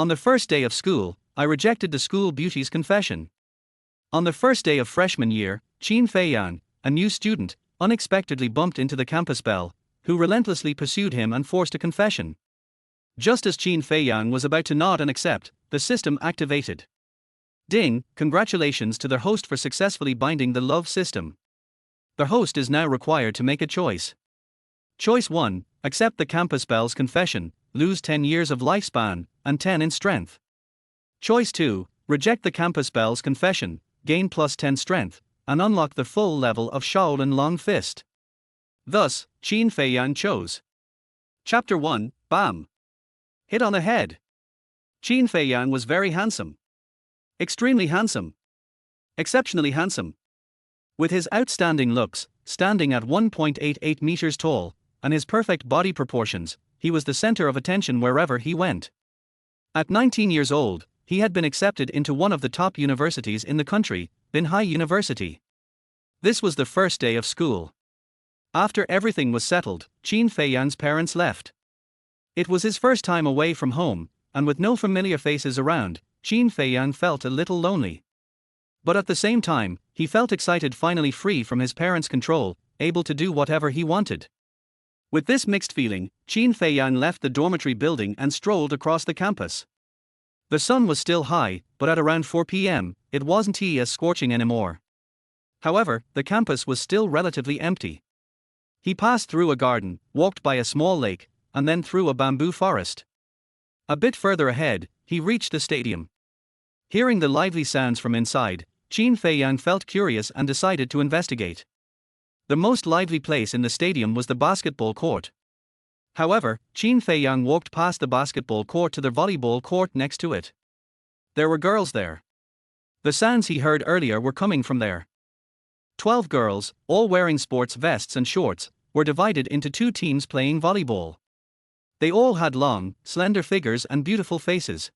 On the first day of school, I rejected the school beauty's confession. On the first day of freshman year, Qin Feiyang, a new student, unexpectedly bumped into the campus belle, who relentlessly pursued him and forced a confession. Just as Qin Feiyang was about to nod and accept, the system activated. Ding, congratulations to their host for successfully binding the love system. The host is now required to make a choice. Choice 1, accept the campus belle's confession, lose 10 years of lifespan, and 10 in strength. Choice 2, reject the campus belle's confession, gain plus 10 strength, and unlock the full level of Shaolin Long Fist. Thus, Qin Feiyang chose. Chapter 1, Bam! Hit on the head. Qin Feiyang was very handsome. Extremely handsome. Exceptionally handsome. With his outstanding looks, standing at 1.88 meters tall, and his perfect body proportions, he was the center of attention wherever he went. At 19 years old, he had been accepted into one of the top universities in the country, Binhai University. This was the first day of school. After everything was settled, Qin Feiyang's parents left. It was his first time away from home, and with no familiar faces around, Qin Feiyang felt a little lonely. But at the same time, he felt excited, finally free from his parents' control, able to do whatever he wanted. With this mixed feeling, Qin Feiyang left the dormitory building and strolled across the campus. The sun was still high, but at around 4 p.m., it wasn't as scorching anymore. However, the campus was still relatively empty. He passed through a garden, walked by a small lake, and then through a bamboo forest. A bit further ahead, he reached the stadium. Hearing the lively sounds from inside, Qin Feiyang felt curious and decided to investigate. The most lively place in the stadium was the basketball court. However, Qin Feiyang walked past the basketball court to the volleyball court next to it. There were girls there. The sounds he heard earlier were coming from there. 12 girls, all wearing sports vests and shorts, were divided into 2 teams playing volleyball. They all had long, slender figures and beautiful faces.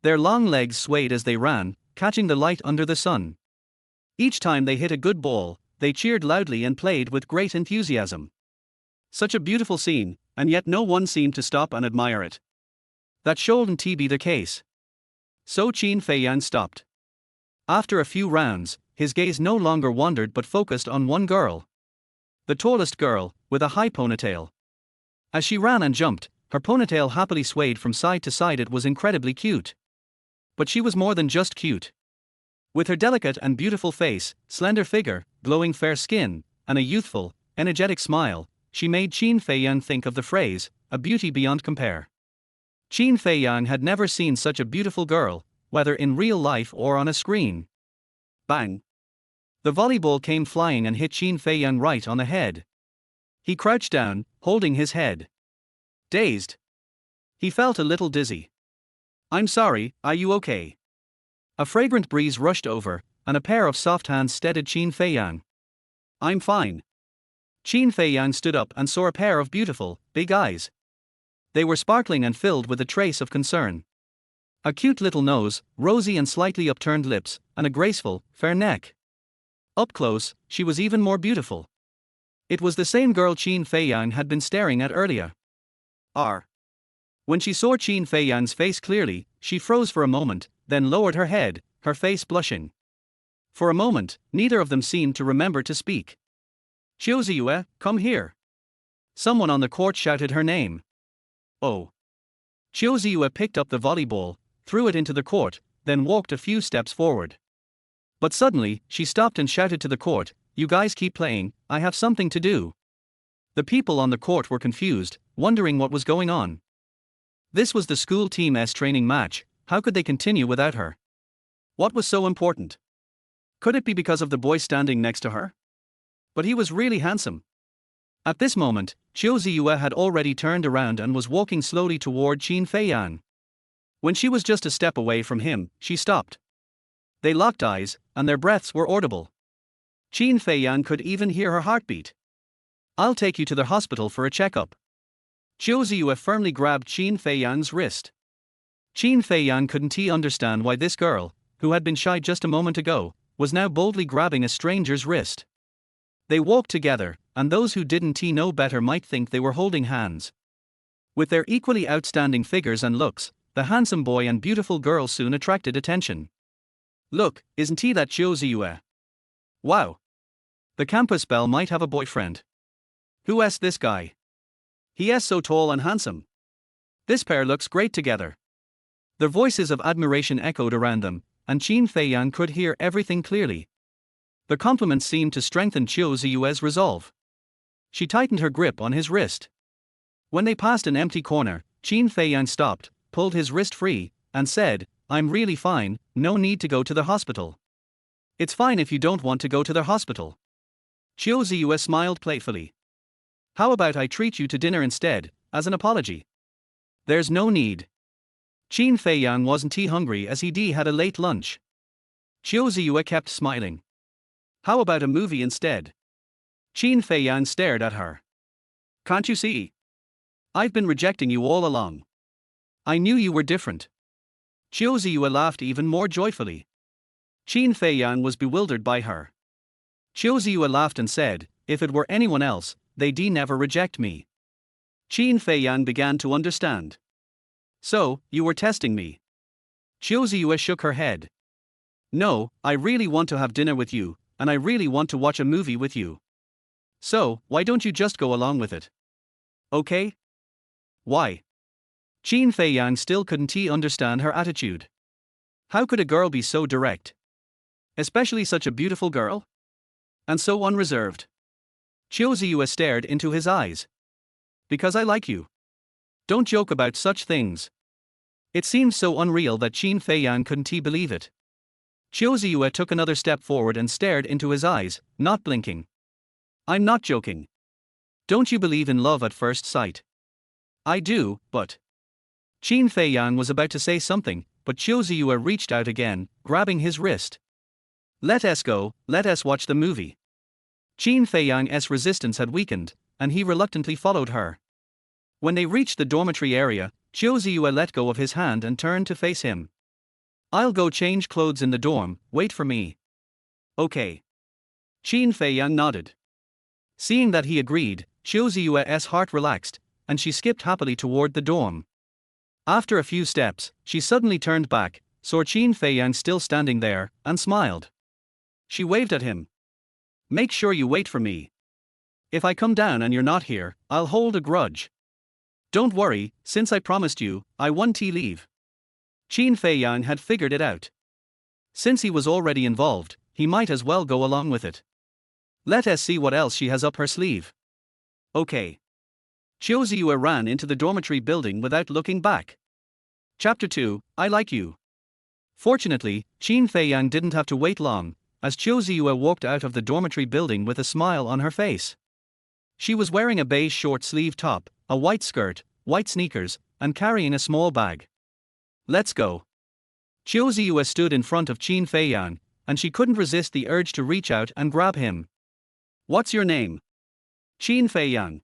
Their long legs swayed as they ran, catching the light under the sun. Each time they hit a good ball, they cheered loudly and played with great enthusiasm. Such a beautiful scene, and yet no one seemed to stop and admire it. That shouldn't be the case. So Qin Feiyang stopped. After a few rounds, his gaze no longer wandered but focused on one girl. The tallest girl, with a high ponytail. As she ran and jumped, her ponytail happily swayed from side to side. It was incredibly cute. But she was more than just cute. With her delicate and beautiful face, slender figure, glowing fair skin, and a youthful, energetic smile, she made Qin Feiyang think of the phrase, a beauty beyond compare. Qin Feiyang had never seen such a beautiful girl, whether in real life or on a screen. Bang! The volleyball came flying and hit Qin Feiyang right on the head. He crouched down, holding his head. Dazed. He felt a little dizzy. "I'm sorry, are you okay?" A fragrant breeze rushed over, and a pair of soft hands steadied Qin Feiyang. "I'm fine." Qin Feiyang stood up and saw a pair of beautiful, big eyes. They were sparkling and filled with a trace of concern. A cute little nose, rosy and slightly upturned lips, and a graceful, fair neck. Up close, she was even more beautiful. It was the same girl Qin Feiyang had been staring at earlier. When she saw Qin Feiyang's face clearly, she froze for a moment, then lowered her head, her face blushing. For a moment, neither of them seemed to remember to speak. "Qiuziyue, come here." Someone on the court shouted her name. "Oh." Qiuziyue picked up the volleyball, threw it into the court, then walked a few steps forward. But suddenly, she stopped and shouted to the court, "You guys keep playing, I have something to do." The people on the court were confused, wondering what was going on. This was the school team's training match. How could they continue without her? What was so important? Could it be because of the boy standing next to her? But he was really handsome. At this moment, Qiuziyue had already turned around and was walking slowly toward Qin Feiyang. When she was just a step away from him, she stopped. They locked eyes, and their breaths were audible. Qin Feiyang could even hear her heartbeat. "I'll take you to the hospital for a checkup." Qiuziyue firmly grabbed Qin Feiyang's wrist. Qin Feiyang couldn't understand why this girl, who had been shy just a moment ago, was now boldly grabbing a stranger's wrist. They walked together, and those who didn't know better might think they were holding hands. With their equally outstanding figures and looks, the handsome boy and beautiful girl soon attracted attention. Look, isn't he that Chiu Ziyue? Wow. The campus belle might have a boyfriend. Who's this guy? He's so tall and handsome. This pair looks great together. The voices of admiration echoed around them, and Qin Feiyang could hear everything clearly. The compliments seemed to strengthen Chiu Ziyue's resolve. She tightened her grip on his wrist. When they passed an empty corner, Qin Feiyang stopped, pulled his wrist free, and said, "I'm really fine, no need to go to the hospital." "It's fine if you don't want to go to the hospital." Chiu Ziyue smiled playfully. "How about I treat you to dinner instead, as an apology?" "There's no need." Qin Feiyang wasn't hungry as he had a late lunch. Chiu Ziyue kept smiling. "How about a movie instead?" Qin Feiyang stared at her. "Can't you see? I've been rejecting you all along. I knew you were different." Chiu Ziyue laughed even more joyfully. Qin Feiyang was bewildered by her. Chiu Ziyue laughed and said, "If it were anyone else, they'd never reject me." Qin Feiyang began to understand. "So, you were testing me?" Chiu Ziyue shook her head. "No, I really want to have dinner with you, and I really want to watch a movie with you. So, why don't you just go along with it? Okay?" "Why?" Qin Feiyang still couldn't understand her attitude. How could a girl be so direct? Especially such a beautiful girl? And so unreserved. Chiu Ziyue stared into his eyes. "Because I like you. Don't joke about such things." It seemed so unreal that Qin Feiyang couldn't believe it. Chiu Ziyue took another step forward and stared into his eyes, not blinking. "I'm not joking. Don't you believe in love at first sight?" "I do, but..." Qin Feiyang was about to say something, but Chiu Ziyue reached out again, grabbing his wrist. "Let us go, let us watch the movie." Qin Feiyang's resistance had weakened, and he reluctantly followed her. When they reached the dormitory area, Chiu Ziyue let go of his hand and turned to face him. "I'll go change clothes in the dorm, wait for me." "Okay." Qin Feiyang nodded. Seeing that he agreed, Chiu Ziyue's heart relaxed, and she skipped happily toward the dorm. After a few steps, she suddenly turned back, saw Qin Feiyang still standing there, and smiled. She waved at him. "Make sure you wait for me. If I come down and you're not here, I'll hold a grudge. Don't worry, since I promised you, I won't leave." Qin Feiyang had figured it out. Since he was already involved, he might as well go along with it. Let us see what else she has up her sleeve. Okay. Chiu Ziyue ran into the dormitory building without looking back. Chapter 2, I Like You. Fortunately, Qin Feiyang didn't have to wait long, as Chiu Ziyue walked out of the dormitory building with a smile on her face. She was wearing a beige short-sleeved top, a white skirt, white sneakers, and carrying a small bag. "Let's go." Chiu Ziyue stood in front of Qin Feiyang, and she couldn't resist the urge to reach out and grab him. "What's your name?" "Qin Feiyang."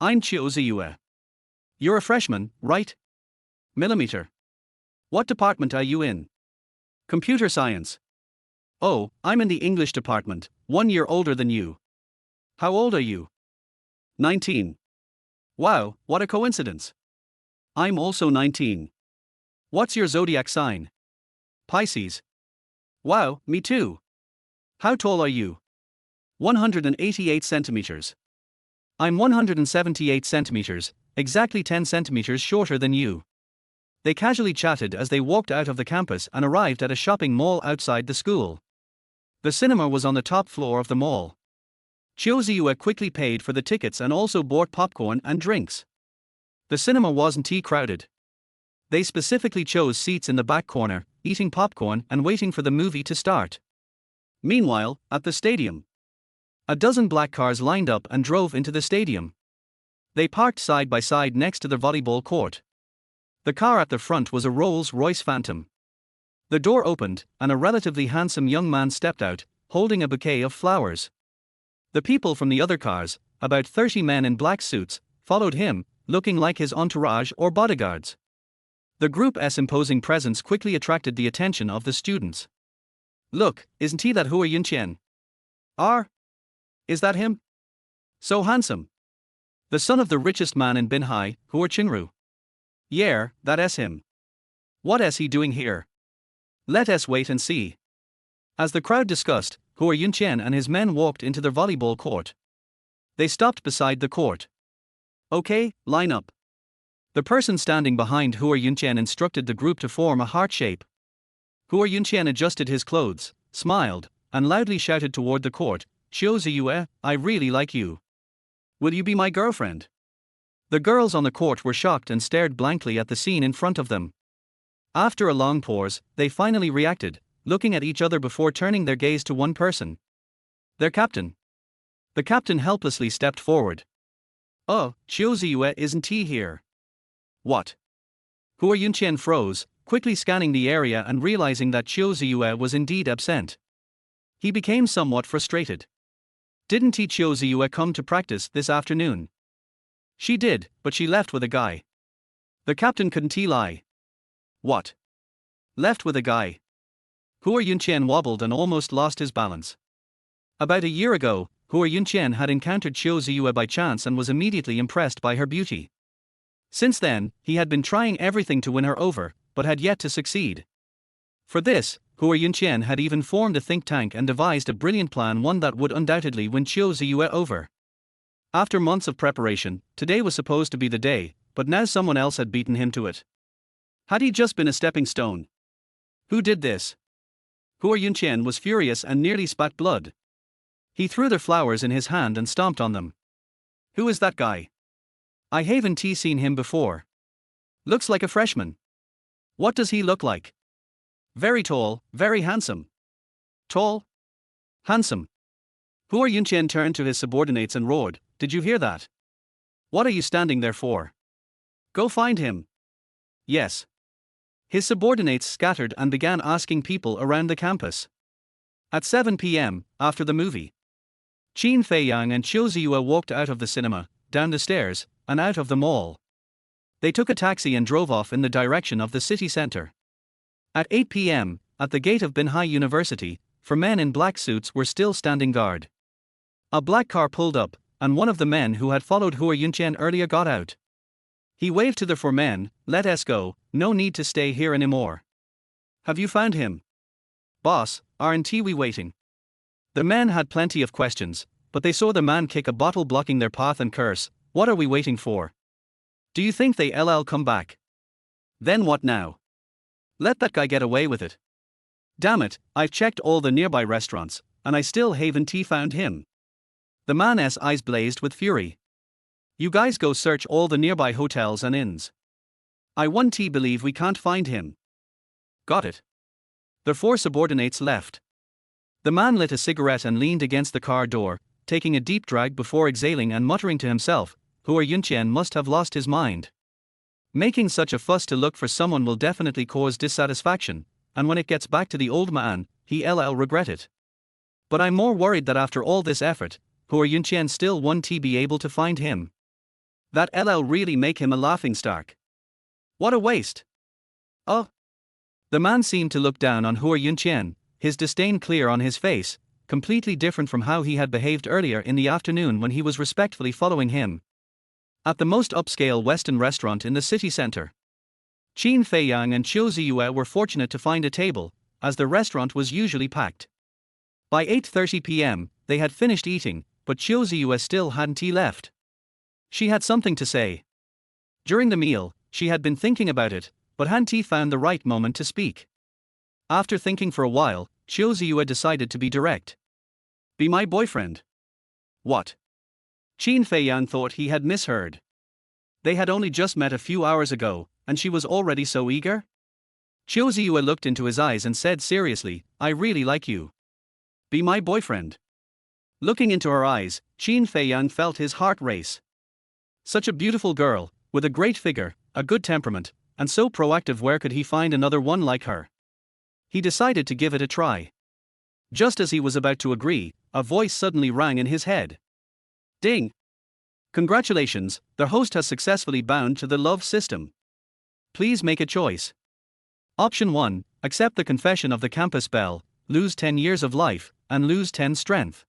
"I'm Chiu Ziyue." "You're a freshman, right?" "Millimeter." "What department are you in?" "Computer science." "Oh, I'm in the English department, 1 year older than you." "How old are you?" 19. "Wow, what a coincidence." "I'm also 19. "What's your zodiac sign?" "Pisces." "Wow, me too." "How tall are you?" 188 centimeters. "I'm 178 centimeters, exactly 10 centimeters shorter than you." They casually chatted as they walked out of the campus and arrived at a shopping mall outside the school. The cinema was on the top floor of the mall. Chiu Ziyue quickly paid for the tickets and also bought popcorn and drinks. The cinema wasn't crowded. They specifically chose seats in the back corner, eating popcorn and waiting for the movie to start. Meanwhile, at the stadium, a dozen black cars lined up and drove into the stadium. They parked side by side next to the volleyball court. The car at the front was a Rolls-Royce Phantom. The door opened, and a relatively handsome young man stepped out, holding a bouquet of flowers. The people from the other cars, about 30 men in black suits, followed him, looking like his entourage or bodyguards. The group's imposing presence quickly attracted the attention of the students. "Look, isn't he that Hua Yunqian? Is that him? So handsome. The son of the richest man in Binhai, Hua Qingru." "Yeah, that's him." What is he doing here? Let us wait and see. As the crowd discussed, Hua Yunqian and his men walked into the volleyball court. They stopped beside the court. Okay, line up. The person standing behind Hua Yunqian instructed the group to form a heart shape. Hua Yunqian adjusted his clothes, smiled, and loudly shouted toward the court, Xiao Ziyue, I really like you. Will you be my girlfriend? The girls on the court were shocked and stared blankly at the scene in front of them. After a long pause, they finally reacted, looking at each other before turning their gaze to one person. Their captain. The captain helplessly stepped forward. Oh, Xiao Ziyue isn't he here? What? Hua Yunqian froze, quickly scanning the area and realizing that Xiao Ziyue was indeed absent. He became somewhat frustrated. Didn't Xiao Ziyue come to practice this afternoon? She did, but she left with a guy. The captain couldn't lie. What? Left with a guy? Hua Yunqian wobbled and almost lost his balance. About a year ago, Hua Yunqian had encountered Xiao Ziyue by chance and was immediately impressed by her beauty. Since then, he had been trying everything to win her over, but had yet to succeed. For this, Hua Yunqian had even formed a think tank and devised a brilliant plan, one that would undoubtedly win Xiao Ziyue over. After months of preparation, today was supposed to be the day, but now someone else had beaten him to it. Had he just been a stepping stone? Who did this? Hua Yunqian was furious and nearly spat blood. He threw their flowers in his hand and stomped on them. Who is that guy? I haven't seen him before. Looks like a freshman. What does he look like? Very tall, very handsome. Tall? Handsome. Hua Yunqian turned to his subordinates and roared, Did you hear that? What are you standing there for? Go find him. Yes. His subordinates scattered and began asking people around the campus. At 7 p.m., after the movie, Qin Feiyang and Xiao Ziyue walked out of the cinema, down the stairs, and out of the mall. They took a taxi and drove off in the direction of the city center. At 8 p.m., at the gate of Binhai University, 4 men in black suits were still standing guard. A black car pulled up, and one of the men who had followed Hua Yunqian earlier got out. He waved to the 4 men, Let us go, no need to stay here anymore. Have you found him? Boss, aren't we waiting? The men had plenty of questions, but they saw the man kick a bottle blocking their path and curse, What are we waiting for? Do you think they'll come back? Then what now? Let that guy get away with it. Damn it, I've checked all the nearby restaurants, and I still haven't found him. The man's eyes blazed with fury. You guys go search all the nearby hotels and inns. I won't believe we can't find him. Got it. The 4 subordinates left. The man lit a cigarette and leaned against the car door, taking a deep drag before exhaling and muttering to himself, Hua Yunqian must have lost his mind. Making such a fuss to look for someone will definitely cause dissatisfaction, and when it gets back to the old man, he'll regret it. But I'm more worried that after all this effort, Hua Yunqian still won't be able to find him. That'll really make him a laughingstock. What a waste. Oh. The man seemed to look down on Hua Yunqian, his disdain clear on his face, completely different from how he had behaved earlier in the afternoon when he was respectfully following him. At the most upscale Western restaurant in the city center, Qin Feiyang and Xiao Ziyue were fortunate to find a table, as the restaurant was usually packed. By 8:30 p.m., they had finished eating, but Xiao Ziyue still hadn't left. She had something to say. During the meal, she had been thinking about it, but hadn't found the right moment to speak. After thinking for a while, Xiao Ziyue decided to be direct. Be my boyfriend. What? Qin Feiyang thought he had misheard. They had only just met a few hours ago, and she was already so eager? Xiao Ziyue looked into his eyes and said seriously, I really like you. Be my boyfriend. Looking into her eyes, Qin Feiyang felt his heart race. Such a beautiful girl, with a great figure, a good temperament, and so proactive, where could he find another one like her? He decided to give it a try. Just as he was about to agree, a voice suddenly rang in his head. Ding! Congratulations, the host has successfully bound to the love system. Please make a choice. Option 1, accept the confession of the campus belle, lose 10 years of life, and lose 10 strength.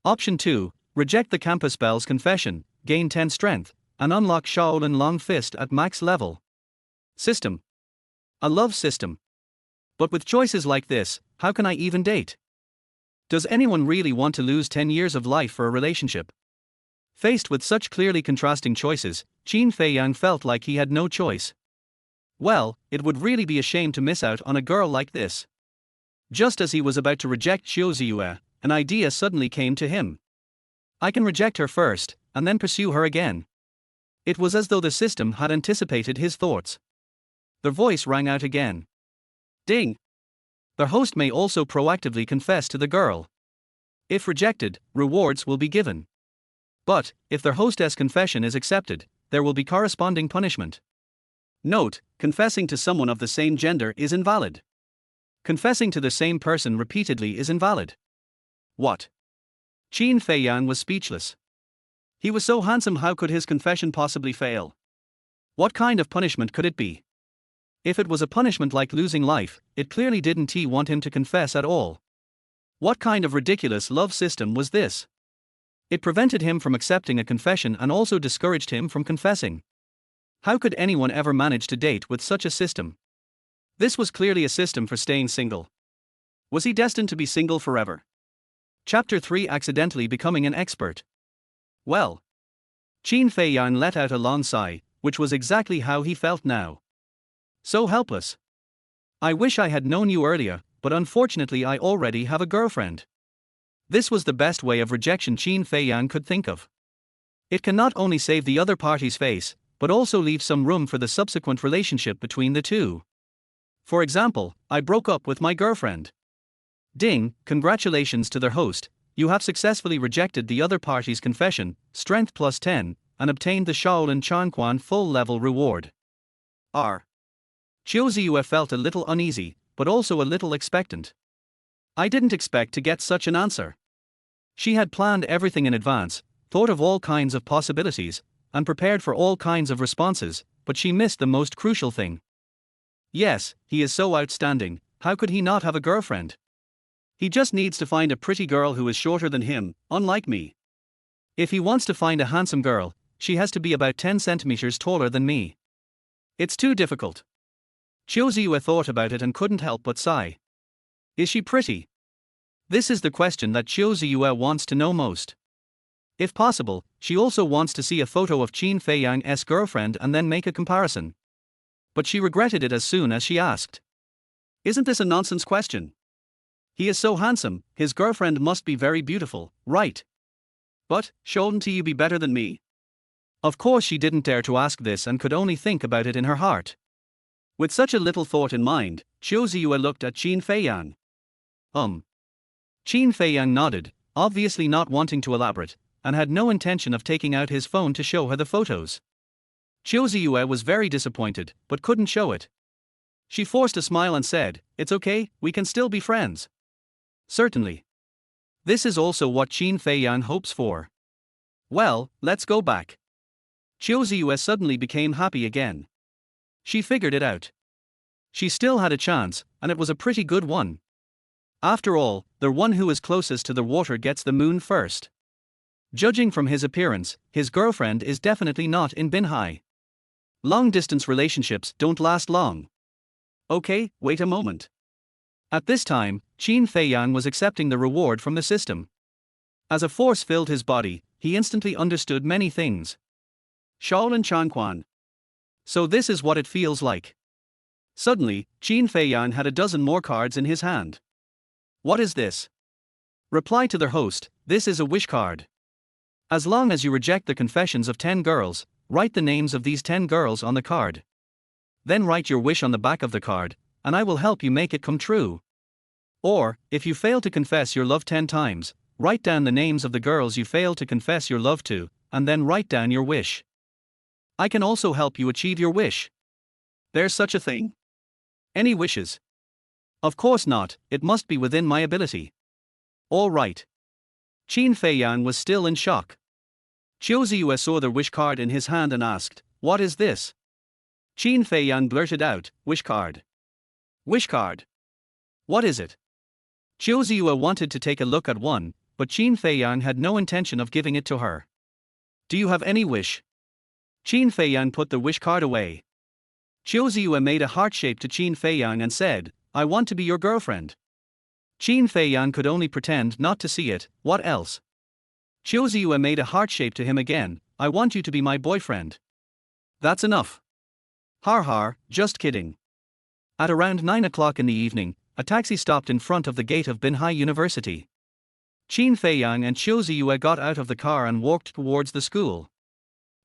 Option 2, reject the campus belle's confession, gain 10 strength, and unlock Shaolin Long Fist at max level. System. A love system. But with choices like this, how can I even date? Does anyone really want to lose 10 years of life for a relationship? Faced with such clearly contrasting choices, Qin Feiyang felt like he had no choice. Well, it would really be a shame to miss out on a girl like this. Just as he was about to reject Xiao Ziyue, an idea suddenly came to him. I can reject her first, and then pursue her again. It was as though the system had anticipated his thoughts. The voice rang out again. Ding! The host may also proactively confess to the girl. If rejected, rewards will be given. But, if the hostess' confession is accepted, there will be corresponding punishment. Note, confessing to someone of the same gender is invalid. Confessing to the same person repeatedly is invalid. What? Qin Feiyang was speechless. He was so handsome, how could his confession possibly fail? What kind of punishment could it be? If it was a punishment like losing life, it clearly didn't want him to confess at all. What kind of ridiculous love system was this? It prevented him from accepting a confession and also discouraged him from confessing. How could anyone ever manage to date with such a system? This was clearly a system for staying single. Was he destined to be single forever? Chapter 3: Accidentally Becoming an Expert. Well. Qin Feiyang let out a long sigh, which was exactly how he felt now. So helpless. I wish I had known you earlier, but unfortunately I already have a girlfriend. This was the best way of rejection Qin Feiyang could think of. It can not only save the other party's face, but also leave some room for the subsequent relationship between the two. For example, I broke up with my girlfriend. Ding, congratulations to their host, you have successfully rejected the other party's confession, strength plus 10, and obtained the Shaolin Changquan full-level reward. R. Xiao Ziyue felt a little uneasy, but also a little expectant. I didn't expect to get such an answer. She had planned everything in advance, thought of all kinds of possibilities, and prepared for all kinds of responses, but she missed the most crucial thing. Yes, he is so outstanding, how could he not have a girlfriend? He just needs to find a pretty girl who is shorter than him, unlike me. If he wants to find a handsome girl, she has to be about 10 centimeters taller than me. It's too difficult. Xiao Ziyue thought about it and couldn't help but sigh. Is she pretty? This is the question that Xiao Ziyue wants to know most. If possible, she also wants to see a photo of Qin Feiyang's girlfriend and then make a comparison. But she regretted it as soon as she asked. Isn't this a nonsense question? He is so handsome, his girlfriend must be very beautiful, right? But, shouldn't he be better than me? Of course she didn't dare to ask this and could only think about it in her heart. With such a little thought in mind, Xiao Ziyue looked at Qin Feiyang. Qin Feiyang nodded, obviously not wanting to elaborate, and had no intention of taking out his phone to show her the photos. Xiao Ziyue was very disappointed, but couldn't show it. She forced a smile and said, "It's okay, we can still be friends." Certainly. This is also what Qin Feiyang hopes for. Well, let's go back. Xiao Ziyue suddenly became happy again. She figured it out. She still had a chance, and it was a pretty good one. After all, the one who is closest to the water gets the moon first. Judging from his appearance, his girlfriend is definitely not in Binhai. Long-distance relationships don't last long. Okay, wait a moment. At this time, Qin Feiyang was accepting the reward from the system. As a force filled his body, he instantly understood many things. Shaolin Changquan. So this is what it feels like. Suddenly, Qin Feiyang had a dozen more cards in his hand. What is this? Reply to their host, this is a wish card. As long as you reject the confessions of 10 girls, write the names of these 10 girls on the card. Then write your wish on the back of the card, and I will help you make it come true. Or, if you fail to confess your love 10 times, write down the names of the girls you failed to confess your love to, and then write down your wish. I can also help you achieve your wish. There's such a thing? Any wishes? Of course not, it must be within my ability. All right. Qin Feiyang was still in shock. Xiao Ziyue saw the wish card in his hand and asked, "What is this?" Qin Feiyang blurted out, "Wish card." Wish card. What is it? Xiao Ziyue wanted to take a look at one, but Qin Feiyang had no intention of giving it to her. Do you have any wish? Qin Feiyang put the wish card away. Qiu Ziyue made a heart shape to Qin Feiyang and said, I want to be your girlfriend. Qin Feiyang could only pretend not to see it. What else? Qiu Ziyue made a heart shape to him again, I want you to be my boyfriend. That's enough. Har har, just kidding. At around 9 o'clock in the evening, a taxi stopped in front of the gate of Binhai University. Qin Feiyang and Qiu Ziyue got out of the car and walked towards the school.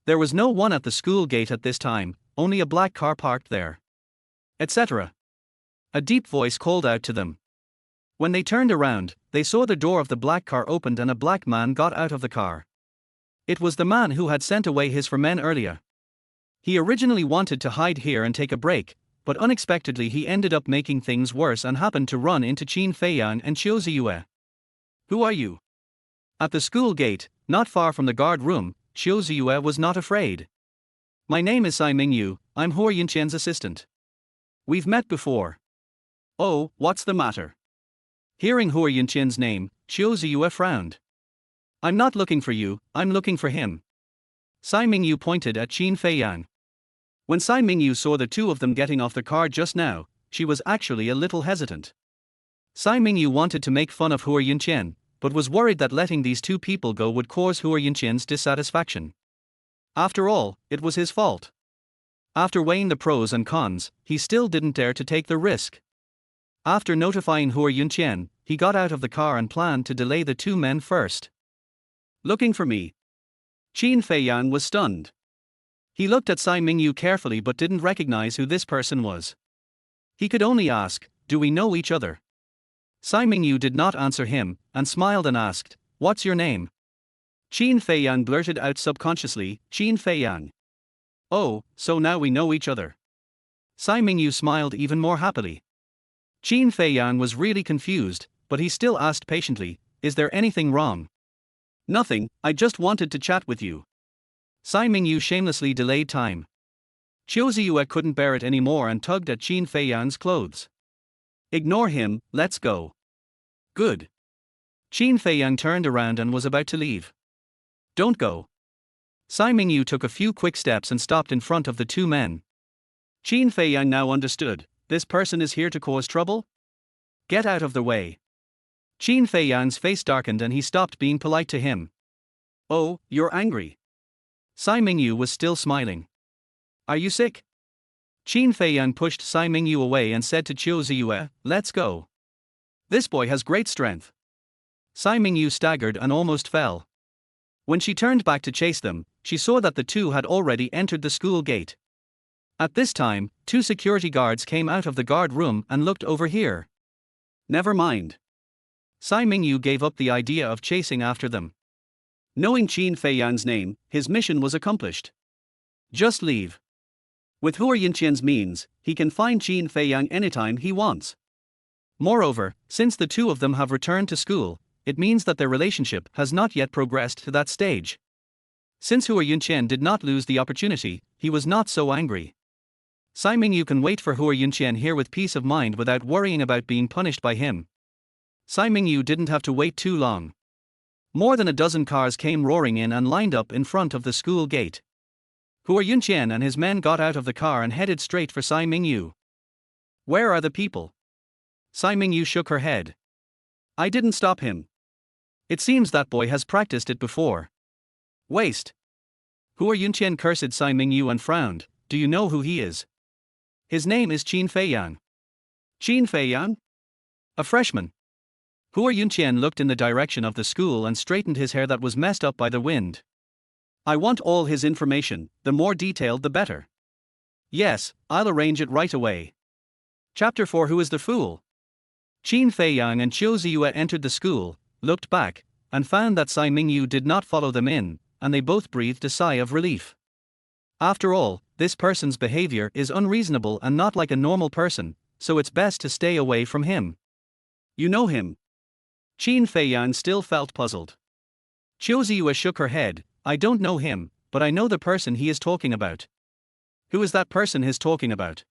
There was no one at the school gate at this time, only a black car parked there. Etc. A deep voice called out to them. When they turned around, they saw the door of the black car opened and a black man got out of the car. It was the man who had sent away his 4 men earlier. He originally wanted to hide here and take a break, but unexpectedly he ended up making things worse and happened to run into Qin Feiyang and Qiu Ziyue. Who are you? At the school gate, not far from the guard room, Qiu Ziyue was not afraid. My name is Sai Mingyu, I'm Hua Yunqian's assistant. We've met before. Oh, what's the matter? Hearing Hua Yunqian's name, Qiu Ziyue frowned. I'm not looking for you, I'm looking for him. Sai Mingyu pointed at Qin Feiyang. When Sai Mingyu saw the two of them getting off the car just now, she was actually a little hesitant. Sai Mingyu wanted to make fun of Hua Yunqian, but was worried that letting these two people go would cause Hua Yunqian's dissatisfaction. After all, it was his fault. After weighing the pros and cons, he still didn't dare to take the risk. After notifying Hua Yunqian, he got out of the car and planned to delay the 2 men first. Looking for me? Qin Feiyang was stunned. He looked at Sai Mingyu carefully but didn't recognize who this person was. He could only ask, do we know each other? Sai Mingyu did not answer him, and smiled and asked, what's your name? Qin Feiyang blurted out subconsciously, Qin Feiyang. Oh, so now we know each other. Sai Mingyu smiled even more happily. Qin Feiyang was really confused, but he still asked patiently, is there anything wrong? Nothing, I just wanted to chat with you. Sai Mingyu shamelessly delayed time. Qiu Ziyue couldn't bear it anymore and tugged at Qin Feiyang's clothes. Ignore him, let's go. Good. Qin Feiyang turned around and was about to leave. Don't go. Sai Mingyu took a few quick steps and stopped in front of the 2 men. Qin Feiyang now understood, this person is here to cause trouble? Get out of the way. Qin Feiyang's face darkened and he stopped being polite to him. Oh, you're angry. Sai Mingyu was still smiling. Are you sick? Qin Feiyang pushed Sai Mingyu away and said to Qiu Ziyue, let's go. This boy has great strength. Sai Mingyu staggered and almost fell. When she turned back to chase them, she saw that the two had already entered the school gate. At this time, 2 security guards came out of the guard room and looked over here. Never mind. Sai Mingyu gave up the idea of chasing after them. Knowing Qin Feiyang's name, his mission was accomplished. Just leave. With Hua Yunqian's means, he can find Qin Feiyang anytime he wants. Moreover, since the 2 of them have returned to school, it means that their relationship has not yet progressed to that stage. Since Hua Yunqian did not lose the opportunity, he was not so angry. Sai Mingyu can wait for Hua Yunqian here with peace of mind without worrying about being punished by him. Sai Mingyu didn't have to wait too long. More than a dozen cars came roaring in and lined up in front of the school gate. Hua Yunqian and his men got out of the car and headed straight for Sai Mingyu. Where are the people? Sai Mingyu shook her head. I didn't stop him. It seems that boy has practiced it before. Waste. Hua Yunqian cursed Sai Mingyu and frowned. Do you know who he is? His name is Qin Feiyang. Qin Feiyang? A freshman. Hua Yunqian looked in the direction of the school and straightened his hair that was messed up by the wind. I want all his information, the more detailed the better. Yes, I'll arrange it right away. Chapter 4 Who is the Fool? Qin Feiyang and Qiu Ziyue entered the school, looked back, and found that Sai Mingyu did not follow them in, and they both breathed a sigh of relief. After all, this person's behavior is unreasonable and not like a normal person, so it's best to stay away from him. You know him? Qin Feiyang still felt puzzled. Qiu Ziyue shook her head. I don't know him, but I know the person he is talking about. Who is that person he's talking about?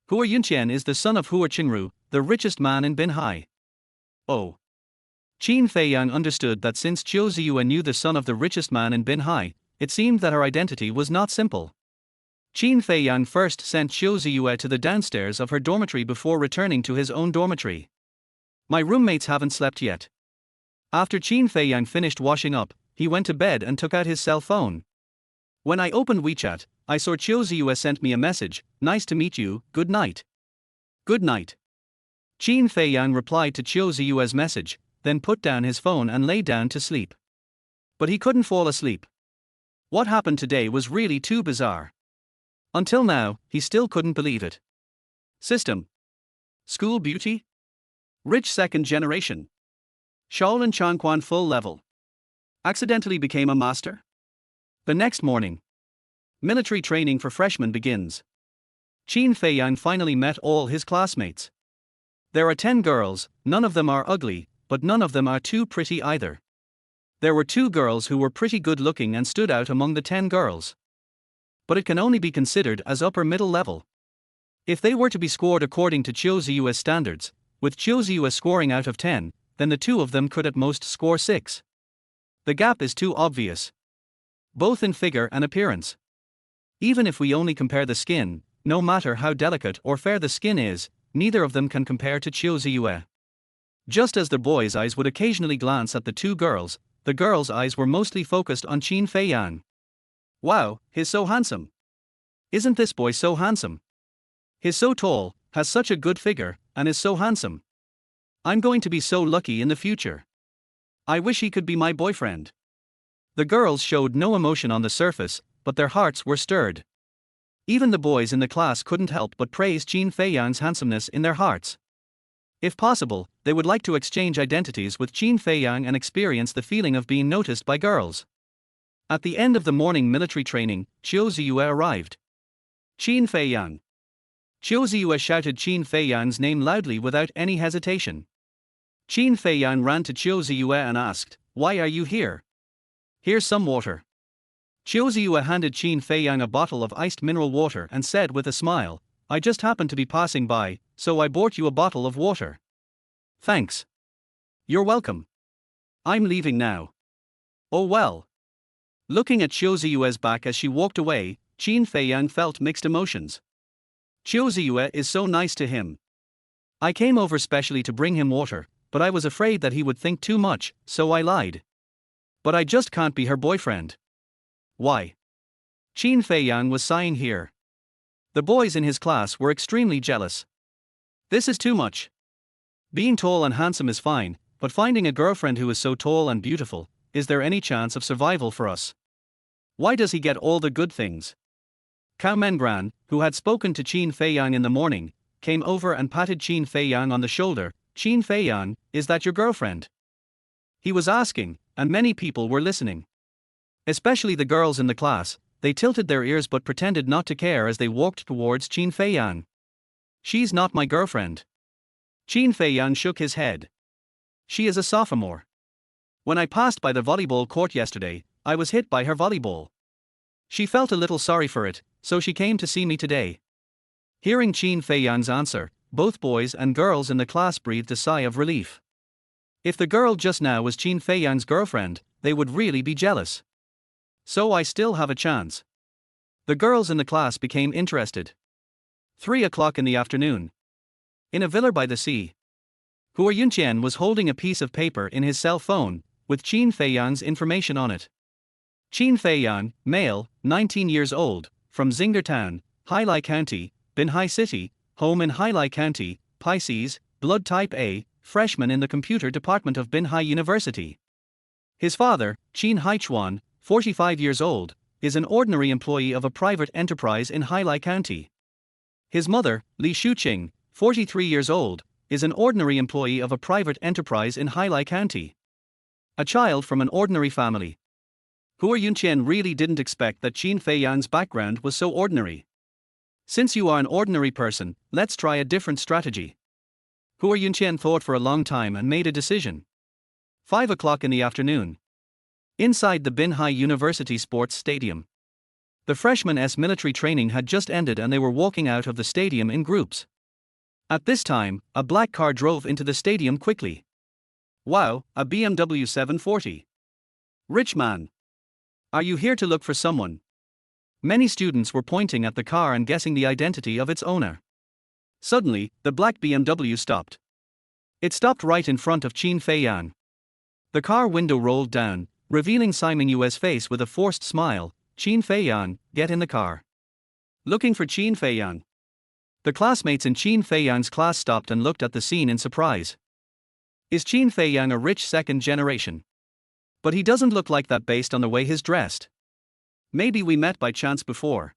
Hua Yunqian is the son of Hua Qingru, the richest man in Binhai. Oh. Qin Feiyang understood that since Qiu Ziyue knew the son of the richest man in Binhai, it seemed that her identity was not simple. Qin Feiyang first sent Qiu Ziyue to the downstairs of her dormitory before returning to his own dormitory. My roommates haven't slept yet. After Qin Feiyang finished washing up, he went to bed and took out his cell phone. When I opened WeChat, I saw Qiu Ziyue sent me a message, "Nice to meet you, good night." Good night. Qin Feiyang replied to Qiu Ziyue's message, then put down his phone and lay down to sleep. But he couldn't fall asleep. What happened today was really too bizarre. Until now, he still couldn't believe it. System. School beauty? Rich second generation. Shaolin Changquan full level. Accidentally became a master? The next morning. Military training for freshmen begins. Qin Feiyang finally met all his classmates. There are 10 girls, none of them are ugly, but none of them are too pretty either. There were 2 girls who were pretty good looking and stood out among the 10 girls. But it can only be considered as upper middle level. If they were to be scored according to Qiu Ziyue's standards, with Qiu Ziyue scoring out of 10, then the 2 of them could at most score 6. The gap is too obvious. Both in figure and appearance. Even if we only compare the skin, no matter how delicate or fair the skin is, neither of them can compare to Qiu Ziyue. Just as the boys' eyes would occasionally glance at the 2 girls, the girls' eyes were mostly focused on Qin Feiyang. Wow, he's so handsome. Isn't this boy so handsome? He's so tall, has such a good figure, and is so handsome. I'm going to be so lucky in the future. I wish he could be my boyfriend. The girls showed no emotion on the surface, but their hearts were stirred. Even the boys in the class couldn't help but praise Qin Feiyang's handsomeness in their hearts. If possible, they would like to exchange identities with Qin Feiyang and experience the feeling of being noticed by girls. At the end of the morning military training, Qiu Ziyue arrived. Qin Feiyang. Qiu Ziyue shouted Qin Feiyang's name loudly without any hesitation. Qin Feiyang ran to Qiu Ziyue and asked, "Why are you here?" "Here's some water." Qiu Ziyue handed Qin Feiyang a bottle of iced mineral water and said with a smile, "I just happened to be passing by, so I bought you a bottle of water." "Thanks." "You're welcome. I'm leaving now." "Oh well." Looking at Qiu Ziyue's back as she walked away, Qin Feiyang felt mixed emotions. Qiu Ziyue is so nice to him. I came over specially to bring him water, but I was afraid that he would think too much, so I lied. But I just can't be her boyfriend. Why? Qin Feiyang was sighing here. The boys in his class were extremely jealous. This is too much. Being tall and handsome is fine, but finding a girlfriend who is so tall and beautiful, is there any chance of survival for us? Why does he get all the good things? Cao Mengran, who had spoken to Qin Feiyang in the morning, came over and patted Qin Feiyang on the shoulder. "Qin Feiyang, is that your girlfriend?" He was asking, and many people were listening. Especially the girls in the class, they tilted their ears but pretended not to care as they walked towards Qin Feiyang. "She's not my girlfriend." Qin Feiyang shook his head. "She is a sophomore. When I passed by the volleyball court yesterday, I was hit by her volleyball. She felt a little sorry for it, so she came to see me today." Hearing Qin Feiyang's answer, both boys and girls in the class breathed a sigh of relief. If the girl just now was Qin Feiyang's girlfriend, they would really be jealous. So I still have a chance. The girls in the class became interested. 3 o'clock in the afternoon. In a villa by the sea. Hua Yunqian was holding a piece of paper in his cell phone, with Qin Feiyang's information on it. Qin Feiyang, male, 19 years old, from Xing'er Town, Hailai County, Binhai City, home in Hailai County, Pisces, blood type A, freshman in the computer department of Binhai University. His father, Qin Haichuan, 45 years old, is an ordinary employee of a private enterprise in Hailai County. His mother, Li Shuqing, 43 years old, is an ordinary employee of a private enterprise in Hailai County. A child from an ordinary family. Hua Yunqian really didn't expect that Qin Feiyang's background was so ordinary. "Since you are an ordinary person, let's try a different strategy." Hua Yunqian thought for a long time and made a decision. 5 o'clock in the afternoon. Inside the Binhai University Sports Stadium. The freshmen's military training had just ended and they were walking out of the stadium in groups. At this time, a black car drove into the stadium quickly. "Wow, a BMW 740. Rich man. Are you here to look for someone?" Many students were pointing at the car and guessing the identity of its owner. Suddenly, the black BMW stopped. It stopped right in front of Qin Feiyang. The car window rolled down, revealing Simon Yue's face with a forced smile. Qin Feiyang, get in the car. Looking for Qin Feiyang. The classmates in Qin Feiyang's class stopped and looked at the scene in surprise. Is Qin Feiyang a rich second generation? But he doesn't look like that based on the way he's dressed. Maybe we met by chance before.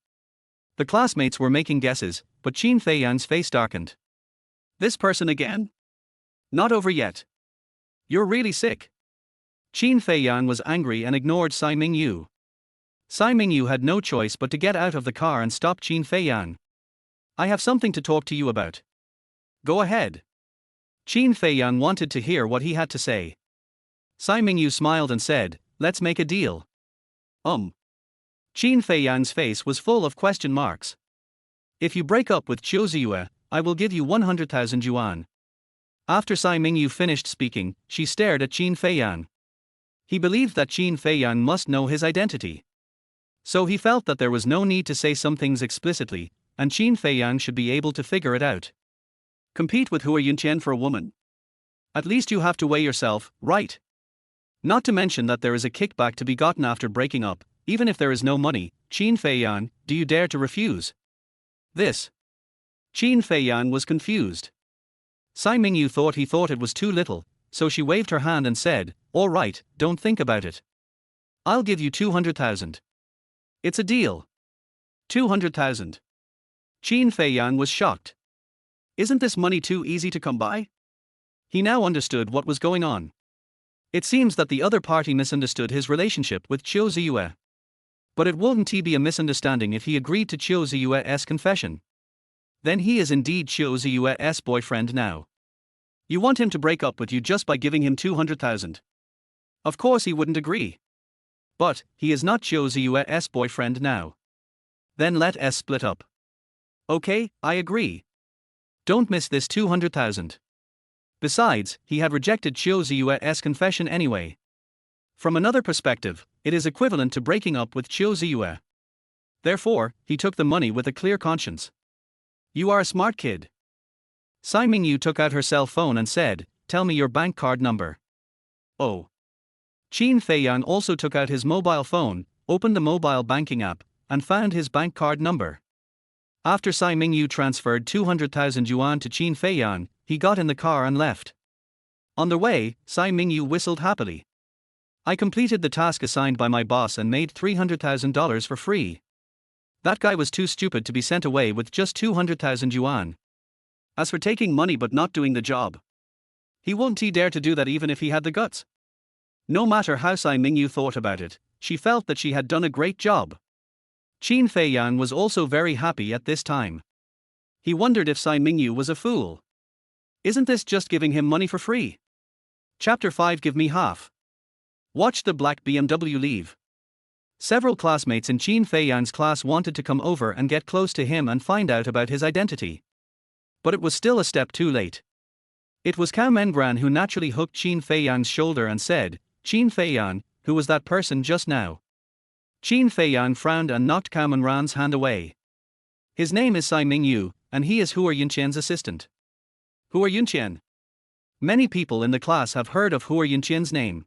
The classmates were making guesses, but Qin Feiyang's face darkened. This person again? Not over yet. You're really sick. Qin Feiyang was angry and ignored Tsai Ming-yu. Tsai Ming-yu had no choice but to get out of the car and stop Qin Feiyang. I have something to talk to you about. Go ahead. Qin Feiyang wanted to hear what he had to say. Tsai Ming-yu smiled and said, let's make a deal. Qin Feiyang's face was full of question marks. If you break up with Qiu Ziyue, I will give you 100,000 yuan. After Tsai Ming-yu finished speaking, she stared at Qin Feiyang. He believed that Qin Feiyang must know his identity. So he felt that there was no need to say some things explicitly, and Qin Feiyang should be able to figure it out. Compete with Hua Yunqian for a woman. At least you have to weigh yourself, right? Not to mention that there is a kickback to be gotten after breaking up, even if there is no money. Qin Feiyang, do you dare to refuse this? Qin Feiyang was confused. Tsai Ming-yu thought it was too little, so she waved her hand and said, all right, don't think about it. I'll give you 200,000. It's a deal. 200,000. Qin Feiyang was shocked. Isn't this money too easy to come by? He now understood what was going on. It seems that the other party misunderstood his relationship with Qiu Ziyue. But it wouldn't be a misunderstanding if he agreed to Qiu Ziyue's confession. Then he is indeed Qiu Ziyue's boyfriend now. You want him to break up with you just by giving him 200,000. Of course he wouldn't agree. But he is not Qiu Ziyue's boyfriend now. Then let us split up. Okay, I agree. Don't miss this 200,000. Besides, he had rejected Qiu Ziyue's confession anyway. From another perspective, it is equivalent to breaking up with Qiu Ziyue. Therefore, he took the money with a clear conscience. You are a smart kid. Tsai Ming-yu took out her cell phone and said, tell me your bank card number. Oh. Qin Feiyang also took out his mobile phone, opened the mobile banking app, and found his bank card number. After Tsai Ming-yu transferred 200,000 yuan to Qin Feiyang, he got in the car and left. On the way, Tsai Ming-yu whistled happily. I completed the task assigned by my boss and made $300,000 for free. That guy was too stupid to be sent away with just 200,000 yuan. As for taking money but not doing the job, he won't dare to do that even if he had the guts. No matter how Tsai Ming-yu thought about it, she felt that she had done a great job. Qin Feiyang was also very happy at this time. He wondered if Tsai Ming-yu was a fool. Isn't this just giving him money for free? Chapter 5 Give me half. Watch the black BMW leave. Several classmates in Qin Feiyang's class wanted to come over and get close to him and find out about his identity. But it was still a step too late. It was Cao Mengran who naturally hooked Qin Feiyang's shoulder and said, Qin Feiyang, who was that person just now? Qin Feiyang frowned and knocked Cao Mengran's hand away. His name is Tsai Ming-yu, and he is Hua Yunqian's assistant. Hua Yunqian. Many people in the class have heard of Hua Yunqian's name.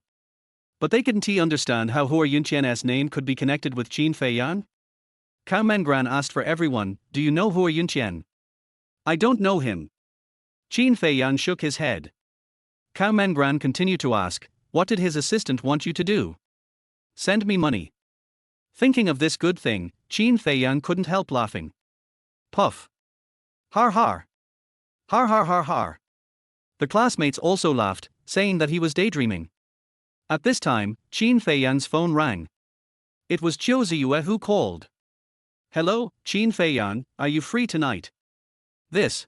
But they couldn't understand how Hua Yunqian's name could be connected with Qin Feiyang. Cao Mengran asked for everyone, do you know Hua Yunqian? I don't know him. Qin Feiyang shook his head. Cao Mengran continued to ask, what did his assistant want you to do? Send me money. Thinking of this good thing, Qin Feiyang couldn't help laughing. Puff. Har har. Har har har har. The classmates also laughed, saying that he was daydreaming. At this time, Qin Feiyang's phone rang. It was Qiu Ziyue who called. Hello, Qin Feiyang, are you free tonight? This.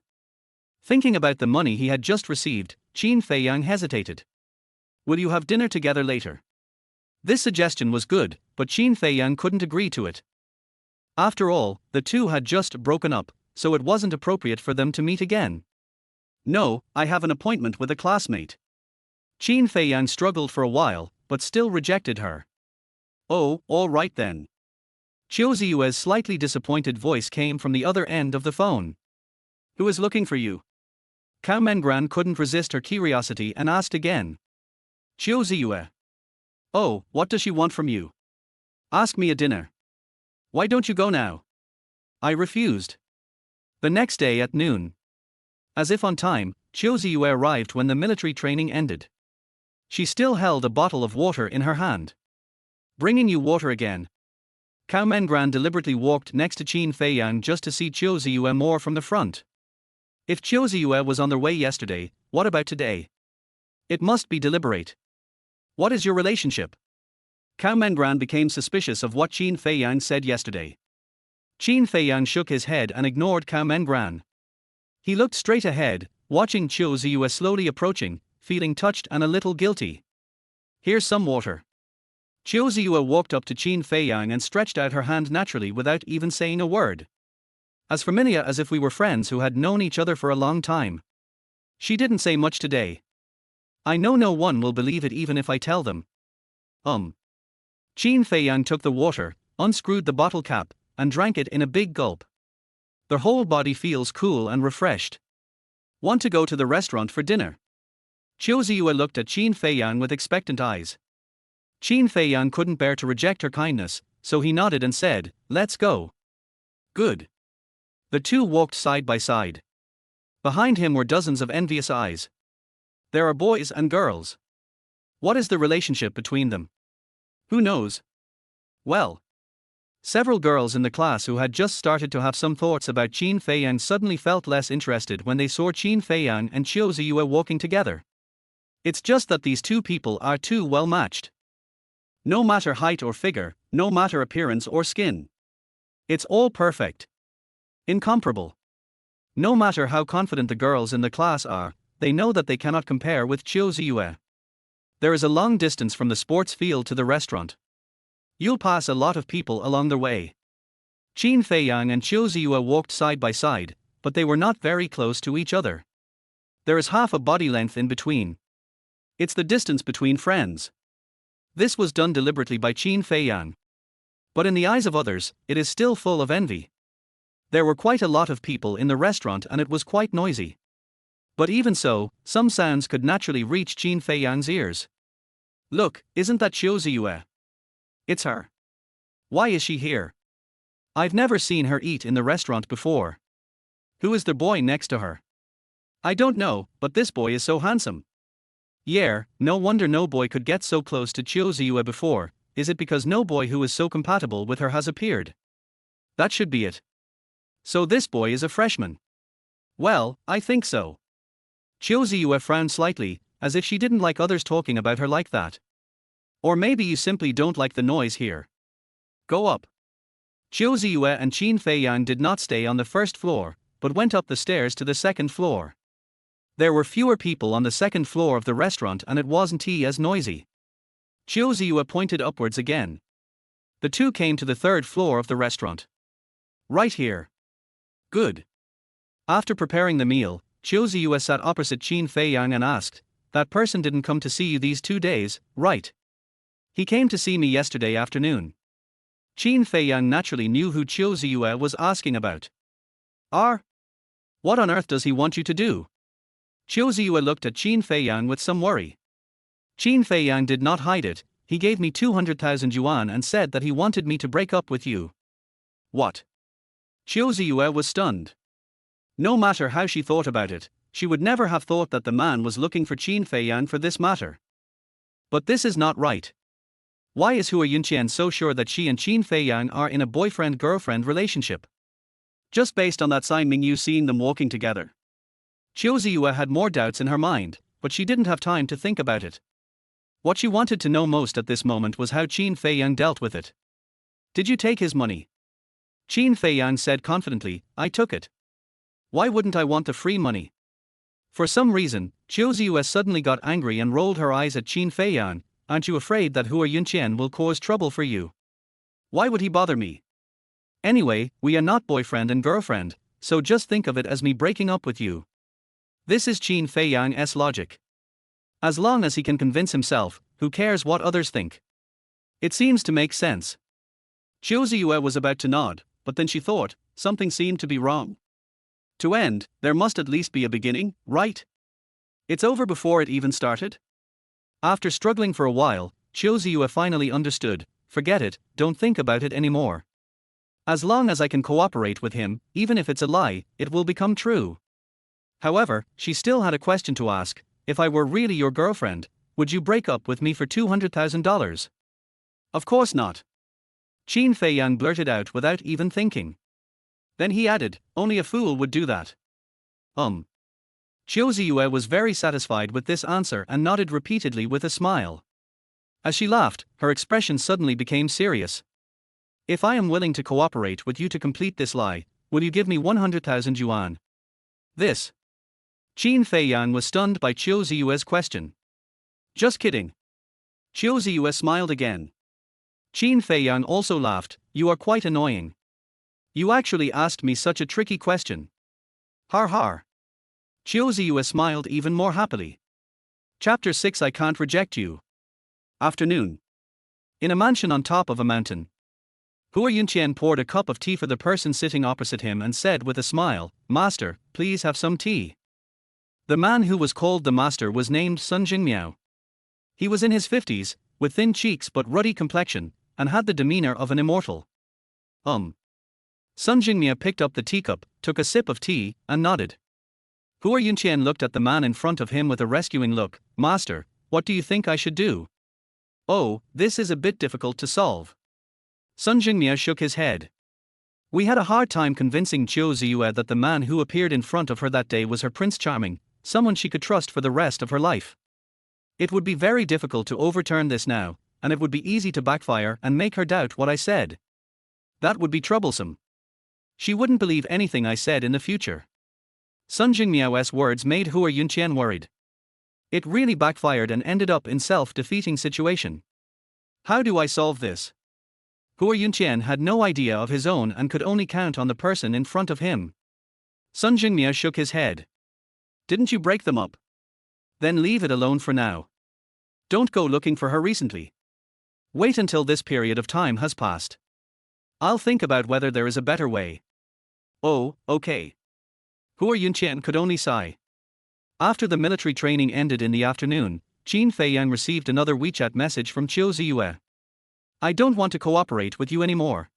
Thinking about the money he had just received, Qin Feiyang hesitated. Will you have dinner together later? This suggestion was good, but Qin Feiyang couldn't agree to it. After all, the two had just broken up, so it wasn't appropriate for them to meet again. No, I have an appointment with a classmate. Qin Feiyang struggled for a while, but still rejected her. Oh, all right then. Chiu Ziyue's slightly disappointed voice came from the other end of the phone. Who is looking for you? Cao Mengran couldn't resist her curiosity and asked again. Chiu Ziyue. Oh, what does she want from you? Ask me a dinner. Why don't you go now? I refused. The next day at noon. As if on time, Chiu Ziyue arrived when the military training ended. She still held a bottle of water in her hand. Bringing you water again. Cao Mengran deliberately walked next to Qin Feiyang just to see Chiu Ziyue more from the front. If Chiu Ziyue was on their way yesterday, what about today? It must be deliberate. What is your relationship? Cao Mengran became suspicious of what Qin Feiyang said yesterday. Qin Feiyang shook his head and ignored Cao Mengran. He looked straight ahead, watching Chiu Ziyue slowly approaching, feeling touched and a little guilty. Here's some water. Chiu Ziyue walked up to Qin Feiyang and stretched out her hand naturally without even saying a word. As familiar as if we were friends who had known each other for a long time. She didn't say much today. I know no one will believe it even if I tell them. Qin Feiyang took the water, unscrewed the bottle cap, and drank it in a big gulp. Their whole body feels cool and refreshed. Want to go to the restaurant for dinner? Chiu Ziyue looked at Qin Feiyang with expectant eyes. Qin Feiyang couldn't bear to reject her kindness, so he nodded and said, let's go. Good. The two walked side by side. Behind him were dozens of envious eyes. There are boys and girls. What is the relationship between them? Who knows? Well. Several girls in the class who had just started to have some thoughts about Qin Feiyang suddenly felt less interested when they saw Qin Feiyang and Chiu Ziyue walking together. It's just that these two people are too well matched. No matter height or figure, no matter appearance or skin. It's all perfect. Incomparable. No matter how confident the girls in the class are, they know that they cannot compare with Chiu Ziyue. There is a long distance from the sports field to the restaurant. You'll pass a lot of people along the way. Qin Feiyang and Chiu Ziyue walked side by side, but they were not very close to each other. There is half a body length in between. It's the distance between friends. This was done deliberately by Qin Feiyang. But in the eyes of others, it is still full of envy. There were quite a lot of people in the restaurant and it was quite noisy. But even so, some sounds could naturally reach Qin Feiyang's ears. Look, isn't that Chiu Ziyue? It's her. Why is she here? I've never seen her eat in the restaurant before. Who is the boy next to her? I don't know, but this boy is so handsome. Yeah, no wonder no boy could get so close to Chiu Ziyue before. Is it because no boy who is so compatible with her has appeared? That should be it. So this boy is a freshman. Well, I think so. Chiu Ziyue frowned slightly, as if she didn't like others talking about her like that. Or maybe you simply don't like the noise here. Go up. Chiu Ziyue and Qin Feiyang did not stay on the first floor, but went up the stairs to the second floor. There were fewer people on the second floor of the restaurant and it wasn't as noisy. Chiu Ziyue pointed upwards again. The two came to the third floor of the restaurant. Right here. Good. After preparing the meal, Chiu Ziyue sat opposite Qin Feiyang and asked, that person didn't come to see you these 2 days, right? He came to see me yesterday afternoon. Qin Feiyang naturally knew who Chiu Ziyue was asking about. What on earth does he want you to do? Chiu Ziyue looked at Qin Feiyang with some worry. Qin Feiyang did not hide it, he gave me 200,000 yuan and said that he wanted me to break up with you. What? Chiu Ziyue was stunned. No matter how she thought about it, she would never have thought that the man was looking for Qin Feiyang for this matter. But this is not right. Why is Hua Yunqian so sure that she and Qin Feiyang are in a boyfriend-girlfriend relationship? Just based on that sign Mingyu seeing them walking together. Chiu Ziyue had more doubts in her mind, but she didn't have time to think about it. What she wanted to know most at this moment was how Qin Feiyang dealt with it. Did you take his money? Qin Feiyang said confidently, I took it. Why wouldn't I want the free money? For some reason, Chiu Ziyue suddenly got angry and rolled her eyes at Qin Feiyang. Aren't you afraid that Hua Yunqian will cause trouble for you? Why would he bother me? Anyway, we are not boyfriend and girlfriend, so just think of it as me breaking up with you. This is Qin Feiyang's logic. As long as he can convince himself, who cares what others think? It seems to make sense. Qiu Ziyue was about to nod, but then she thought, something seemed to be wrong. To end, there must at least be a beginning, right? It's over before it even started? After struggling for a while, Qiu Ziyue finally understood. Forget it, don't think about it anymore. As long as I can cooperate with him, even if it's a lie, it will become true. However, she still had a question to ask. If I were really your girlfriend, would you break up with me for $200,000? Of course not. Qin Feiyang blurted out without even thinking. Then he added, only a fool would do that. Qiu Ziyue was very satisfied with this answer and nodded repeatedly with a smile. As she laughed, her expression suddenly became serious. If I am willing to cooperate with you to complete this lie, will you give me 100,000 yuan? This. Qin Feiyang was stunned by Qiu Ziyue's question. Just kidding. Qiu Ziyue smiled again. Qin Feiyang also laughed. You are quite annoying. You actually asked me such a tricky question. Har har. Qiu Ziyue smiled even more happily. Chapter 6 I Can't Reject You. Afternoon. In a mansion on top of a mountain. Hua Yunqian poured a cup of tea for the person sitting opposite him and said with a smile, Master, please have some tea. The man who was called the master was named Sun Jingmiao. He was in his 50s, with thin cheeks but ruddy complexion, and had the demeanor of an immortal. Sun Jingmiao picked up the teacup, took a sip of tea, and nodded. Hua Yunqian looked at the man in front of him with a rescuing look. Master, what do you think I should do? Oh, this is a bit difficult to solve. Sun Jingmiao shook his head. We had a hard time convincing Qiu Ziyue that the man who appeared in front of her that day was her Prince Charming, someone she could trust for the rest of her life. It would be very difficult to overturn this now, and it would be easy to backfire and make her doubt what I said. That would be troublesome. She wouldn't believe anything I said in the future. Sun Jingmiao's words made Hua Yunqian worried. It really backfired and ended up in self-defeating situation. How do I solve this? Hua Yunqian had no idea of his own and could only count on the person in front of him. Sun Jingmiao shook his head. Didn't you break them up? Then leave it alone for now. Don't go looking for her recently. Wait until this period of time has passed. I'll think about whether there is a better way. Oh, okay. Hua Yunqian could only sigh. After the military training ended in the afternoon, Qin Feiyang received another WeChat message from Qiu Ziyue. I don't want to cooperate with you anymore.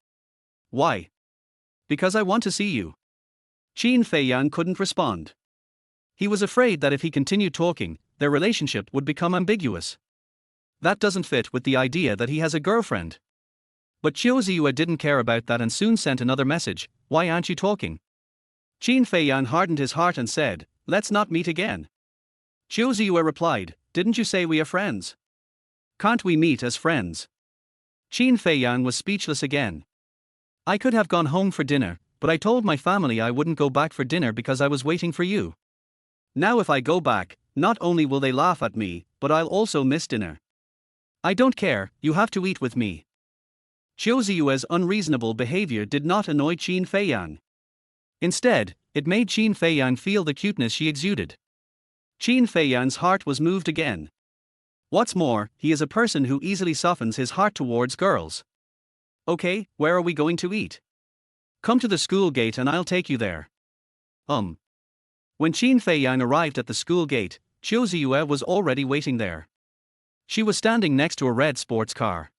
Why? Because I want to see you. Qin Feiyang couldn't respond. He was afraid that if he continued talking, their relationship would become ambiguous. That doesn't fit with the idea that he has a girlfriend. But Qiu Ziyue didn't care about that and soon sent another message. Why aren't you talking? Qin Feiyang hardened his heart and said, let's not meet again. Qiu Ziyue replied, didn't you say we are friends? Can't we meet as friends? Qin Feiyang was speechless again. I could have gone home for dinner, but I told my family I wouldn't go back for dinner because I was waiting for you. Now if I go back, not only will they laugh at me, but I'll also miss dinner. I don't care, you have to eat with me. Qiu Ziyue's unreasonable behavior did not annoy Qin Feiyang. Instead, it made Qin Feiyang feel the cuteness she exuded. Qin Feiyang's heart was moved again. What's more, he is a person who easily softens his heart towards girls. Okay, where are we going to eat? Come to the school gate and I'll take you there. When Qin Feiyang arrived at the school gate, Qiu Ziyue was already waiting there. She was standing next to a red sports car.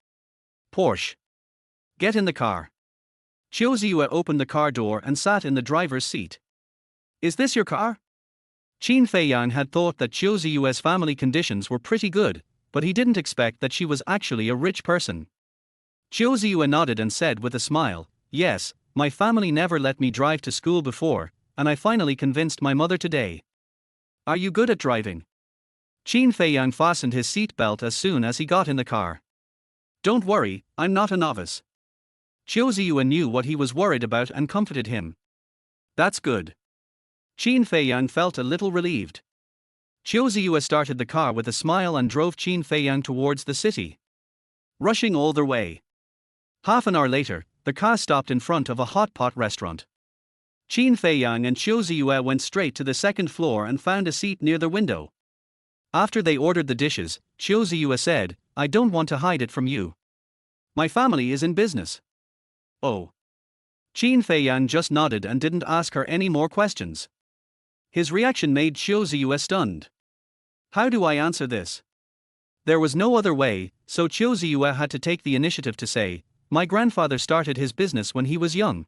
Porsche. Get in the car. Qiu Ziyue opened the car door and sat in the driver's seat. Is this your car? Qin Feiyang had thought that Qiu Ziyue's family conditions were pretty good, but he didn't expect that she was actually a rich person. Qiu Ziyue nodded and said with a smile, yes, my family never let me drive to school before, and I finally convinced my mother today. Are you good at driving? Qin Feiyang fastened his seat belt as soon as he got in the car. Don't worry, I'm not a novice. Qiu Ziyue knew what he was worried about and comforted him. That's good. Qin Feiyang felt a little relieved. Qiu Ziyue started the car with a smile and drove Qin Feiyang towards the city. Rushing all the way. Half an hour later, the car stopped in front of a hot pot restaurant. Qin Feiyang and Qiu Ziyue went straight to the second floor and found a seat near the window. After they ordered the dishes, Qiu Ziyue said, I don't want to hide it from you. My family is in business. Oh. Qin Feiyang just nodded and didn't ask her any more questions. His reaction made Qiu Ziyue stunned. How do I answer this? There was no other way, so Qiu Ziyue had to take the initiative to say, my grandfather started his business when he was young.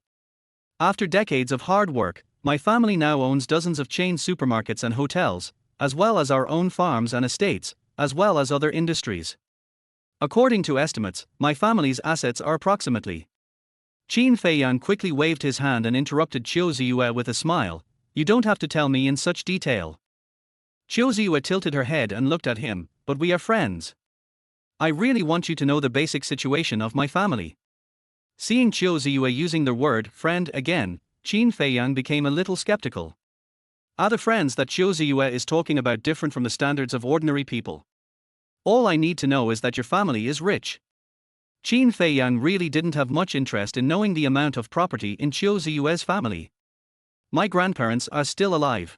After decades of hard work, my family now owns dozens of chain supermarkets and hotels, as well as our own farms and estates, as well as other industries. According to estimates, my family's assets are approximately. Qin Feiyang quickly waved his hand and interrupted Qiu Ziyue with a smile. You don't have to tell me in such detail. Qiu Ziyue tilted her head and looked at him, but we are friends. I really want you to know the basic situation of my family. Seeing Qiu Ziyue using the word friend again, Qin Feiyang became a little skeptical. Are the friends that Qiu Ziyue is talking about different from the standards of ordinary people? All I need to know is that your family is rich. Qin Feiyang really didn't have much interest in knowing the amount of property in Qiu Ziyue's family. My grandparents are still alive.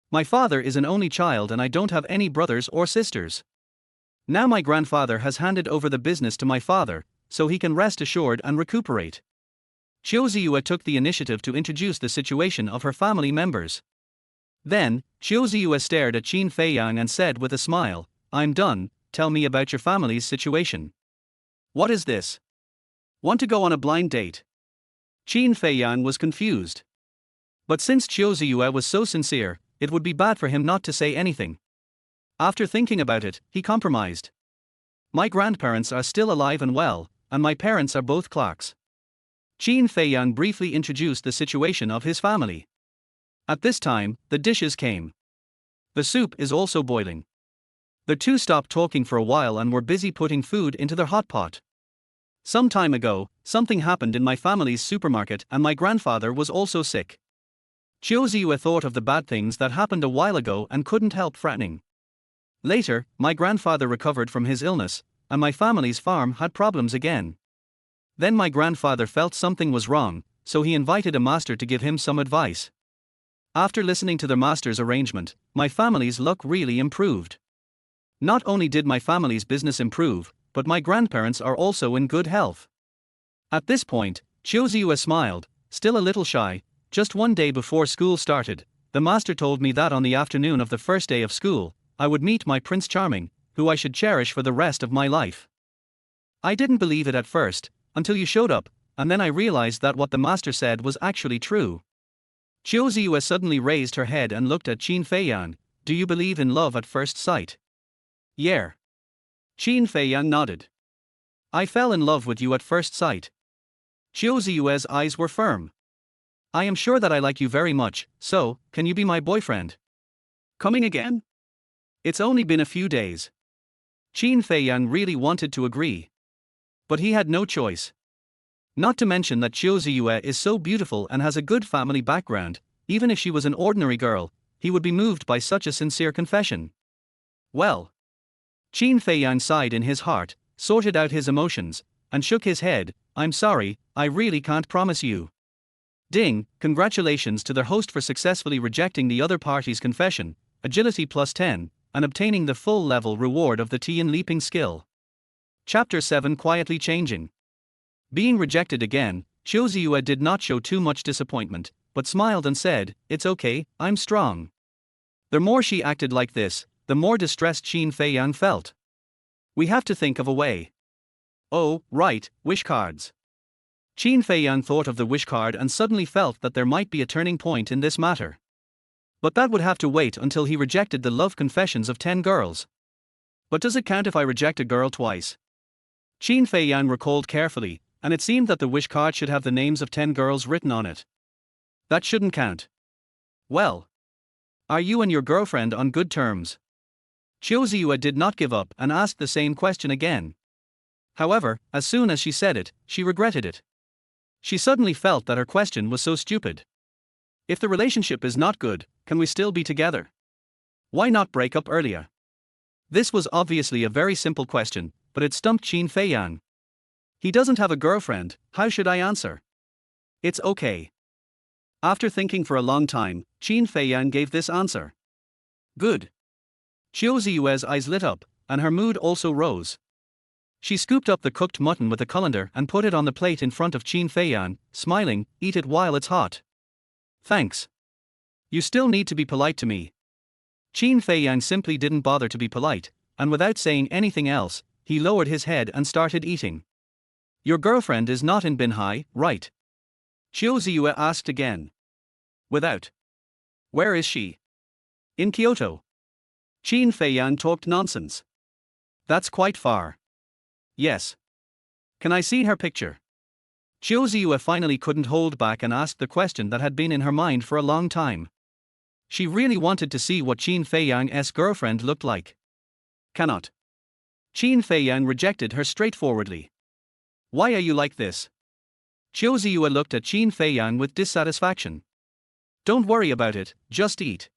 My father is an only child and I don't have any brothers or sisters. Now my grandfather has handed over the business to my father, so he can rest assured and recuperate. Qiu Ziyue took the initiative to introduce the situation of her family members. Then, Qiu Ziyue stared at Qin Feiyang and said with a smile, I'm done, tell me about your family's situation. What is this? Want to go on a blind date? Qin Feiyang was confused. But since Qiu Ziyue was so sincere, it would be bad for him not to say anything. After thinking about it, he compromised. My grandparents are still alive and well, and my parents are both clerks. Qin Feiyang briefly introduced the situation of his family. At this time, the dishes came. The soup is also boiling. The two stopped talking for a while and were busy putting food into their hot pot. Some time ago, something happened in my family's supermarket and my grandfather was also sick. Qiu Ziyue thought of the bad things that happened a while ago and couldn't help fretting. Later, my grandfather recovered from his illness, and my family's farm had problems again. Then my grandfather felt something was wrong, so he invited a master to give him some advice. After listening to the master's arrangement, my family's luck really improved. Not only did my family's business improve, but my grandparents are also in good health. At this point, Qiu Ziyue smiled, still a little shy. Just one day before school started, the master told me that on the afternoon of the first day of school, I would meet my Prince Charming, who I should cherish for the rest of my life. I didn't believe it at first, until you showed up, and then I realized that what the master said was actually true. Qiu Ziyue suddenly raised her head and looked at Qin Feiyang. Do you believe in love at first sight? Yeah. Qin Feiyang nodded. I fell in love with you at first sight. Qiu Ziyue's eyes were firm. I am sure that I like you very much, so, can you be my boyfriend? Coming again? It's only been a few days. Qin Feiyang really wanted to agree. But he had no choice. Not to mention that Qiu Ziyue is so beautiful and has a good family background, even if she was an ordinary girl, he would be moved by such a sincere confession. Well. Qin Feiyang sighed in his heart, sorted out his emotions, and shook his head. I'm sorry, I really can't promise you. Ding, congratulations to their host for successfully rejecting the other party's confession, agility +10, and obtaining the full level reward of the Tian leaping skill. Chapter 7 Quietly Changing. Being rejected again, Qiu Ziyue did not show too much disappointment, but smiled and said, it's okay, I'm strong. The more she acted like this, the more distressed Qin Feiyang felt. We have to think of a way. Oh, right, wish cards. Qin Feiyang thought of the wish card and suddenly felt that there might be a turning point in this matter. But that would have to wait until he rejected the love confessions of 10 girls. But does it count if I reject a girl twice? Qin Feiyang recalled carefully, and it seemed that the wish card should have the names of 10 girls written on it. That shouldn't count. Well. Are you and your girlfriend on good terms? Qiu Ziyue did not give up and asked the same question again. However, as soon as she said it, she regretted it. She suddenly felt that her question was so stupid. If the relationship is not good, can we still be together? Why not break up earlier? This was obviously a very simple question, but it stumped Qin Feiyang. He doesn't have a girlfriend, how should I answer? It's okay. After thinking for a long time, Qin Feiyang gave this answer. Good. Qiu Ziyue's eyes lit up, and her mood also rose. She scooped up the cooked mutton with a colander and put it on the plate in front of Qin Feiyang, smiling, "Eat it while it's hot." "Thanks. You still need to be polite to me." Qin Feiyang simply didn't bother to be polite, and without saying anything else, he lowered his head and started eating. "Your girlfriend is not in Binhai, right?" Chiu Ziyue asked again. "Without. Where is she?" "In Kyoto." Qin Feiyang talked nonsense. "That's quite far." "Yes. Can I see her picture?" Chiu Ziyue finally couldn't hold back and asked the question that had been in her mind for a long time. She really wanted to see what Qin Feiyang's girlfriend looked like. "Cannot." Qin Feiyang rejected her straightforwardly. "Why are you like this?" Chiu Ziyue looked at Qin Feiyang with dissatisfaction. "Don't worry about it, just eat."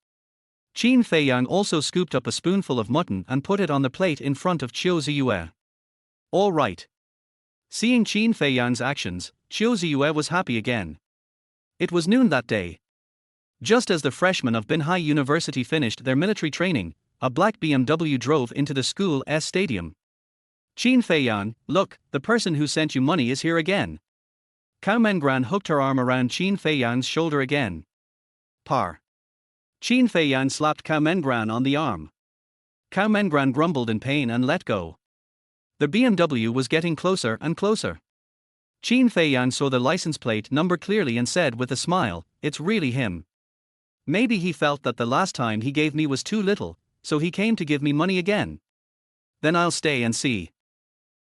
Qin Feiyang also scooped up a spoonful of mutton and put it on the plate in front of Chiu Ziyue. "All right." Seeing Qin Feiyang's actions, Chiu Ziyue was happy again. It was noon that day. Just as the freshmen of Binhai University finished their military training, a black BMW drove into the school's stadium. "Qin Feiyang, look, the person who sent you money is here again." Cao Mengran hooked her arm around Qin Feiyang's shoulder again. "Par." Qin Feiyang slapped Cao Mengran on the arm. Cao Mengran grumbled in pain and let go. The BMW was getting closer and closer. Qin Feiyang saw the license plate number clearly and said with a smile, "It's really him. Maybe he felt that the last time he gave me was too little, so he came to give me money again. Then I'll stay and see."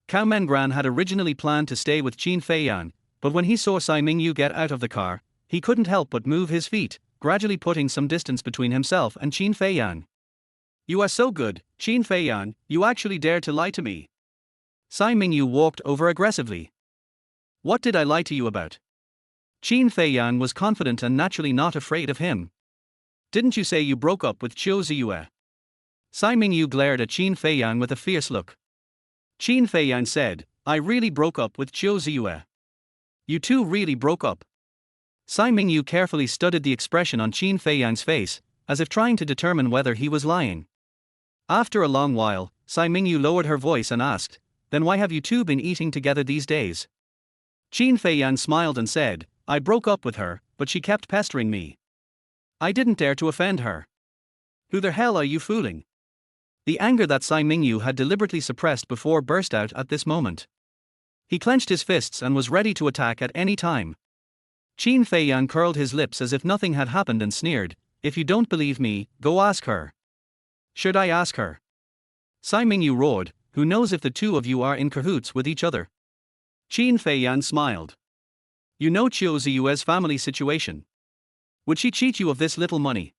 Cao Mengran had originally planned to stay with Qin Feiyang, but when he saw Tsai Mingyu get out of the car, he couldn't help but move his feet, gradually putting some distance between himself and Qin Feiyang. "You are so good, Qin Feiyang, you actually dared to lie to me." Tsai Mingyu walked over aggressively. "What did I lie to you about?" Qin Feiyang was confident and naturally not afraid of him. "Didn't you say you broke up with Chiu Ziyue?" Tsai Mingyu glared at Qin Feiyang with a fierce look. Qin Feiyang said, "I really broke up with Chiu Ziyue." "You two really broke up?" Tsai Mingyu carefully studied the expression on Qin Feiyang's face, as if trying to determine whether he was lying. After a long while, Tsai Mingyu lowered her voice and asked, "Then why have you two been eating together these days?" Qin Feiyang smiled and said, "I broke up with her, but she kept pestering me. I didn't dare to offend her." "Who the hell are you fooling?" The anger that Tsai Mingyu had deliberately suppressed before burst out at this moment. He clenched his fists and was ready to attack at any time. Qin Feiyang curled his lips as if nothing had happened and sneered, "If you don't believe me, go ask her." "Should I ask her?" Tsai Mingyu roared, "Who knows if the two of you are in cahoots with each other?" Qin Feiyang smiled. "You know Chiu Ziyue's family situation. Would she cheat you of this little money?"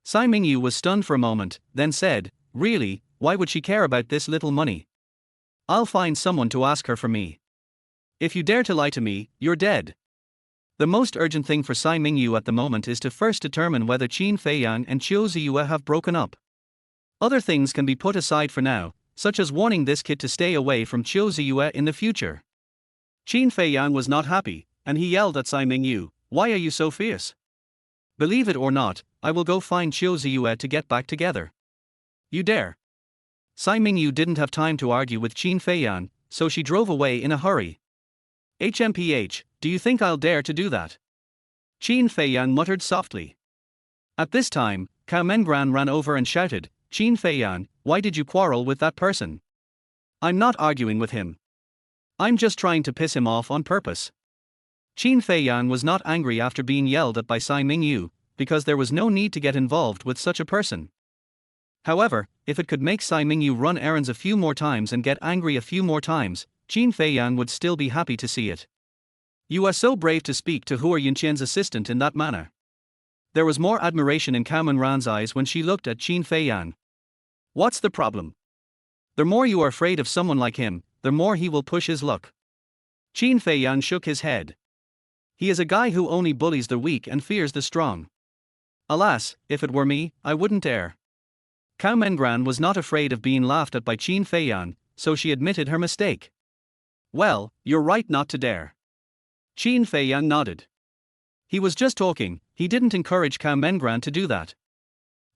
Tsai Mingyu was stunned for a moment, then said, "Really, why would she care about this little money? I'll find someone to ask her for me. If you dare to lie to me, you're dead." The most urgent thing for Tsai Mingyu at the moment is to first determine whether Qin Feiyang and Chiu Ziyue have broken up. Other things can be put aside for now, such as warning this kid to stay away from Chiu Ziyue in the future. Qin Feiyang was not happy, and he yelled at Tsai Mingyu, "Why are you so fierce? Believe it or not, I will go find Chiu Ziyue to get back together." "You dare?" Tsai Mingyu didn't have time to argue with Qin Feiyang, so she drove away in a hurry. "HMPH, do you think I'll dare to do that?" Qin Feiyang muttered softly. At this time, Cao Mengran ran over and shouted, "Qin Feiyang, why did you quarrel with that person?" "I'm not arguing with him. I'm just trying to piss him off on purpose." Qin Feiyang was not angry after being yelled at by Tsai Mingyu, because there was no need to get involved with such a person. However, if it could make Tsai Mingyu run errands a few more times and get angry a few more times, Qin Feiyang would still be happy to see it. "You are so brave to speak to Hua Yunqian's assistant in that manner." There was more admiration in Cao Mengran's eyes when she looked at Qin Feiyang. "What's the problem? The more you are afraid of someone like him, the more he will push his luck." Qin Feiyang shook his head. "He is a guy who only bullies the weak and fears the strong. Alas, if it were me, I wouldn't dare." Cao Mengran was not afraid of being laughed at by Qin Feiyang, so she admitted her mistake. "Well, you're right not to dare." Qin Feiyang nodded. He was just talking, he didn't encourage Cao Mengran to do that.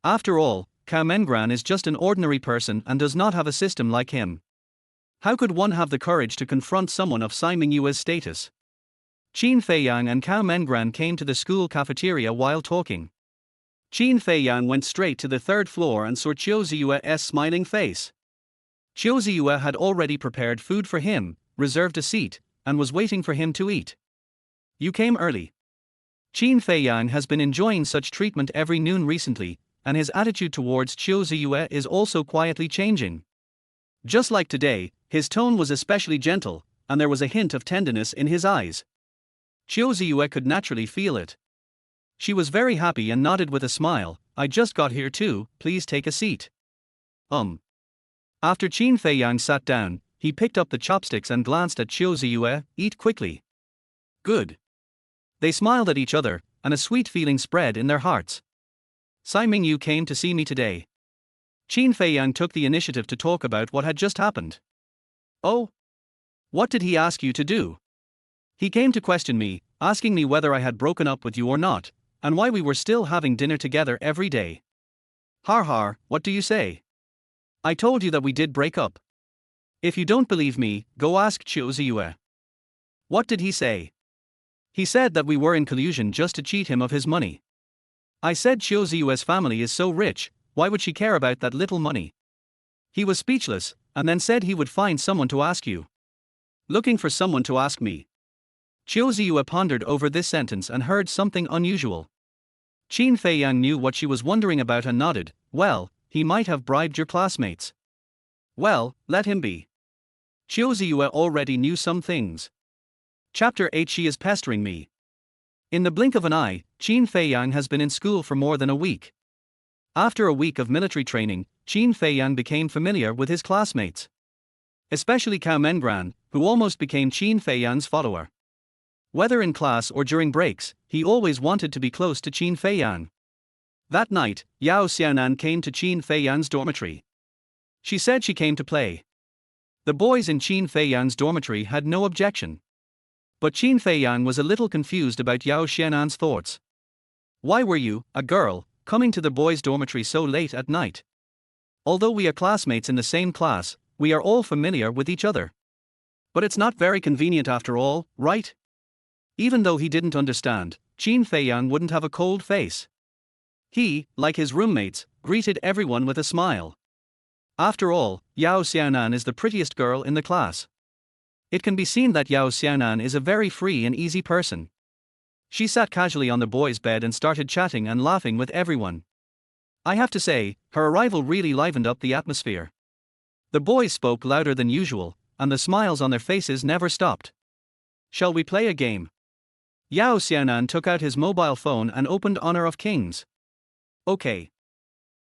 After all, Cao Mengran is just an ordinary person and does not have a system like him. How could one have the courage to confront someone of Simon Yue's status? Qin Feiyang and Cao Mengran came to the school cafeteria while talking. Qin Feiyang went straight to the third floor and saw Qiu Ziyue's smiling face. Qiu Ziyue had already prepared food for him, reserved a seat, and was waiting for him to eat. You came early. Qin Feiyang has been enjoying such treatment every noon recently, and his attitude towards Qiu Ziyue is also quietly changing. Just like today, his tone was especially gentle, and there was a hint of tenderness in his eyes. Qiu Ziyue could naturally feel it. She was very happy and nodded with a smile. I just got here too, please take a seat. After Qin Feiyang sat down, he picked up the chopsticks and glanced at Qiu Ziyue. Eat quickly. Good. They smiled at each other, and a sweet feeling spread in their hearts. Simon Yu came to see me today. Qin Feiyang took the initiative to talk about what had just happened. Oh? What did he ask you to do? He came to question me, asking me whether I had broken up with you or not, and why we were still having dinner together every day. Har har, what do you say? I told you that we did break up. If you don't believe me, go ask Qiu Ziyue. What did he say? He said that we were in collusion just to cheat him of his money. I said Qiu Ziyue's family is so rich, why would she care about that little money? He was speechless, and then said he would find someone to ask you. Looking for someone to ask me. Qiu Ziyue pondered over this sentence and heard something unusual. Qin Feiyang knew what she was wondering about and nodded. Well, he might have bribed your classmates. Well, let him be. Qiu Ziyue already knew some things. Chapter 8. She is pestering me. In the blink of an eye, Qin Feiyang has been in school for more than a week. After a week of military training, Qin Feiyang became familiar with his classmates. Especially Cao Mengran, who almost became Qin Feiyang's follower. Whether in class or during breaks, he always wanted to be close to Qin Feiyang. That night, Yao Xiaonan came to Qin Feiyang's dormitory. She said she came to play. The boys in Qin Feiyang's dormitory had no objection. But Qin Feiyang was a little confused about Yao Xiaonan's thoughts. Why were you, a girl, coming to the boys' dormitory so late at night? Although we are classmates in the same class, we are all familiar with each other. But it's not very convenient after all, right? Even though he didn't understand, Qin Feiyang wouldn't have a cold face. He, like his roommates, greeted everyone with a smile. After all, Yao Xiaonan is the prettiest girl in the class. It can be seen that Yao Xiaonan is a very free and easy person. She sat casually on the boys' bed and started chatting and laughing with everyone. I have to say, her arrival really livened up the atmosphere. The boys spoke louder than usual, and the smiles on their faces never stopped. Shall we play a game? Yao Xiaonan took out his mobile phone and opened Honor of Kings. Okay.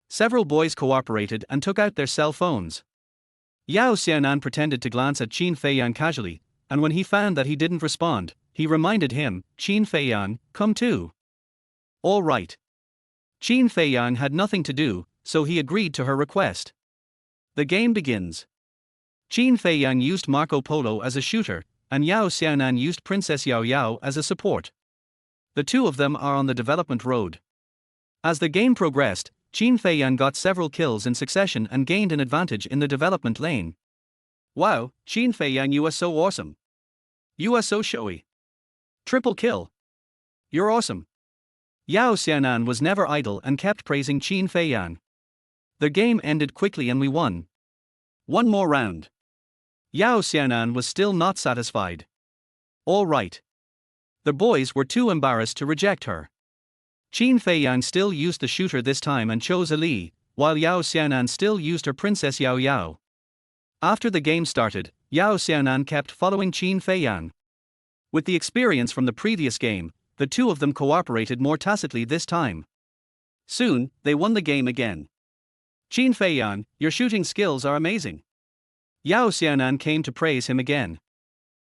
Several boys cooperated and took out their cell phones. Yao Xiaonan pretended to glance at Qin Feiyang casually, and when he found that he didn't respond, he reminded him, Qin Feiyang, come too. All right. Qin Feiyang had nothing to do, so he agreed to her request. The game begins. Qin Feiyang used Marco Polo as a shooter, and Yao Xiaonan used Princess Yao Yao as a support. The two of them are on the development road. As the game progressed, Qin Feiyang got several kills in succession and gained an advantage in the development lane. Wow, Qin Feiyang, you are so awesome. You are so showy. Triple kill. You're awesome. Yao Xiaonan was never idle and kept praising Qin Feiyang. The game ended quickly and we won. One more round. Yao Xiaonan was still not satisfied. All right. The boys were too embarrassed to reject her. Qin Feiyang still used the shooter this time and chose Ali, while Yao Xiaonan still used her Princess Yao Yao. After the game started, Yao Xiaonan kept following Qin Feiyang. With the experience from the previous game, the two of them cooperated more tacitly this time. Soon, they won the game again. Qin Feiyang, your shooting skills are amazing. Yao Xiaonan came to praise him again.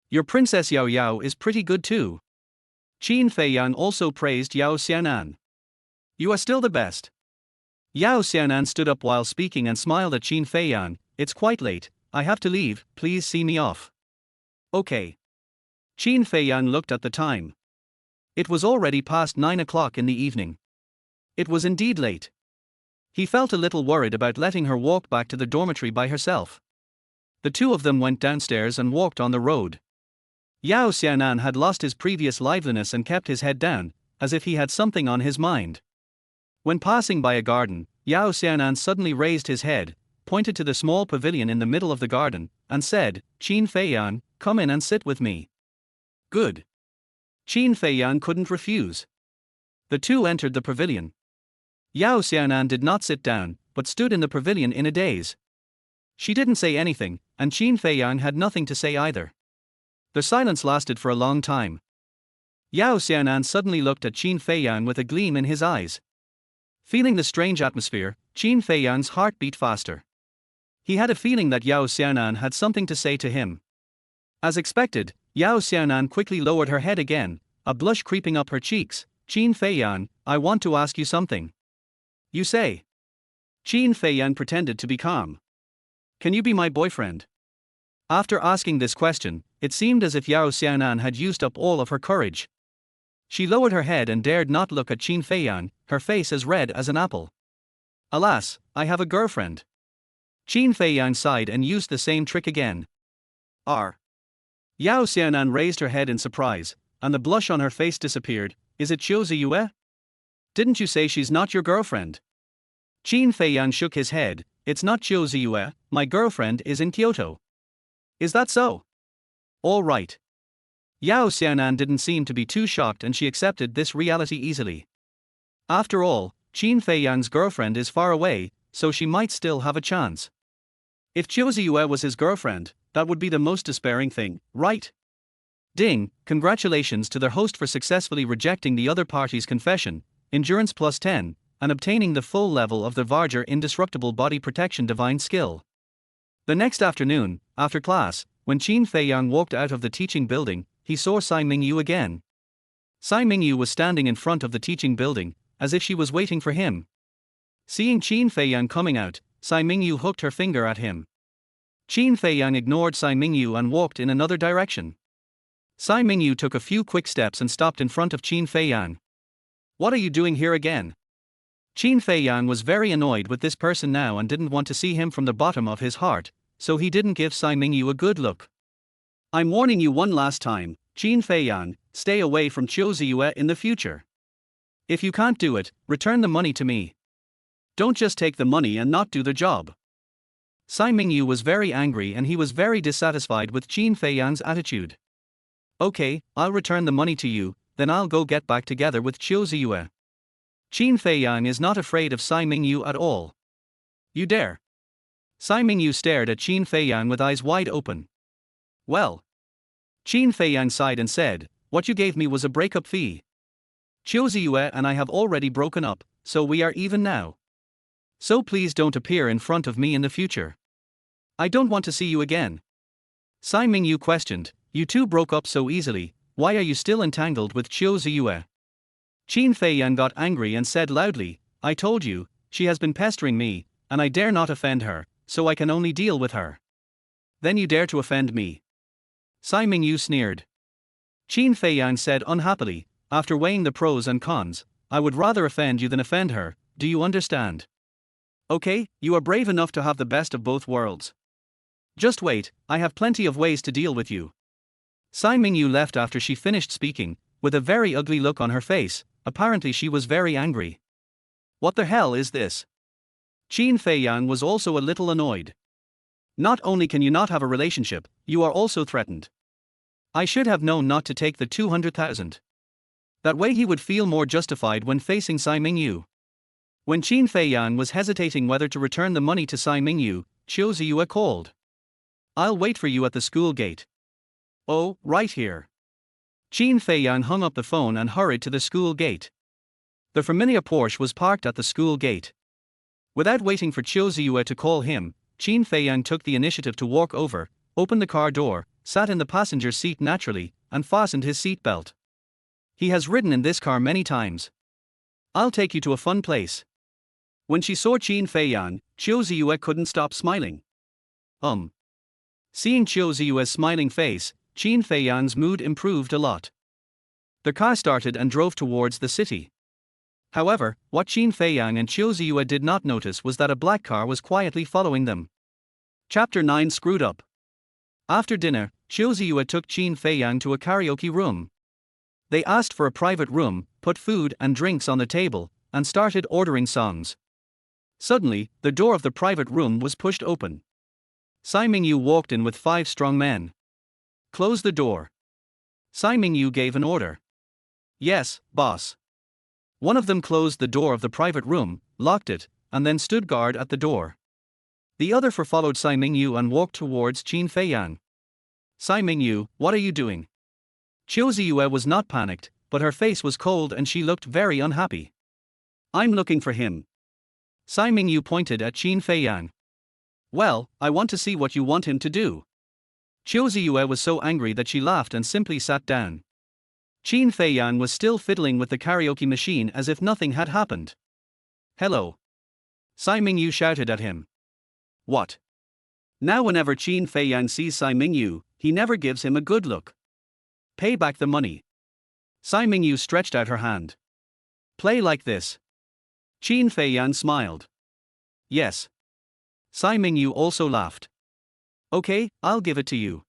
Your Princess Yao Yao is pretty good too. Qin Feiyang also praised Yao Xiaonan. You are still the best. Yao Xiaonan stood up while speaking and smiled at Qin Feiyang. It's quite late, I have to leave, please see me off. Okay. Qin Feiyang looked at the time. It was already past 9 o'clock in the evening. It was indeed late. He felt a little worried about letting her walk back to the dormitory by herself. The two of them went downstairs and walked on the road. Yao Xiaonan had lost his previous liveliness and kept his head down, as if he had something on his mind. When passing by a garden, Yao Xiaonan suddenly raised his head, pointed to the small pavilion in the middle of the garden, and said, "Qin Feiyang, come in and sit with me." Good. Qin Feiyang couldn't refuse. The two entered the pavilion. Yao Xiaonan did not sit down, but stood in the pavilion in a daze. She didn't say anything, and Qin Feiyang had nothing to say either. The silence lasted for a long time. Yao Xiaonan suddenly looked at Qin Feiyang with a gleam in his eyes. Feeling the strange atmosphere, Qin Feiyang's heart beat faster. He had a feeling that Yao Xiaonan had something to say to him. As expected, Yao Xiaonan quickly lowered her head again, a blush creeping up her cheeks. "Qin Feiyang, I want to ask you something." "You say?" Qin Feiyang pretended to be calm. "Can you be my boyfriend?" After asking this question, it seemed as if Yao Xiaonan had used up all of her courage. She lowered her head and dared not look at Qin Feiyang, her face as red as an apple. "Alas, I have a girlfriend." Qin Feiyang sighed and used the same trick again. "R." Yao Xiaonan raised her head in surprise, and the blush on her face disappeared. "Is it Qiu Ziyue? Didn't you say she's not your girlfriend?" Qin Feiyang shook his head. "It's not Qiu Ziyue, my girlfriend is in Kyoto." "Is that so?" "All right." Yao Xiaonan didn't seem to be too shocked and she accepted this reality easily. After all, Qin Feiyang's girlfriend is far away, so she might still have a chance. If Qiu Ziyue was his girlfriend, that would be the most despairing thing, right? Ding, congratulations to their host for successfully rejecting the other party's confession, endurance plus 10, and obtaining the full level of the Varger Indestructible Body Protection Divine Skill. The next afternoon, after class, when Qin Feiyang walked out of the teaching building, he saw Tsai Mingyu again. Tsai Mingyu was standing in front of the teaching building, as if she was waiting for him. Seeing Qin Feiyang coming out, Tsai Mingyu hooked her finger at him. Qin Feiyang ignored Tsai Mingyu and walked in another direction. Tsai Mingyu took a few quick steps and stopped in front of Qin Feiyang. "What are you doing here again?" Qin Feiyang was very annoyed with this person now and didn't want to see him from the bottom of his heart, so he didn't give Tsai Mingyu a good look. "I'm warning you one last time, Qin Feiyang, stay away from Qiu Ziyue in the future. If you can't do it, return the money to me. Don't just take the money and not do the job." Tsai Mingyu was very angry and he was very dissatisfied with Qin Feiyang's attitude. "Okay, I'll return the money to you, then I'll go get back together with Qiu Ziyue." Qin Feiyang is not afraid of Tsai Mingyu at all. "You dare?" Tsai Mingyu stared at Qin Feiyang with eyes wide open. "Well." Qin Feiyang sighed and said, "What you gave me was a breakup fee. Qiu Ziyue and I have already broken up, so we are even now. So please don't appear in front of me in the future. I don't want to see you again." Tsai Mingyu questioned, "You two broke up so easily, why are you still entangled with Qiu Ziyue?" Qin Feiyang got angry and said loudly, "I told you, she has been pestering me, and I dare not offend her, so I can only deal with her. Then you dare to offend me." Tsai Mingyu sneered. Qin Feiyang said unhappily, "After weighing the pros and cons, I would rather offend you than offend her, do you understand? Okay, you are brave enough to have the best of both worlds. Just wait, I have plenty of ways to deal with you." Tsai Mingyu left after she finished speaking, with a very ugly look on her face. Apparently she was very angry. "What the hell is this?" Qin Feiyang was also a little annoyed. "Not only can you not have a relationship, you are also threatened. I should have known not to take the 200,000. That way he would feel more justified when facing Tsai Mingyu." When Qin Feiyang was hesitating whether to return the money to Tsai Mingyu, Qiu Ziyue called. "I'll wait for you at the school gate." "Oh, right here." Qin Feiyang hung up the phone and hurried to the school gate. The familiar Porsche was parked at the school gate. Without waiting for Qiu Ziyue to call him, Qin Feiyang took the initiative to walk over, opened the car door, sat in the passenger seat naturally, and fastened his seat belt. He has ridden in this car many times. "I'll take you to a fun place." When she saw Qin Feiyang, Qiu Ziyue couldn't stop smiling. Seeing Qiu Ziyue's smiling face, Qin Feiyang's mood improved a lot. The car started and drove towards the city. However, what Qin Feiyang and Qiu Ziyue did not notice was that a black car was quietly following them. Chapter 9 Screwed Up. After dinner, Qiu Ziyue took Qin Feiyang to a karaoke room. They asked for a private room, put food and drinks on the table, and started ordering songs. Suddenly, the door of the private room was pushed open. Tsai Mingyu walked in with 5 strong men. Close the door. Tsai Mingyu gave an order. Yes, boss. One of them closed the door of the private room, locked it, and then stood guard at the door. The other 4 followed Tsai Mingyu and walked towards Qin Feiyang. Tsai Mingyu, what are you doing? Qiu Ziyue was not panicked, but her face was cold and she looked very unhappy. I'm looking for him. Tsai Mingyu pointed at Qin Feiyang. Well, I want to see what you want him to do. Qiu Ziyue was so angry that she laughed and simply sat down. Qin Feiyang was still fiddling with the karaoke machine as if nothing had happened. Hello. Tsai Mingyu shouted at him. What? Now whenever Qin Feiyang sees Tsai Mingyu, he never gives him a good look. Pay back the money. Tsai Mingyu stretched out her hand. Play like this. Qin Feiyang smiled. Yes. Tsai Mingyu also laughed. Okay, I'll give it to you.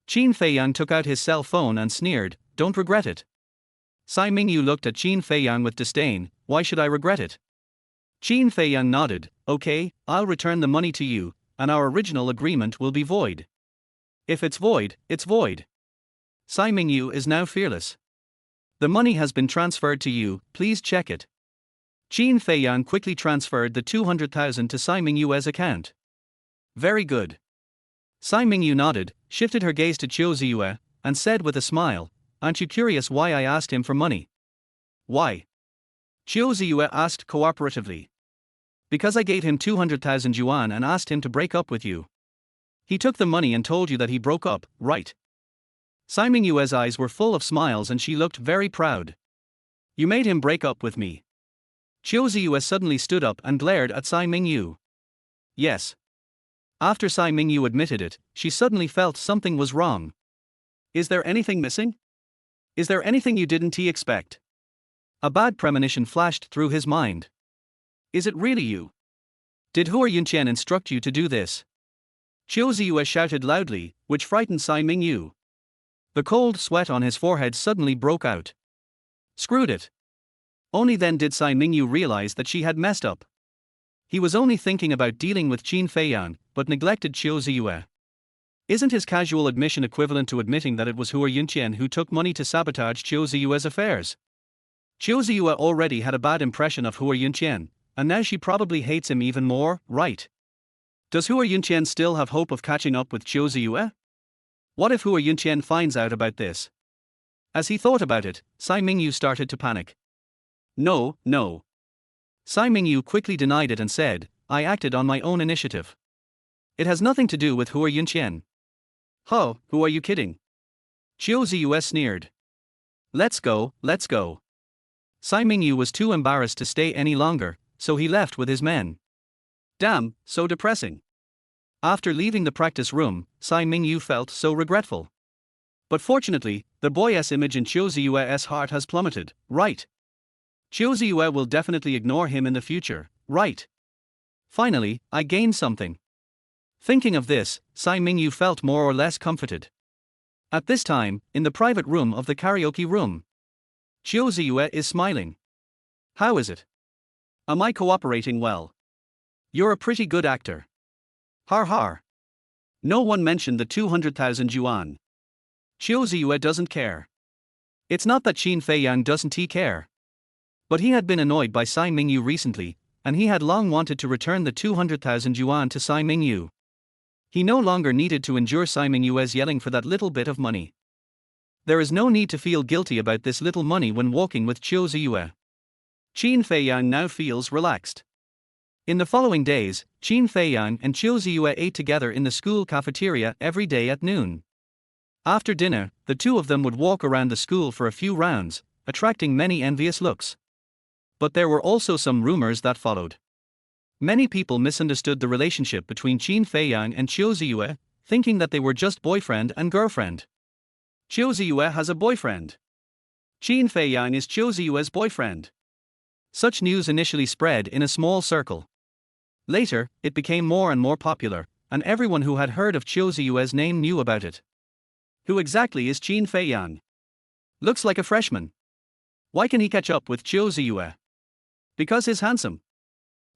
Qin Feiyang took out his cell phone and sneered, don't regret it. Tsai Mingyu looked at Qin Feiyang with disdain, why should I regret it? Qin Feiyang nodded, okay, I'll return the money to you, and our original agreement will be void. If it's void, it's void. Tsai Mingyu is now fearless. The money has been transferred to you, please check it. Qin Feiyang quickly transferred the 200,000 to Tsai Mingyu's account. Very good. Tsai Mingyu nodded, shifted her gaze to Qiu Ziyue, and said with a smile, aren't you curious why I asked him for money? Why? Qiu Ziyue asked cooperatively. Because I gave him 200,000 yuan and asked him to break up with you. He took the money and told you that he broke up, right? Tsai Mingyu's eyes were full of smiles and she looked very proud. You made him break up with me. Qiu Ziyue suddenly stood up and glared at Tsai Mingyu. Yes. After Tsai Mingyu admitted it, she suddenly felt something was wrong. Is there anything missing? Is there anything you didn't expect? A bad premonition flashed through his mind. Is it really you? Did Hua Yunqian instruct you to do this? Qiu Ziyue shouted loudly, which frightened Tsai Mingyu. The cold sweat on his forehead suddenly broke out. Screwed it. Only then did Tsai Mingyu realize that she had messed up. He was only thinking about dealing with Qin Feiyang, but neglected Qiu Ziyue. Isn't his casual admission equivalent to admitting that it was Hua Yunqian who took money to sabotage Qiu Ziyue's affairs? Qiu Ziyue already had a bad impression of Hua Yunqian, and now she probably hates him even more, right? Does Hua Yunqian still have hope of catching up with Qiu Ziyue? What if Hua Yunqian finds out about this? As he thought about it, Tsai Mingyu started to panic. No. Tsai Mingyu quickly denied it and said, I acted on my own initiative. It has nothing to do with Hua Yunqian. Huh, who are you kidding? Qiu Ziyue sneered. Let's go. Tsai Mingyu was too embarrassed to stay any longer, so he left with his men. Damn, so depressing. After leaving the practice room, Tsai Mingyu felt so regretful. But fortunately, the boy's image in Qiu Ziyue's heart has plummeted, right? Qiu Ziyue will definitely ignore him in the future, right? Finally, I gained something. Thinking of this, Tsai Mingyu felt more or less comforted. At this time, in the private room of the karaoke room, Qiu Ziyue is smiling. How is it? Am I cooperating well? You're a pretty good actor. Har. No one mentioned the 200,000 yuan. Qiu Ziyue doesn't care. It's not that Qin Feiyang doesn't care. But he had been annoyed by Tsai Mingyu recently, and he had long wanted to return the 200,000 yuan to Tsai Mingyu. He no longer needed to endure Tsai Mingyu's yelling for that little bit of money. There is no need to feel guilty about this little money when walking with Qiu Ziyue. Qin Feiyang now feels relaxed. In the following days, Qin Feiyang and Qiu Ziyue ate together in the school cafeteria every day at noon. After dinner, the two of them would walk around the school for a few rounds, attracting many envious looks. But there were also some rumors that followed. Many people misunderstood the relationship between Qin Feiyang and Qiu Ziyue, thinking that they were just boyfriend and girlfriend. Qiu Ziyue has a boyfriend. Qin Feiyang is Qiu Ziyue's boyfriend. Such news initially spread in a small circle. Later, it became more and more popular, and everyone who had heard of Qiu Ziyue's name knew about it. Who exactly is Qin Feiyang? Looks like a freshman. Why can he catch up with Qiu Ziyue? Because he's handsome.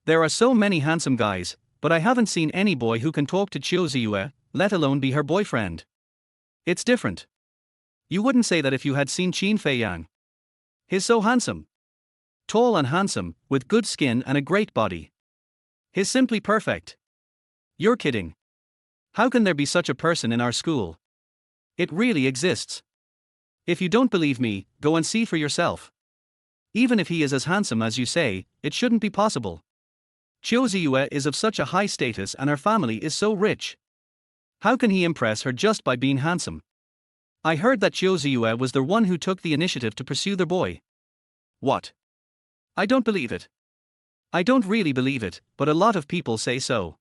There are so many handsome guys, but I haven't seen any boy who can talk to Qiu Ziyue, let alone be her boyfriend. It's different. You wouldn't say that if you had seen Qin Feiyang. He's so handsome. Tall and handsome, with good skin and a great body. He's simply perfect. You're kidding. How can there be such a person in our school? It really exists. If you don't believe me, go and see for yourself. Even if he is as handsome as you say, it shouldn't be possible. Qiu Ziyue is of such a high status and her family is so rich. How can he impress her just by being handsome? I heard that Qiu Ziyue was the one who took the initiative to pursue the boy. What? I don't believe it. I don't really believe it, but a lot of people say so.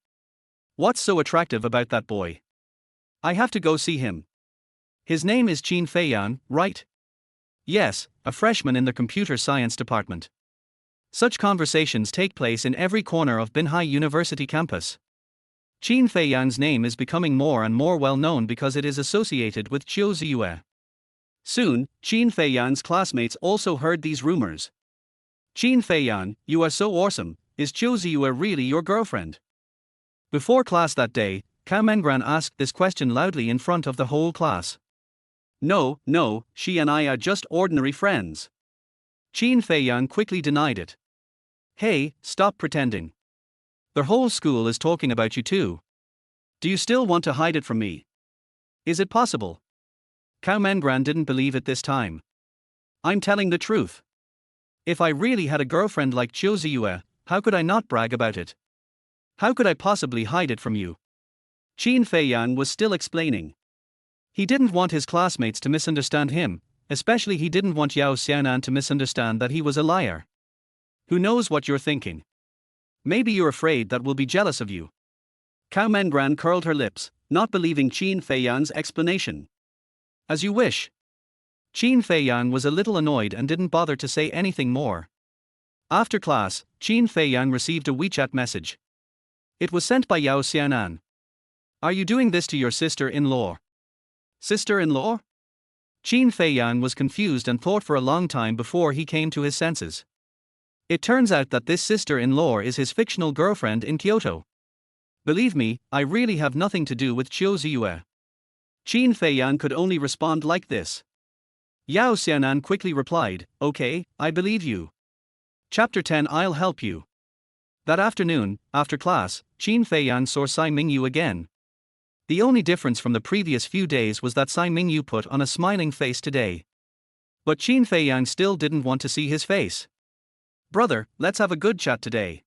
What's so attractive about that boy? I have to go see him. His name is Qin Feiyang, right? Yes, a freshman in the computer science department. Such conversations take place in every corner of Binhai University campus. Qin Feiyang's name is becoming more and more well known because it is associated with Qiu Ziyue. Soon, Qin Feiyang's classmates also heard these rumors. Qin Feiyang, you are so awesome, is Qiu Ziyue really your girlfriend? Before class that day, Cao Mengran asked this question loudly in front of the whole class. No, she and I are just ordinary friends. Qin Feiyang quickly denied it. Hey, stop pretending. The whole school is talking about you too. Do you still want to hide it from me? Is it possible? Cao Mengran didn't believe it this time. I'm telling the truth. If I really had a girlfriend like Qiu Ziyue, how could I not brag about it? How could I possibly hide it from you? Qin Feiyang was still explaining. He didn't want his classmates to misunderstand him, especially he didn't want Yao Xiaonan to misunderstand that he was a liar. Who knows what you're thinking? Maybe you're afraid that we'll be jealous of you. Cao Mengran curled her lips, not believing Qin Feiyang's explanation. As you wish. Qin Feiyang was a little annoyed and didn't bother to say anything more. After class, Qin Feiyang received a WeChat message. It was sent by Yao Xiaonan. Are you doing this to your sister-in-law? Sister-in-law? Qin Feiyang was confused and thought for a long time before he came to his senses. It turns out that this sister-in-law is his fictional girlfriend in Kyoto. Believe me, I really have nothing to do with Qiu Ziyue. Qin Feiyang could only respond like this. Yao Xiaonan quickly replied, okay, I believe you. Chapter 10 I'll help you. That afternoon, after class, Qin Feiyang saw Tsai Mingyu again. The only difference from the previous few days was that Tsai Mingyu put on a smiling face today. But Qin Feiyang still didn't want to see his face. Brother, let's have a good chat today.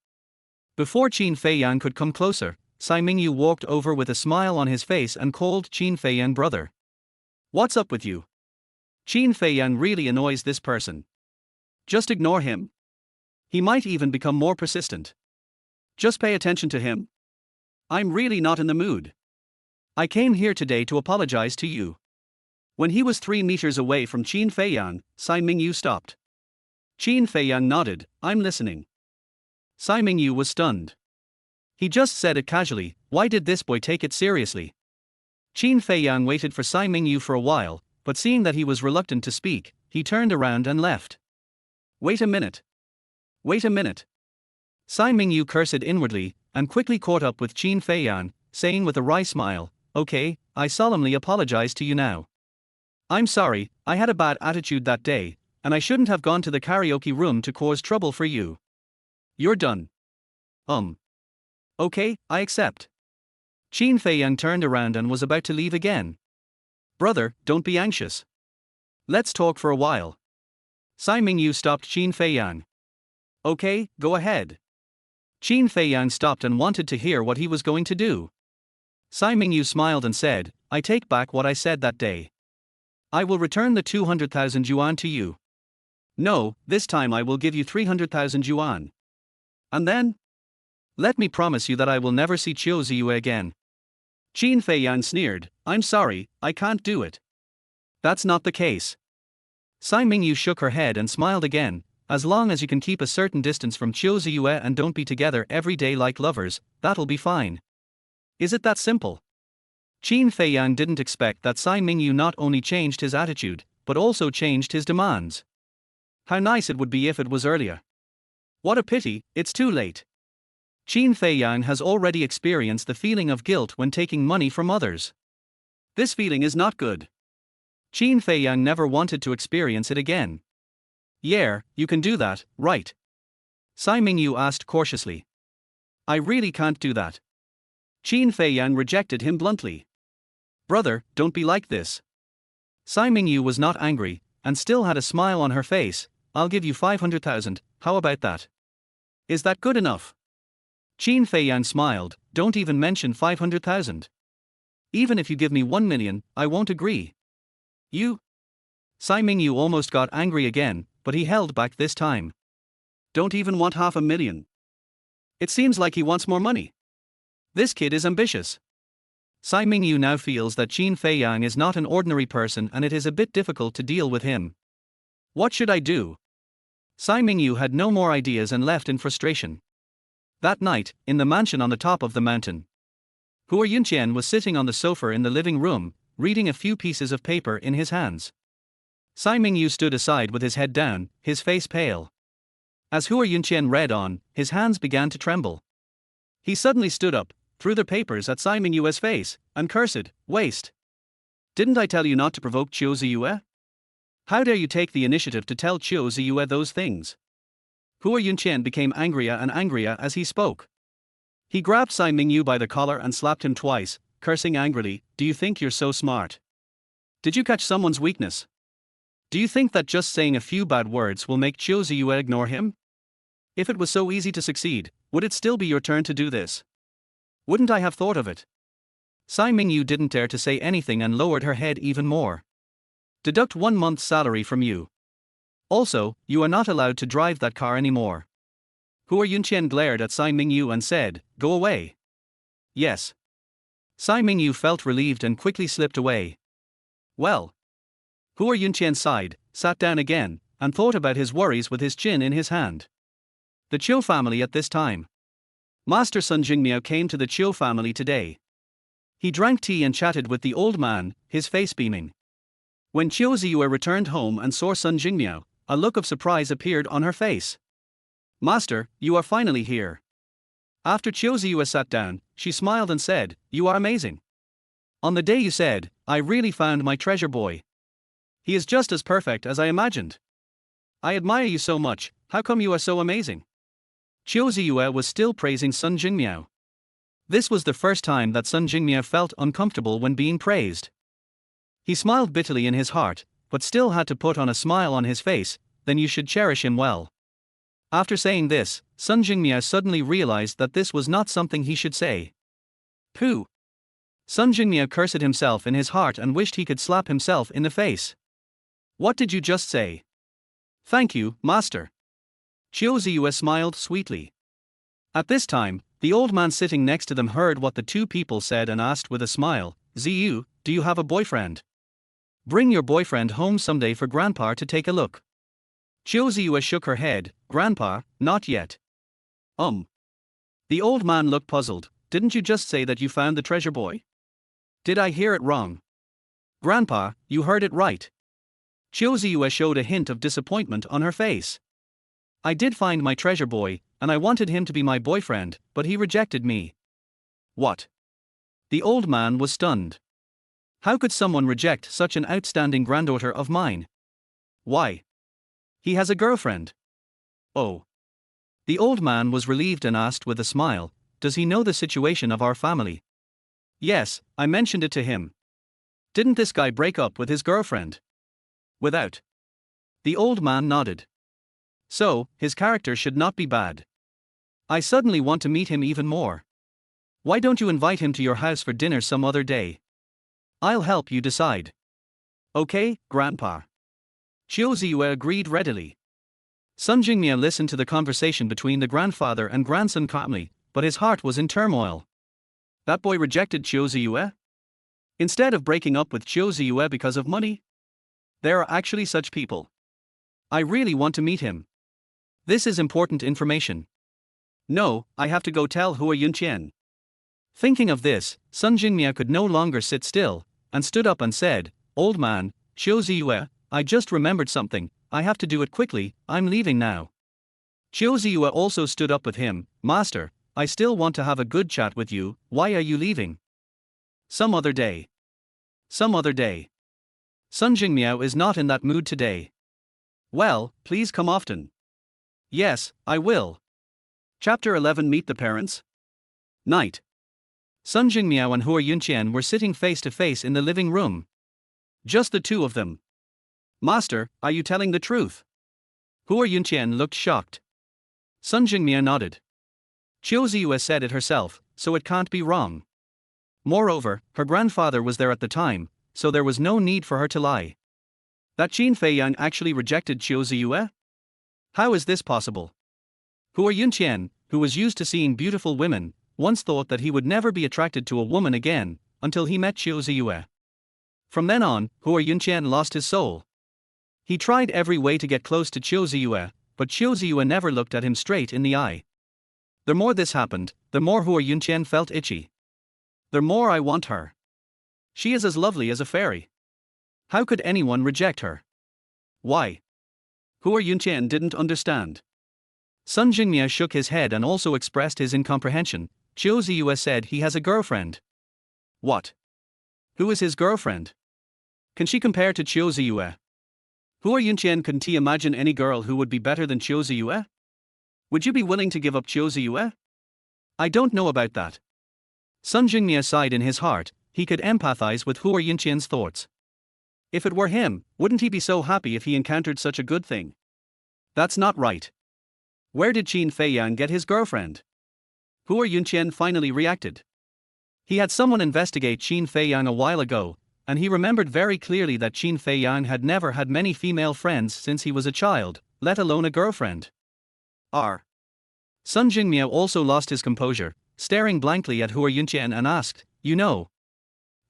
Before Qin Feiyang could come closer, Tsai Mingyu walked over with a smile on his face and called Qin Feiyang brother. What's up with you? Qin Feiyang really annoys this person. Just ignore him. He might even become more persistent. Just pay attention to him. I'm really not in the mood. I came here today to apologize to you. When he was 3 meters away from Qin Feiyang, Tsai Mingyu stopped. Qin Feiyang nodded, I'm listening. Tsai Mingyu was stunned. He just said it casually, why did this boy take it seriously? Qin Feiyang waited for Tsai Mingyu for a while, but seeing that he was reluctant to speak, he turned around and left. Wait a minute. Wait a minute. Tsai Mingyu cursed inwardly, and quickly caught up with Qin Feiyang, saying with a wry smile, okay, I solemnly apologize to you now. I'm sorry, I had a bad attitude that day, and I shouldn't have gone to the karaoke room to cause trouble for you. You're done. Okay, I accept. Qin Feiyang turned around and was about to leave again. Brother, don't be anxious. Let's talk for a while. Tsai Mingyu stopped Qin Feiyang. Okay, go ahead. Qin Feiyang stopped and wanted to hear what he was going to do. Tsai Mingyu smiled and said, I take back what I said that day. I will return the 200,000 yuan to you. No, this time I will give you 300,000 yuan. And then? Let me promise you that I will never see Qiu Ziyue again. Qin Feiyang sneered, I'm sorry, I can't do it. That's not the case. Tsai Mingyu shook her head and smiled again, as long as you can keep a certain distance from Qiu Ziyue and don't be together every day like lovers, that'll be fine. Is it that simple? Qin Feiyang didn't expect that Tsai Mingyu not only changed his attitude, but also changed his demands. How nice it would be if it was earlier. What a pity, it's too late. Qin Feiyang has already experienced the feeling of guilt when taking money from others. This feeling is not good. Qin Feiyang never wanted to experience it again. Yeah, you can do that, right? Tsai Mingyu asked cautiously. I really can't do that. Qin Feiyang rejected him bluntly. Brother, don't be like this. Tsai Mingyu was not angry, and still had a smile on her face. I'll give you 500,000, how about that? Is that good enough? Qin Feiyang smiled, don't even mention 500,000. Even if you give me 1 million, I won't agree. You? Tsai Mingyu almost got angry again, but he held back this time. Don't even want 500,000. It seems like he wants more money. This kid is ambitious. Tsai Mingyu now feels that Qin Feiyang is not an ordinary person and it is a bit difficult to deal with him. What should I do? Tsai Mingyu had no more ideas and left in frustration. That night, in the mansion on the top of the mountain, Hua Yunqian was sitting on the sofa in the living room, reading a few pieces of paper in his hands. Tsai Mingyu stood aside with his head down, his face pale. As Hua Yunqian read on, his hands began to tremble. He suddenly stood up, threw the papers at Tsai Mingyu's face, and cursed, waste. Didn't I tell you not to provoke Qiu Ziyue? How dare you take the initiative to tell Qiu Ziyue those things? Hua Yunqian became angrier and angrier as he spoke. He grabbed Tsai Mingyu by the collar and slapped him twice, cursing angrily, do you think you're so smart? Did you catch someone's weakness? Do you think that just saying a few bad words will make Qiu Ziyue ignore him? If it was so easy to succeed, would it still be your turn to do this? Wouldn't I have thought of it? Tsai Mingyu didn't dare to say anything and lowered her head even more. Deduct 1 month's salary from you. Also, you are not allowed to drive that car anymore. Hua Yunqian glared at Tsai Mingyu and said, go away. Yes. Tsai Mingyu felt relieved and quickly slipped away. Well. Hua Yunqian sighed, sat down again, and thought about his worries with his chin in his hand. The Qiu family at this time. Master Sun Jingmiao came to the Qiu family today. He drank tea and chatted with the old man, his face beaming. When Qiu Ziyue returned home and saw Sun Jingmiao, a look of surprise appeared on her face. Master, you are finally here. After Qiu Ziyue sat down, she smiled and said, you are amazing. On the day you said, I really found my treasure boy. He is just as perfect as I imagined. I admire you so much, how come you are so amazing? Qiu Ziyue was still praising Sun Jingmiao. This was the first time that Sun Jingmiao felt uncomfortable when being praised. He smiled bitterly in his heart, but still had to put on a smile on his face, then you should cherish him well. After saying this, Sun Jingmiao suddenly realized that this was not something he should say. Pooh! Sun Jingmiao cursed himself in his heart and wished he could slap himself in the face. What did you just say? Thank you, master. Qiu Ziyue smiled sweetly. At this time, the old man sitting next to them heard what the two people said and asked with a smile, Ziyu, do you have a boyfriend? Bring your boyfriend home someday for Grandpa to take a look. Qiu Ziyue shook her head, Grandpa, not yet. The old man looked puzzled, didn't you just say that you found the treasure boy? Did I hear it wrong? Grandpa, you heard it right. Qiu Ziyue showed a hint of disappointment on her face. I did find my treasure boy, and I wanted him to be my boyfriend, but he rejected me. What? The old man was stunned. How could someone reject such an outstanding granddaughter of mine? Why? He has a girlfriend. Oh. The old man was relieved and asked with a smile, does he know the situation of our family? Yes, I mentioned it to him. Didn't this guy break up with his girlfriend? Without. The old man nodded. So, his character should not be bad. I suddenly want to meet him even more. Why don't you invite him to your house for dinner some other day? I'll help you decide. Okay, Grandpa. Qiu Ziyue agreed readily. Sun Jingmiao listened to the conversation between the grandfather and grandson calmly, but his heart was in turmoil. That boy rejected Qiu Ziyue? Instead of breaking up with Qiu Ziyue because of money? There are actually such people. I really want to meet him. This is important information. No, I have to go tell Hua Yunqian. Thinking of this, Sun Jingmia could no longer sit still, and stood up and said, "Old man, Qiu Ziyue, I just remembered something, I have to do it quickly, I'm leaving now." Qiu Ziyue also stood up with him. "Master, I still want to have a good chat with you, why are you leaving?" "Some other day. Some other day. Sun Jingmiao is not in that mood today." "Well, please come often." "Yes, I will." Chapter 11. Meet the Parents. Night. Sun Jingmiao and Hua Yunqian were sitting face to face in the living room. Just the two of them. "Master, are you telling the truth?" Hua Yunqian looked shocked. Sun Jingmiao nodded. Qiu Ziyue said it herself, so it can't be wrong. Moreover, her grandfather was there at the time, so there was no need for her to lie. That Qin Feiyang actually rejected Qiu Ziyue? How is this possible? Hua Yunqian, who was used to seeing beautiful women, once thought that he would never be attracted to a woman again, until he met Qiu Ziyue. From then on, Hua Yunqian lost his soul. He tried every way to get close to Qiu Ziyue, but Qiu Ziyue never looked at him straight in the eye. The more this happened, the more Hua Yunqian felt itchy. The more I want her. She is as lovely as a fairy. How could anyone reject her? Why? Hua Yunqian didn't understand. Sun Jingmia shook his head and also expressed his incomprehension. Qiu Ziyue said he has a girlfriend. What? Who is his girlfriend? Can she compare to Qiu Ziyue? Hua Yunqian, couldn't he imagine any girl who would be better than Qiu Ziyue? Would you be willing to give up Qiu Ziyue? I don't know about that. Sun Jingmia sighed in his heart. He could empathize with Hua Yunqian's thoughts. If it were him, wouldn't he be so happy if he encountered such a good thing? That's not right. Where did Qin Feiyang get his girlfriend? Hua Yunqian finally reacted. He had someone investigate Qin Feiyang a while ago, and he remembered very clearly that Qin Feiyang had never had many female friends since he was a child, let alone a girlfriend. Sun Jingmiao also lost his composure, staring blankly at Hua Yunqian and asked, "You know?"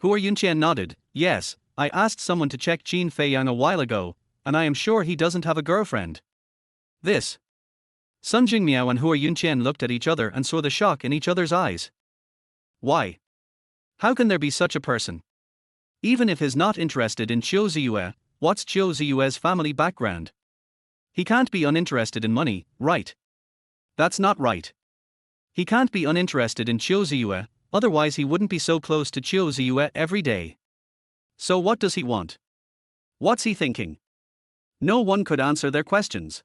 Hua Yunqian nodded. "Yes, I asked someone to check Qin Feiyang a while ago, and I am sure he doesn't have a girlfriend." This. Sun Jingmiao and Hua Yunqian looked at each other and saw the shock in each other's eyes. Why? How can there be such a person? Even if he's not interested in Qiu Ziyue, what's Qiu Ziyue's family background? He can't be uninterested in money, right? That's not right. He can't be uninterested in Qiu Ziyue, otherwise he wouldn't be so close to Qiu Ziyue every day. So what does he want? What's he thinking? No one could answer their questions.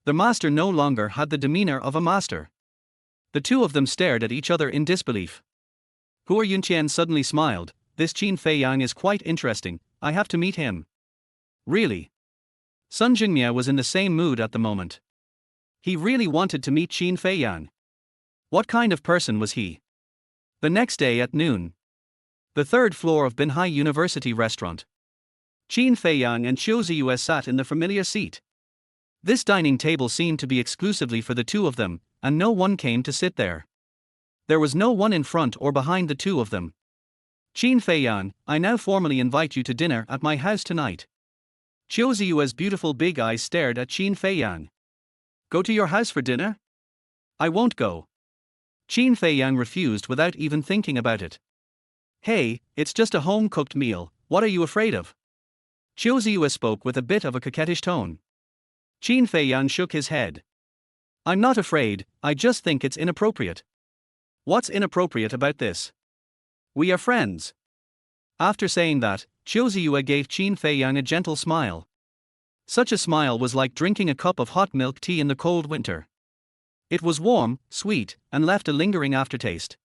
The master no longer had the demeanor of a master. The two of them stared at each other in disbelief. Hua Yunqian suddenly smiled. "This Qin Feiyang is quite interesting, I have to meet him." Really? Sun Jingmia was in the same mood at the moment. He really wanted to meet Qin Feiyang. What kind of person was he? The next day at noon. The third floor of Binhai University restaurant. Qin Feiyang and Qiu Ziyue sat in the familiar seat. This dining table seemed to be exclusively for the two of them, and no one came to sit there. There was no one in front or behind the two of them. "Qin Feiyang, I now formally invite you to dinner at my house tonight." Qiu Ziyue's beautiful big eyes stared at Qin Feiyang. "Go to your house for dinner?" "I won't go." Qin Feiyang refused without even thinking about it. "Hey, it's just a home-cooked meal, what are you afraid of?" Qiu Ziyue spoke with a bit of a coquettish tone. Qin Feiyang shook his head. "I'm not afraid, I just think it's inappropriate." "What's inappropriate about this? We are friends." After saying that, Qiu Ziyue gave Qin Feiyang a gentle smile. Such a smile was like drinking a cup of hot milk tea in the cold winter. It was warm, sweet, and left a lingering aftertaste.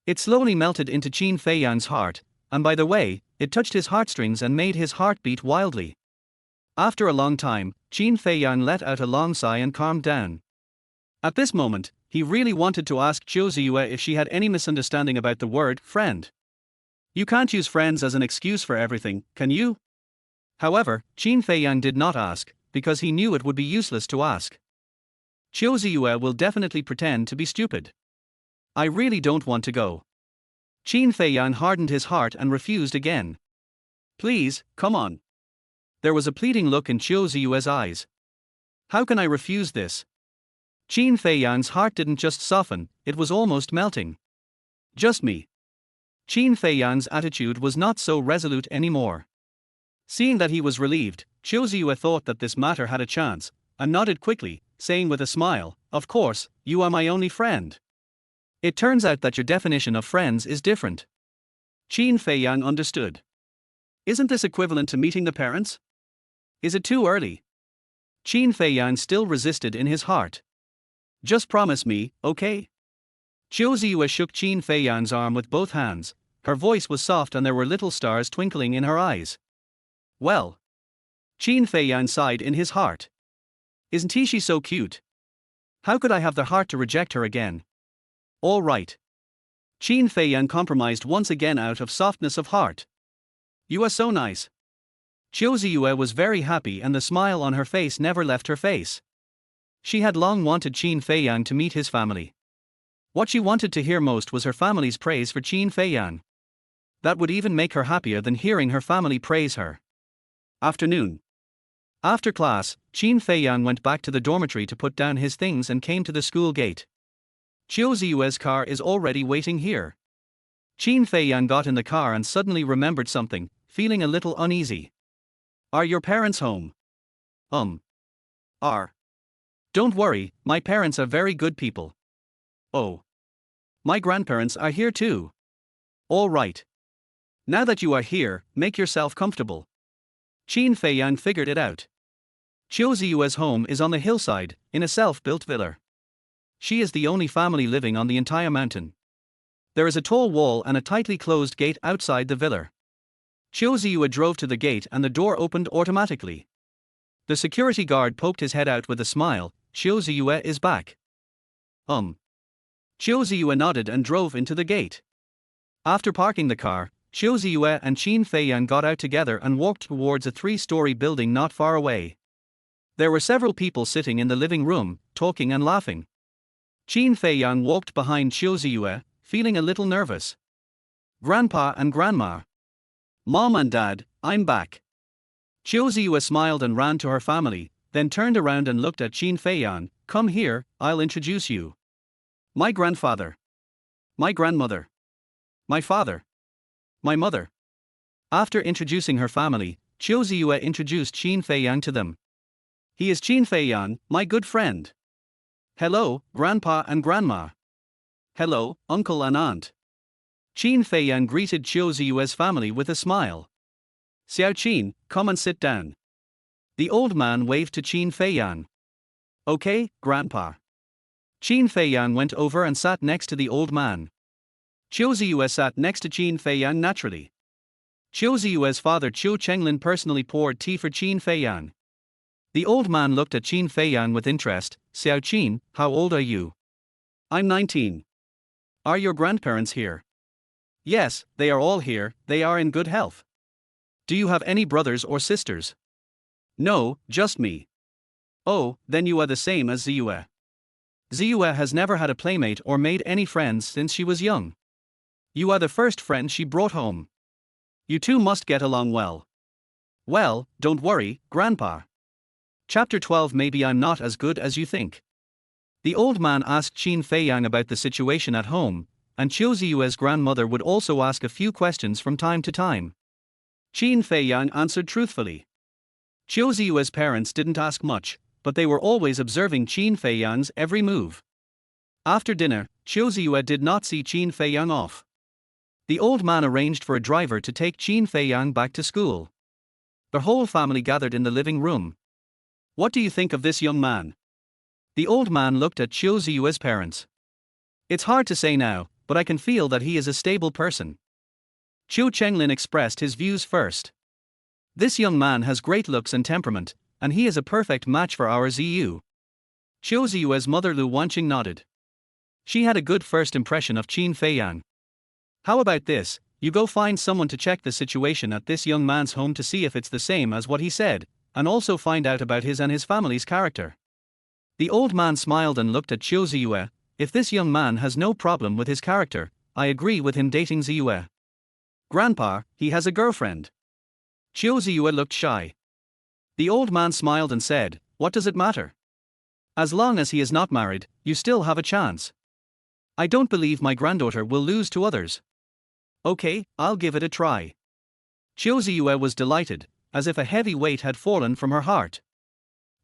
It slowly melted into Qin Feiyang's heart, and by the way, it touched his heartstrings and made his heart beat wildly. After a long time, Qin Feiyang let out a long sigh and calmed down. At this moment, he really wanted to ask Qiu Ziyue if she had any misunderstanding about the word friend. You can't use friends as an excuse for everything, can you? However, Qin Feiyang did not ask, because he knew it would be useless to ask. Qiu Ziyue will definitely pretend to be stupid. I really don't want to go. Qin Feiyang hardened his heart and refused again. Please, come on. There was a pleading look in Qiu Ziyue's eyes. How can I refuse this? Qin Feiyang's heart didn't just soften, it was almost melting. Just me. Qin Feiyang's attitude was not so resolute anymore. Seeing that he was relieved, Qiu Ziyue thought that this matter had a chance, and nodded quickly, saying with a smile, "Of course, you are my only friend." It turns out that your definition of friends is different. Qin Feiyang understood. Isn't this equivalent to meeting the parents? Is it too early? Qin Feiyang still resisted in his heart. Just promise me, okay? Qiu Ziyue shook Qin Feiyang's arm with both hands. Her voice was soft and there were little stars twinkling in her eyes. Well. Qin Feiyang sighed in his heart. Isn't she so cute? How could I have the heart to reject her again? All right. Qin Feiyang compromised once again out of softness of heart. You are so nice. Qiu Ziyue was very happy and the smile on her face never left her face. She had long wanted Qin Feiyang to meet his family. What she wanted to hear most was her family's praise for Qin Feiyang. That would even make her happier than hearing her family praise her. Afternoon. After class, Qin Feiyang went back to the dormitory to put down his things and came to the school gate. Qiu Ziyue's car is already waiting here. Qin Feiyang got in the car and suddenly remembered something, feeling a little uneasy. Are your parents home? Are. Don't worry, my parents are very good people. Oh. My grandparents are here too. All right. Now that you are here, make yourself comfortable. Qin Feiyang figured it out. Qiu Ziyue's home is on the hillside, in a self-built villa. She is the only family living on the entire mountain. There is a tall wall and a tightly closed gate outside the villa. Qiu Ziyue drove to the gate and the door opened automatically. The security guard poked his head out with a smile. Qiu Ziyue is back. Qiu Ziyue nodded and drove into the gate. After parking the car, Qiu Ziyue and Qin Feiyang got out together and walked towards a 3-story building not far away. There were several people sitting in the living room, talking and laughing. Qin Feiyang walked behind Qiu Ziyue, feeling a little nervous. Grandpa and Grandma. Mom and Dad, I'm back. Qiu Ziyue smiled and ran to her family, then turned around and looked at Qin Feiyang. Come here, I'll introduce you. My grandfather. My grandmother. My father. My mother. After introducing her family, Qiu Ziyue introduced Qin Feiyang to them. He is Qin Feiyang, my good friend. Hello, Grandpa and Grandma. Hello, Uncle and Aunt. Qin Feiyang greeted Qiu Ziyue's family with a smile. Xiao Qin, come and sit down. The old man waved to Qin Feiyang. Okay, Grandpa. Qin Feiyang went over and sat next to the old man. Qiu Ziyue sat next to Qin Feiyang naturally. Qiu Ziyue's father Qiu Chenglin personally poured tea for Qin Feiyang. The old man looked at Qin Feiyang with interest. Xiao Qin, how old are you? I'm 19. Are your grandparents here? Yes, they are all here, they are in good health. Do you have any brothers or sisters? No, just me. Oh, then you are the same as Ziyue. Ziyue has never had a playmate or made any friends since she was young. You are the first friend she brought home. You two must get along well. Well, don't worry, Grandpa. Chapter 12. Maybe I'm not as good as you think. The old man asked Qin Feiyang about the situation at home, and Qiu Ziyue's grandmother would also ask a few questions from time to time. Qin Feiyang answered truthfully. Qiu Ziyue's parents didn't ask much, but they were always observing Qin Feiyang's every move. After dinner, Qiu Ziyue did not see Qin Feiyang off. The old man arranged for a driver to take Qin Feiyang back to school. The whole family gathered in the living room. What do you think of this young man? The old man looked at Qiu Ziyue's parents. It's hard to say now, but I can feel that he is a stable person. Qiu Chenglin expressed his views first. This young man has great looks and temperament, and he is a perfect match for our Ziyu. Qiu Ziyue's mother Lu Wanqing nodded. She had a good first impression of Qin Feiyang. How about this, you go find someone to check the situation at this young man's home to see if it's the same as what he said, and also find out about his and his family's character. The old man smiled and looked at Qiu Ziyue. If this young man has no problem with his character, I agree with him dating Ziyue. Grandpa, he has a girlfriend. Qiu Ziyue looked shy. The old man smiled and said, what does it matter? As long as he is not married, you still have a chance. I don't believe my granddaughter will lose to others. Okay, I'll give it a try. Qiu Ziyue was delighted, as if a heavy weight had fallen from her heart.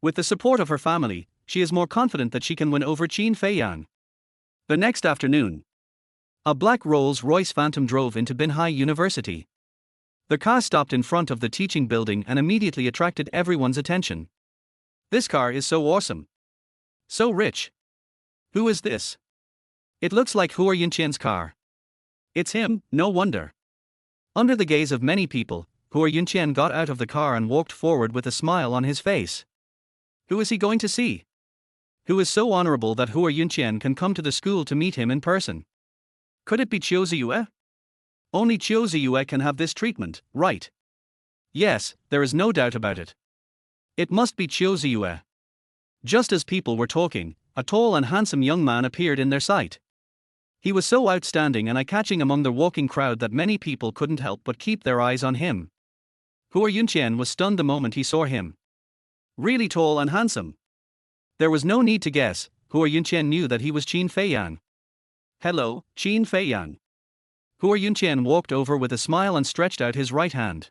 With the support of her family, she is more confident that she can win over Qin Feiyang. The next afternoon, a black Rolls-Royce Phantom drove into Binhai University. The car stopped in front of the teaching building and immediately attracted everyone's attention. This car is so awesome. So rich. Who is this? It looks like Hua Yunqian's car. It's him, no wonder. Under the gaze of many people, Hua Yunqian got out of the car and walked forward with a smile on his face. Who is he going to see? Who is so honorable that Hua Yunqian can come to the school to meet him in person? Could it be Qiu Ziyue? Only Qiu Ziyue can have this treatment, right? Yes, there is no doubt about it. It must be Qiu Ziyue. Just as people were talking, a tall and handsome young man appeared in their sight. He was so outstanding and eye-catching among the walking crowd that many people couldn't help but keep their eyes on him. Hua Yunqian was stunned the moment he saw him. Really tall and handsome. There was no need to guess, Hua Yunqian knew that he was Qin Feiyang. Hello, Qin Feiyang. Hua Yunqian walked over with a smile and stretched out his right hand.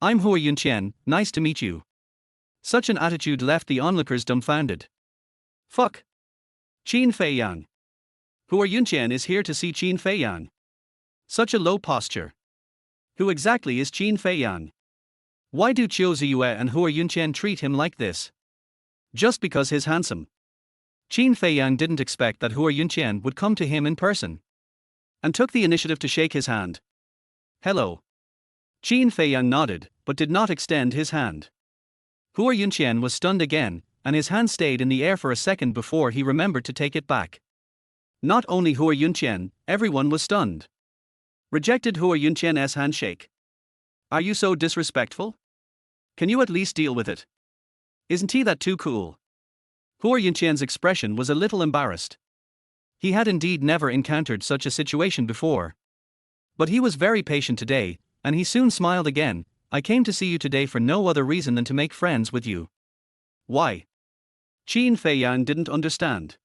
I'm Hua Yunqian, nice to meet you. Such an attitude left the onlookers dumbfounded. Fuck. Qin Feiyang. Hua Yunqian is here to see Qin Feiyang. Such a low posture. Who exactly is Qin Feiyang? Why do Qiu Ziyue and Hua Yunqian treat him like this? Just because he's handsome. Qin Feiyang didn't expect that Hua Yunqian would come to him in person, and took the initiative to shake his hand. Hello. Qin Feiyang nodded, but did not extend his hand. Hua Yunqian was stunned again, and his hand stayed in the air for a second before he remembered to take it back. Not only Hua Yunqian, everyone was stunned. Rejected Hua Yunqian's handshake. Are you so disrespectful? Can you at least deal with it? Isn't he that too cool? Hua Yunqian's expression was a little embarrassed. He had indeed never encountered such a situation before. But he was very patient today, and he soon smiled again. I came to see you today for no other reason than to make friends with you. Why? Qin Feiyang didn't understand.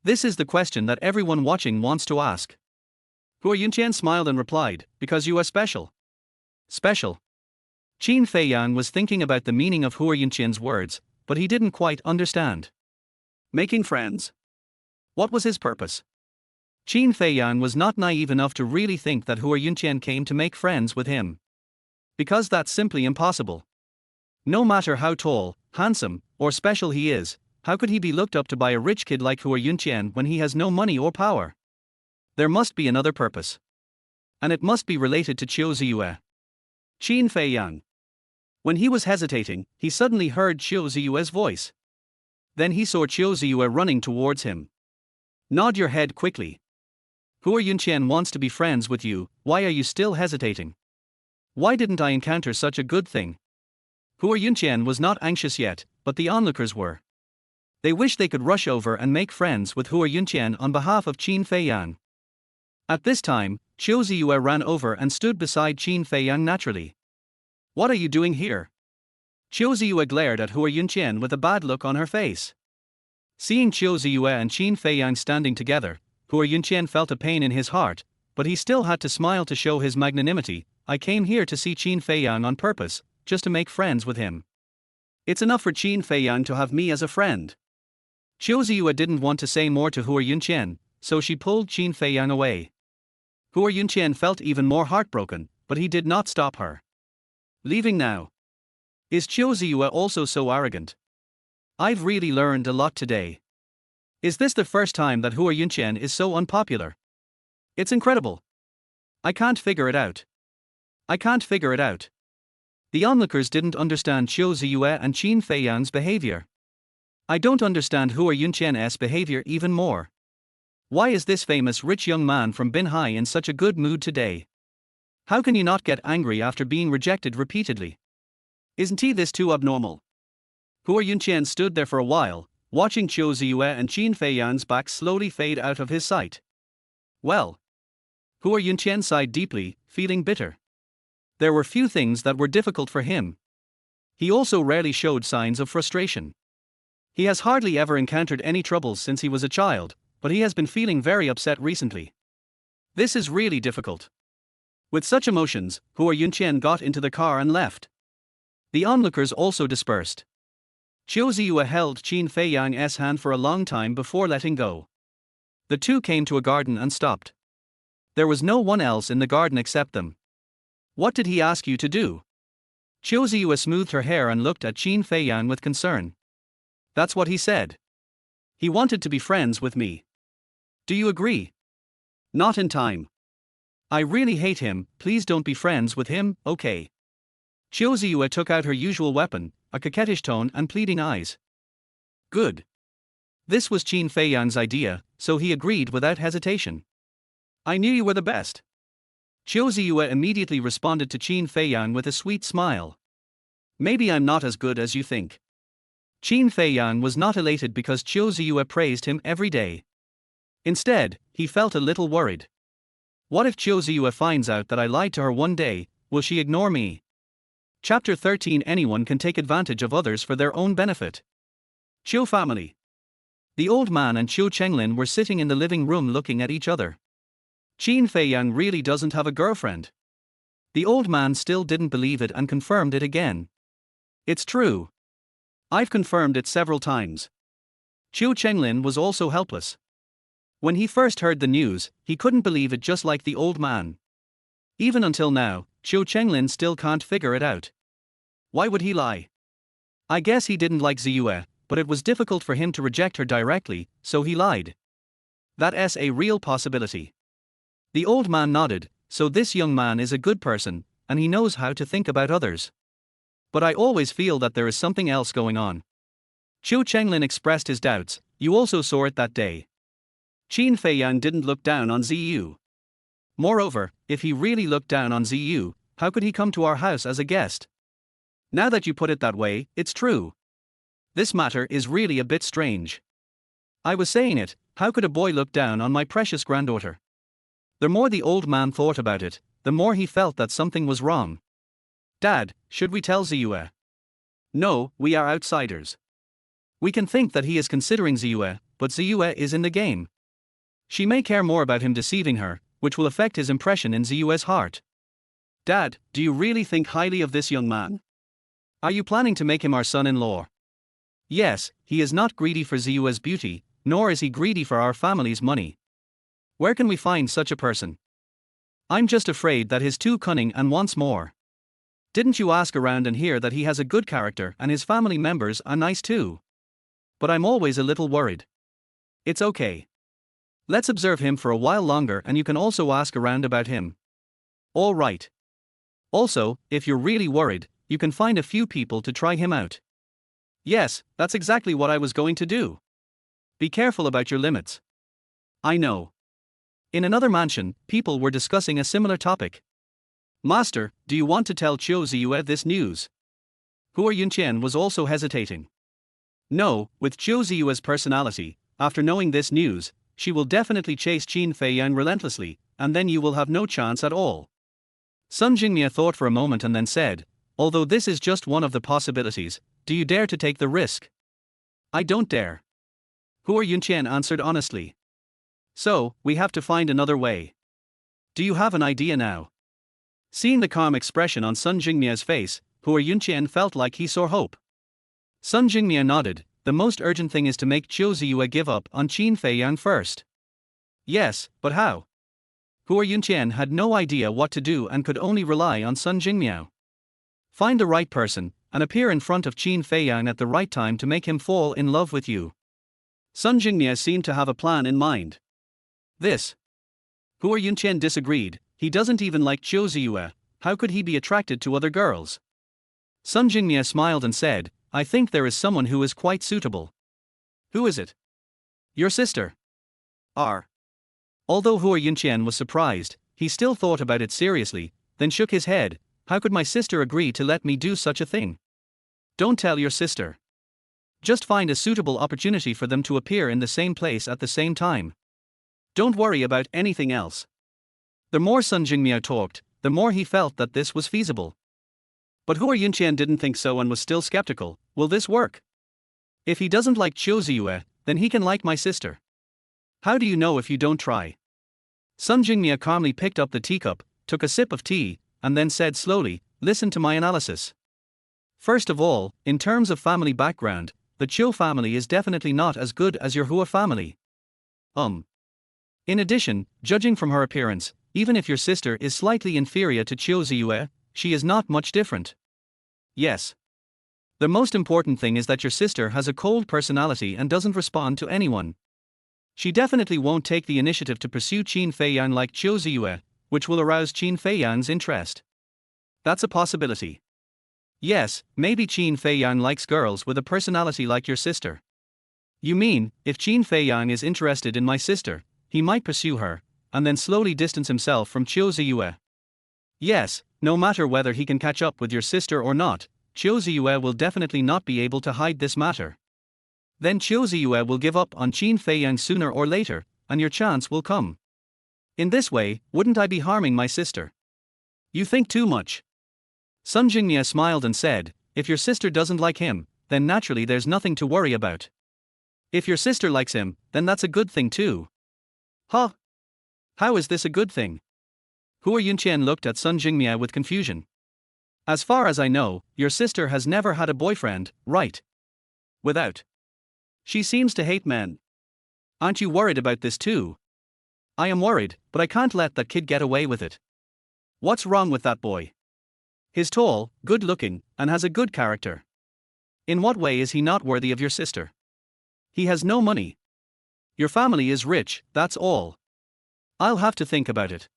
This is the question that everyone watching wants to ask. Hua Yunqian smiled and replied, because you are special. Special. Qin Feiyang was thinking about the meaning of Hua Yunqian's words, but he didn't quite understand. Making friends? What was his purpose? Qin Feiyang was not naive enough to really think that Hua Yunqian came to make friends with him. Because that's simply impossible. No matter how tall, handsome, or special he is, how could he be looked up to by a rich kid like Hua Yunqian when he has no money or power? There must be another purpose. And it must be related to Qiu Ziyue. Qin Feiyang. When he was hesitating, he suddenly heard Qiu Ziyue's voice. Then he saw Qiu Ziyue running towards him. Nod your head quickly. Hua Yunqian wants to be friends with you, why are you still hesitating? Why didn't I encounter such a good thing? Hua Yunqian was not anxious yet, but the onlookers were. They wished they could rush over and make friends with Hua Yunqian on behalf of Qin Feiyang. At this time, Qiu Ziyue ran over and stood beside Qin Feiyang naturally. What are you doing here? Qiu Ziyue glared at Hua Yunqian with a bad look on her face. Seeing Qiu Ziyue and Qin Feiyang standing together, Hua Yunqian felt a pain in his heart, but he still had to smile to show his magnanimity. I came here to see Qin Feiyang on purpose, just to make friends with him. It's enough for Qin Feiyang to have me as a friend. Qiu Ziyue didn't want to say more to Hua Yunqian, so she pulled Qin Feiyang away. Hua Yunqian felt even more heartbroken, but he did not stop her. Leaving now. Is Qiu Ziyue also so arrogant? I've really learned a lot today. Is this the first time that Hua Yunqian is so unpopular? It's incredible. I can't figure it out. I can't figure it out. The onlookers didn't understand Qiu Ziyue and Qin Feiyang's behavior. I don't understand Hua Yunqian's behavior even more. Why is this famous rich young man from Binhai in such a good mood today? How can you not get angry after being rejected repeatedly? Isn't he this too abnormal? Hua Yunqian stood there for a while, watching Qiu Ziyue and Qin Feiyang's back slowly fade out of his sight. Well. Hua Yunqian sighed deeply, feeling bitter. There were few things that were difficult for him. He also rarely showed signs of frustration. He has hardly ever encountered any troubles since he was a child, but he has been feeling very upset recently. This is really difficult. With such emotions, Hua Yunqian got into the car and left. The onlookers also dispersed. Qiu Ziyue held Qin Feiyang's hand for a long time before letting go. The two came to a garden and stopped. There was no one else in the garden except them. What did he ask you to do? Qiu Ziyue smoothed her hair and looked at Qin Feiyang with concern. That's what he said. He wanted to be friends with me. Do you agree? Not in time. I really hate him, please don't be friends with him, okay? Qiu Ziyue took out her usual weapon, a coquettish tone and pleading eyes. Good. This was Qin Feiyang's idea, so he agreed without hesitation. I knew you were the best. Qiu Ziyue immediately responded to Qin Feiyang with a sweet smile. Maybe I'm not as good as you think. Qin Feiyang was not elated because Qiu Ziyue praised him every day. Instead, he felt a little worried. What if Qiu Ziyue finds out that I lied to her one day, will she ignore me? Chapter 13. Anyone can take advantage of others for their own benefit. Qiu family. The old man and Qiu Chenglin were sitting in the living room looking at each other. Qin Feiyang really doesn't have a girlfriend. The old man still didn't believe it and confirmed it again. It's true. I've confirmed it several times. Qiu Chenglin was also helpless. When he first heard the news, he couldn't believe it, just like the old man. Even until now, Qiu Chenglin still can't figure it out. Why would he lie? I guess he didn't like Ziyue, but it was difficult for him to reject her directly, so he lied. That's a real possibility. The old man nodded, so this young man is a good person, and he knows how to think about others. But I always feel that there is something else going on. Qiu Chenglin expressed his doubts. You also saw it that day. Qin Feiyang didn't look down on Ziyu. Moreover, if he really looked down on Ziyu, how could he come to our house as a guest? Now that you put it that way, it's true. This matter is really a bit strange. I was saying it, how could a boy look down on my precious granddaughter? The more the old man thought about it, the more he felt that something was wrong. Dad, should we tell Ziyue? No, we are outsiders. We can think that he is considering Ziyue, but Ziyue is in the game. She may care more about him deceiving her, which will affect his impression in Ziyue's heart. Dad, do you really think highly of this young man? Are you planning to make him our son-in-law? Yes, he is not greedy for Ziyue's beauty, nor is he greedy for our family's money. Where can we find such a person? I'm just afraid that he's too cunning and wants more. Didn't you ask around and hear that he has a good character and his family members are nice too? But I'm always a little worried. It's okay. Let's observe him for a while longer and you can also ask around about him. All right. Also, if you're really worried, you can find a few people to try him out. Yes, that's exactly what I was going to do. Be careful about your limits. I know. In another mansion, people were discussing a similar topic. Master, do you want to tell Qiu Ziyue this news? Hua Yunqian was also hesitating. No, with Qiu Ziyue's personality, after knowing this news, she will definitely chase Qin Feiyang relentlessly, and then you will have no chance at all. Sun Jingmia thought for a moment and then said, although this is just one of the possibilities, do you dare to take the risk? I don't dare. Hua Yunqian answered honestly. So, we have to find another way. Do you have an idea now? Seeing the calm expression on Sun Jingmia's face, Hua Yunqian felt like he saw hope. Sun Jingmia nodded. The most urgent thing is to make Qiu Ziyue give up on Qin Feiyang first. Yes, but how? Hua Yunqian had no idea what to do and could only rely on Sun Jingmiao. Find the right person, and appear in front of Qin Feiyang at the right time to make him fall in love with you. Sun Jingmia seemed to have a plan in mind. This. Hua Yunqian disagreed. He doesn't even like Qiu Ziyue, how could he be attracted to other girls? Sun Jingmia smiled and said, I think there is someone who is quite suitable. Who is it? Your sister. R. Although Hua Yunqian was surprised, he still thought about it seriously, then shook his head. How could my sister agree to let me do such a thing? Don't tell your sister. Just find a suitable opportunity for them to appear in the same place at the same time. Don't worry about anything else. The more Sun Jingmiao talked, the more he felt that this was feasible. But Hua Yunqian didn't think so and was still skeptical. Will this work? If he doesn't like Qiu Ziyue, then he can like my sister. How do you know if you don't try? Sun Jingmia calmly picked up the teacup, took a sip of tea, and then said slowly, listen to my analysis. First of all, in terms of family background, the Chiu family is definitely not as good as your Hua family. In addition, judging from her appearance, even if your sister is slightly inferior to Chiu Ziyue, she is not much different. Yes. The most important thing is that your sister has a cold personality and doesn't respond to anyone. She definitely won't take the initiative to pursue Qin Feiyang like Chiu Ziyue, which will arouse Qin Feiyang's interest. That's a possibility. Yes, maybe Qin Feiyang likes girls with a personality like your sister. You mean, if Qin Feiyang is interested in my sister, he might pursue her, and then slowly distance himself from Chiu Ziyue. Yes, no matter whether he can catch up with your sister or not, Chiu Ziyue will definitely not be able to hide this matter. Then Chiu Ziyue will give up on Qin Feiyang sooner or later, and your chance will come. In this way, wouldn't I be harming my sister? You think too much. Sun Jingmia smiled and said, if your sister doesn't like him, then naturally there's nothing to worry about. If your sister likes him, then that's a good thing too. Huh? How is this a good thing? Hua Yunqian looked at Sun Jingmia with confusion. As far as I know, your sister has never had a boyfriend, right? Without. She seems to hate men. Aren't you worried about this too? I am worried, but I can't let that kid get away with it. What's wrong with that boy? He's tall, good-looking, and has a good character. In what way is he not worthy of your sister? He has no money. Your family is rich, that's all. I'll have to think about it.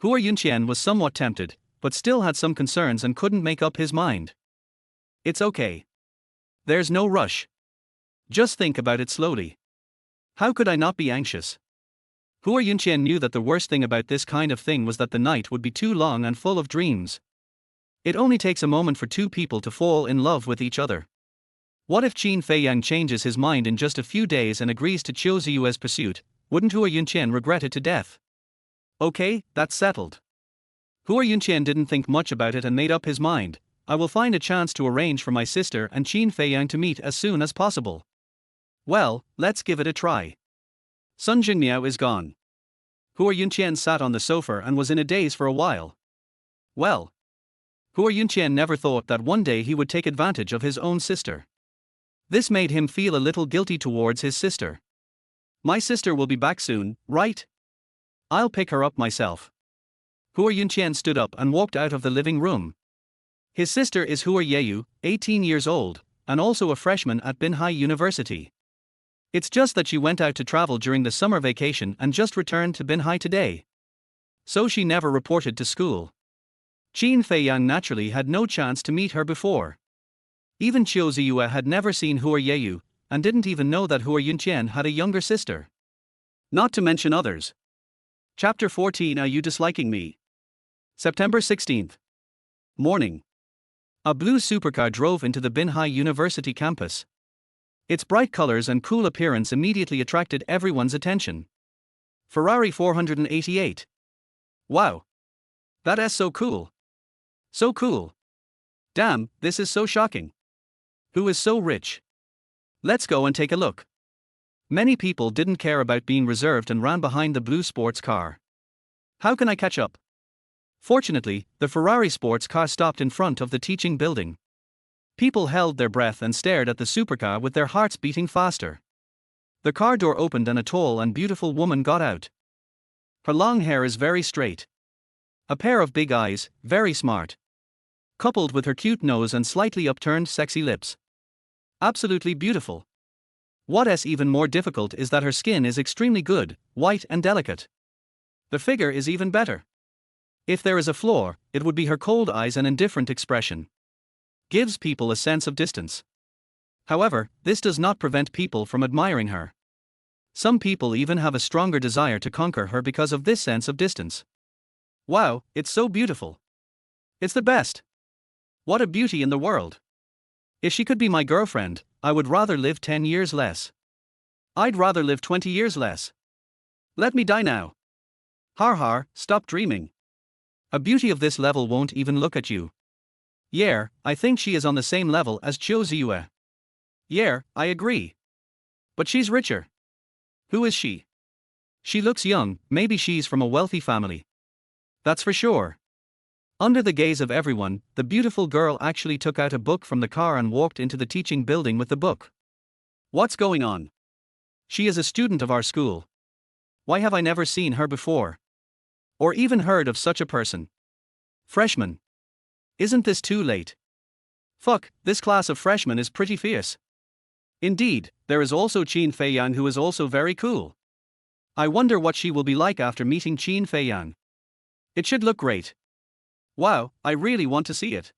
Hua Yunqian was somewhat tempted, but still had some concerns and couldn't make up his mind. It's okay. There's no rush. Just think about it slowly. How could I not be anxious? Hua Yunqian knew that the worst thing about this kind of thing was that the night would be too long and full of dreams. It only takes a moment for two people to fall in love with each other. What if Qin Feiyang changes his mind in just a few days and agrees to Chiu Ziyue's pursuit? Wouldn't Hua Yunqian regret it to death? Okay, that's settled. Hua Yunqian didn't think much about it and made up his mind. I will find a chance to arrange for my sister and Qin Feiyang to meet as soon as possible. Well, let's give it a try. Sun Jingmiao is gone. Hua Yunqian sat on the sofa and was in a daze for a while. Well, Hua Yunqian never thought that one day he would take advantage of his own sister. This made him feel a little guilty towards his sister. My sister will be back soon, right? I'll pick her up myself. Hua Yunqian stood up and walked out of the living room. His sister is Hua Yeyu, 18 years old, and also a freshman at Binhai University. It's just that she went out to travel during the summer vacation and just returned to Binhai today. So she never reported to school. Qin Feiyang naturally had no chance to meet her before. Even Chiu Ziyue had never seen Hua Yeyu, and didn't even know that Hua Yunqian had a younger sister. Not to mention others. Chapter 14. Are you disliking me? September 16th. Morning. A blue supercar drove into the Binhai University campus. Its bright colors and cool appearance immediately attracted everyone's attention. Ferrari 488. Wow. That's so cool. So cool. Damn, this is so shocking. Who is so rich? Let's go and take a look. Many people didn't care about being reserved and ran behind the blue sports car. How can I catch up? Fortunately, the Ferrari sports car stopped in front of the teaching building. People held their breath and stared at the supercar with their hearts beating faster. The car door opened and a tall and beautiful woman got out. Her long hair is very straight. A pair of big eyes, very smart. Coupled with her cute nose and slightly upturned sexy lips. Absolutely beautiful. What's even more difficult is that her skin is extremely good, white and delicate. The figure is even better. If there is a flaw, it would be her cold eyes and indifferent expression. Gives people a sense of distance. However, this does not prevent people from admiring her. Some people even have a stronger desire to conquer her because of this sense of distance. Wow, it's so beautiful. It's the best. What a beauty in the world. If she could be my girlfriend, I would rather live 10 years less. I'd rather live 20 years less. Let me die now. Har har, stop dreaming. A beauty of this level won't even look at you. Yeah, I think she is on the same level as Chiu Ziyue. Yeah, I agree. But she's richer. Who is she? She looks young, maybe she's from a wealthy family. That's for sure. Under the gaze of everyone, the beautiful girl actually took out a book from the car and walked into the teaching building with the book. What's going on? She is a student of our school. Why have I never seen her before? Or even heard of such a person? Freshman. Isn't this too late? Fuck, this class of freshmen is pretty fierce. Indeed, there is also Qin Feiyang, who is also very cool. I wonder what she will be like after meeting Qin Feiyang. It should look great. Wow, I really want to see it.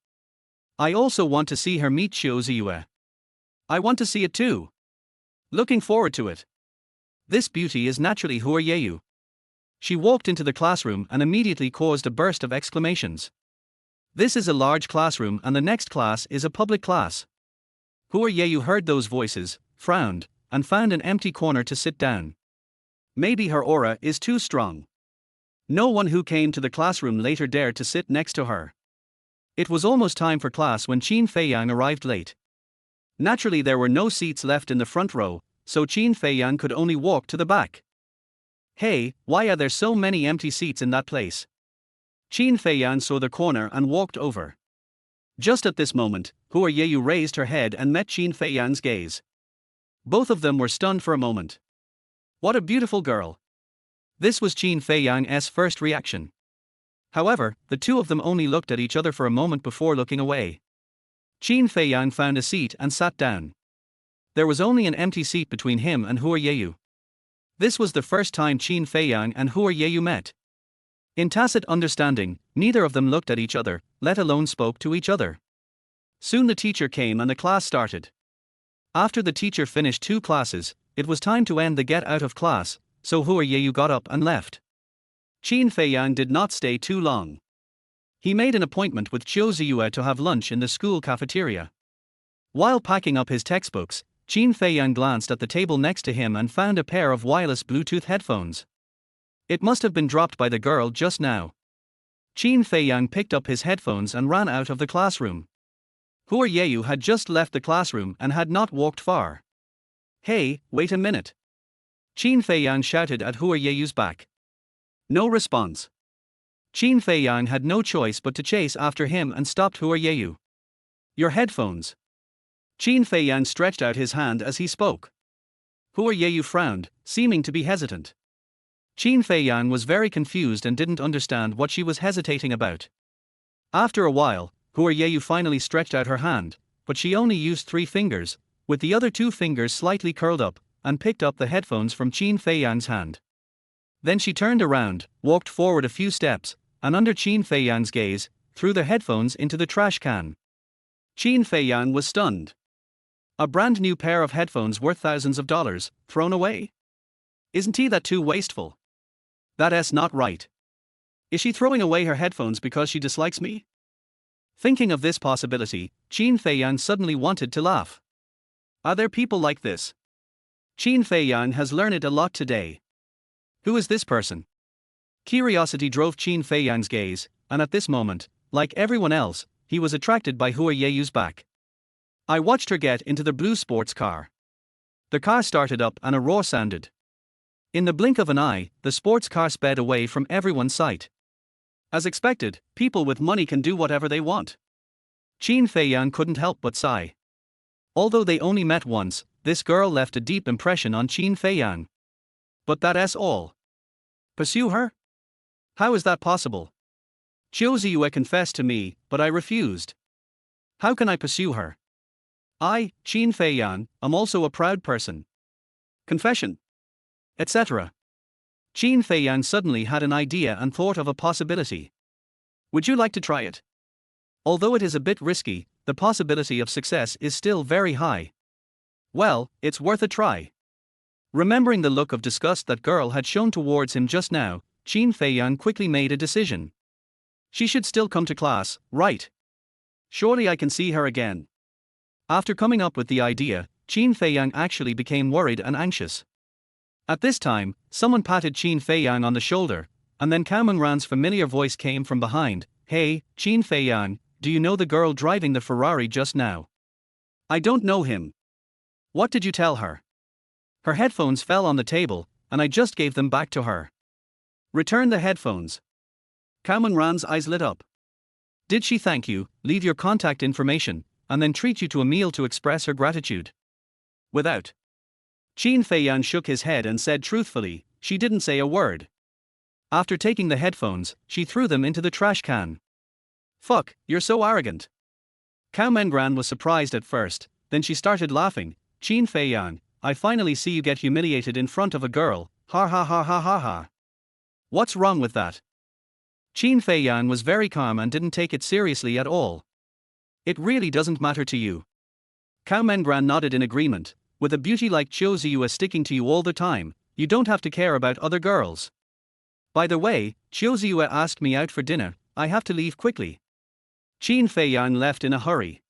I also want to see her meet Xiao Ziyue. I want to see it too. Looking forward to it. This beauty is naturally Hua Yeyu. She walked into the classroom and immediately caused a burst of exclamations. This is a large classroom and the next class is a public class. Hua Yeyu heard those voices, frowned, and found an empty corner to sit down. Maybe her aura is too strong. No one who came to the classroom later dared to sit next to her. It was almost time for class when Qin Feiyang arrived late. Naturally, there were no seats left in the front row, so Qin Feiyang could only walk to the back. Hey, why are there so many empty seats in that place? Qin Feiyang saw the corner and walked over. Just at this moment, Hua Yeyu raised her head and met Qin Feiyang's gaze. Both of them were stunned for a moment. What a beautiful girl! This was Qin Feiyang's first reaction. However, the two of them only looked at each other for a moment before looking away. Qin Feiyang found a seat and sat down. There was only an empty seat between him and Hua Yeyu. This was the first time Qin Feiyang and Hua Yeyu met. In tacit understanding, neither of them looked at each other, let alone spoke to each other. Soon the teacher came and the class started. After the teacher finished 2 classes, it was time to end the get out of class, so Hua Yeyu got up and left. Qin Feiyang did not stay too long. He made an appointment with Xiao Ziyue to have lunch in the school cafeteria. While packing up his textbooks, Qin Feiyang glanced at the table next to him and found a pair of wireless Bluetooth headphones. It must have been dropped by the girl just now. Qin Feiyang picked up his headphones and ran out of the classroom. Hua Yeyu had just left the classroom and had not walked far. Hey, wait a minute. Qin Feiyang shouted at Hua Yeyu's back. No response. Qin Feiyang had no choice but to chase after him and stopped Hua Yeyu. Your headphones. Qin Feiyang stretched out his hand as he spoke. Hua Yeyu frowned, seeming to be hesitant. Qin Feiyang was very confused and didn't understand what she was hesitating about. After a while, Hua Yeyu finally stretched out her hand, but she only used 3 fingers, with the other 2 fingers slightly curled up, and picked up the headphones from Qin Feiyang's hand. Then she turned around, walked forward a few steps, and under Qin Feiyang's gaze, threw the headphones into the trash can. Qin Feiyang was stunned. A brand new pair of headphones worth thousands of dollars, thrown away? Isn't he that too wasteful? That's not right. Is she throwing away her headphones because she dislikes me? Thinking of this possibility, Qin Feiyang suddenly wanted to laugh. Are there people like this? Qin Feiyang has learned a lot today. Who is this person? Curiosity drove Qin Feiyang's gaze, and at this moment, like everyone else, he was attracted by Hua Yeyu's back. I watched her get into the blue sports car. The car started up and a roar sounded. In the blink of an eye, the sports car sped away from everyone's sight. As expected, people with money can do whatever they want. Qin Feiyang couldn't help but sigh. Although they only met once, this girl left a deep impression on Qin Feiyang. But that's all. Pursue her? How is that possible? Xiao Ziyue confessed to me, but I refused. How can I pursue her? I, Qin Feiyang, am also a proud person. Confession. Etc. Qin Feiyang suddenly had an idea and thought of a possibility. Would you like to try it? Although it is a bit risky, the possibility of success is still very high. Well, it's worth a try. Remembering the look of disgust that girl had shown towards him just now, Qin Feiyang quickly made a decision. She should still come to class, right? Surely I can see her again. After coming up with the idea, Qin Feiyang actually became worried and anxious. At this time, someone patted Qin Feiyang on the shoulder, and then Cao Mengran's familiar voice came from behind. Hey, Qin Feiyang, do you know the girl driving the Ferrari just now? I don't know him. What did you tell her? Her headphones fell on the table, and I just gave them back to her. Return the headphones. Cao Mengran's eyes lit up. Did she thank you, leave your contact information, and then treat you to a meal to express her gratitude? Without. Qin Feiyang shook his head and said truthfully, she didn't say a word. After taking the headphones, she threw them into the trash can. Fuck, you're so arrogant. Cao Mengran was surprised at first, then she started laughing. Qin Feiyang, I finally see you get humiliated in front of a girl, ha ha ha ha ha ha. What's wrong with that? Qin Feiyang was very calm and didn't take it seriously at all. It really doesn't matter to you. Cao Mengran nodded in agreement. With a beauty like Qiu Ziyue sticking to you all the time, you don't have to care about other girls. By the way, Qiu Ziyue asked me out for dinner, I have to leave quickly. Qin Feiyang left in a hurry.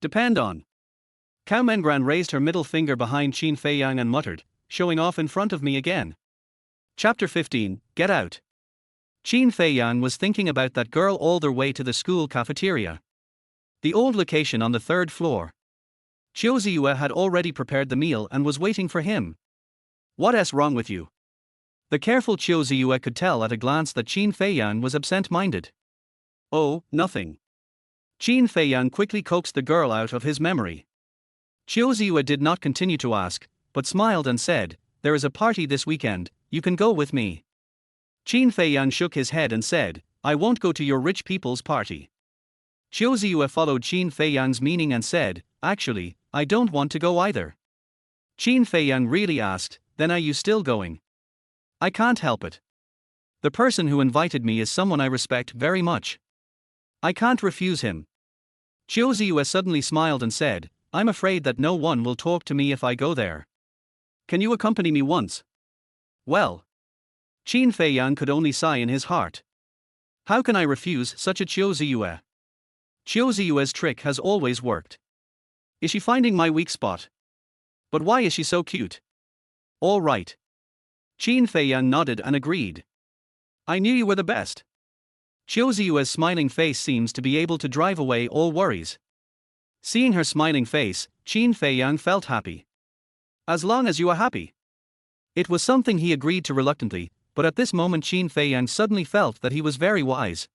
Depend on. Cao Mengran raised her middle finger behind Qin Feiyang and muttered, showing off in front of me again. Chapter 15, Get Out. Qin Feiyang was thinking about that girl all the way to the school cafeteria. The old location on the third floor. Qiu Ziyue had already prepared the meal and was waiting for him. What's wrong with you? The careful Qiu Ziyue could tell at a glance that Qin Feiyang was absent-minded. Oh, nothing. Qin Feiyang quickly coaxed the girl out of his memory. Qiu Ziyue did not continue to ask, but smiled and said, there is a party this weekend, you can go with me. Qin Feiyang shook his head and said, I won't go to your rich people's party. Qiu Ziyue followed Qin Feiyang's meaning and said, actually, I don't want to go either. Qin Feiyang really asked, then are you still going? I can't help it. The person who invited me is someone I respect very much. I can't refuse him. Qiu Ziyue suddenly smiled and said, I'm afraid that no one will talk to me if I go there. Can you accompany me once? Well. Qin Feiyang could only sigh in his heart. How can I refuse such a Qiu Ziyue? Qiu Ziyue's trick has always worked. Is she finding my weak spot? But why is she so cute? All right. Qin Feiyang nodded and agreed. I knew you were the best. Qiu Ziyue's smiling face seems to be able to drive away all worries. Seeing her smiling face, Qin Feiyang felt happy. As long as you are happy. It was something he agreed to reluctantly, but at this moment Qin Feiyang suddenly felt that he was very wise.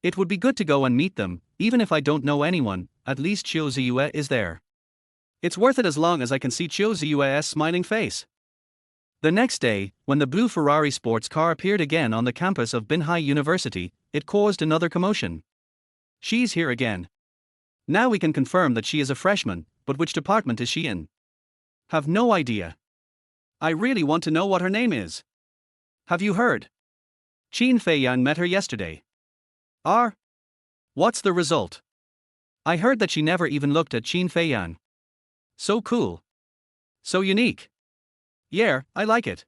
It would be good to go and meet them, even if I don't know anyone, at least Qiu Ziyue is there. It's worth it as long as I can see Qiu Ziyue's smiling face. The next day, when the blue Ferrari sports car appeared again on the campus of Binhai University, it caused another commotion. She's here again. Now we can confirm that she is a freshman, but which department is she in? Have no idea. I really want to know what her name is. Have you heard? Qin Feiyang met her yesterday. What's the result? I heard that she never even looked at Qin Feiyang. So cool. So unique. Yeah, I like it.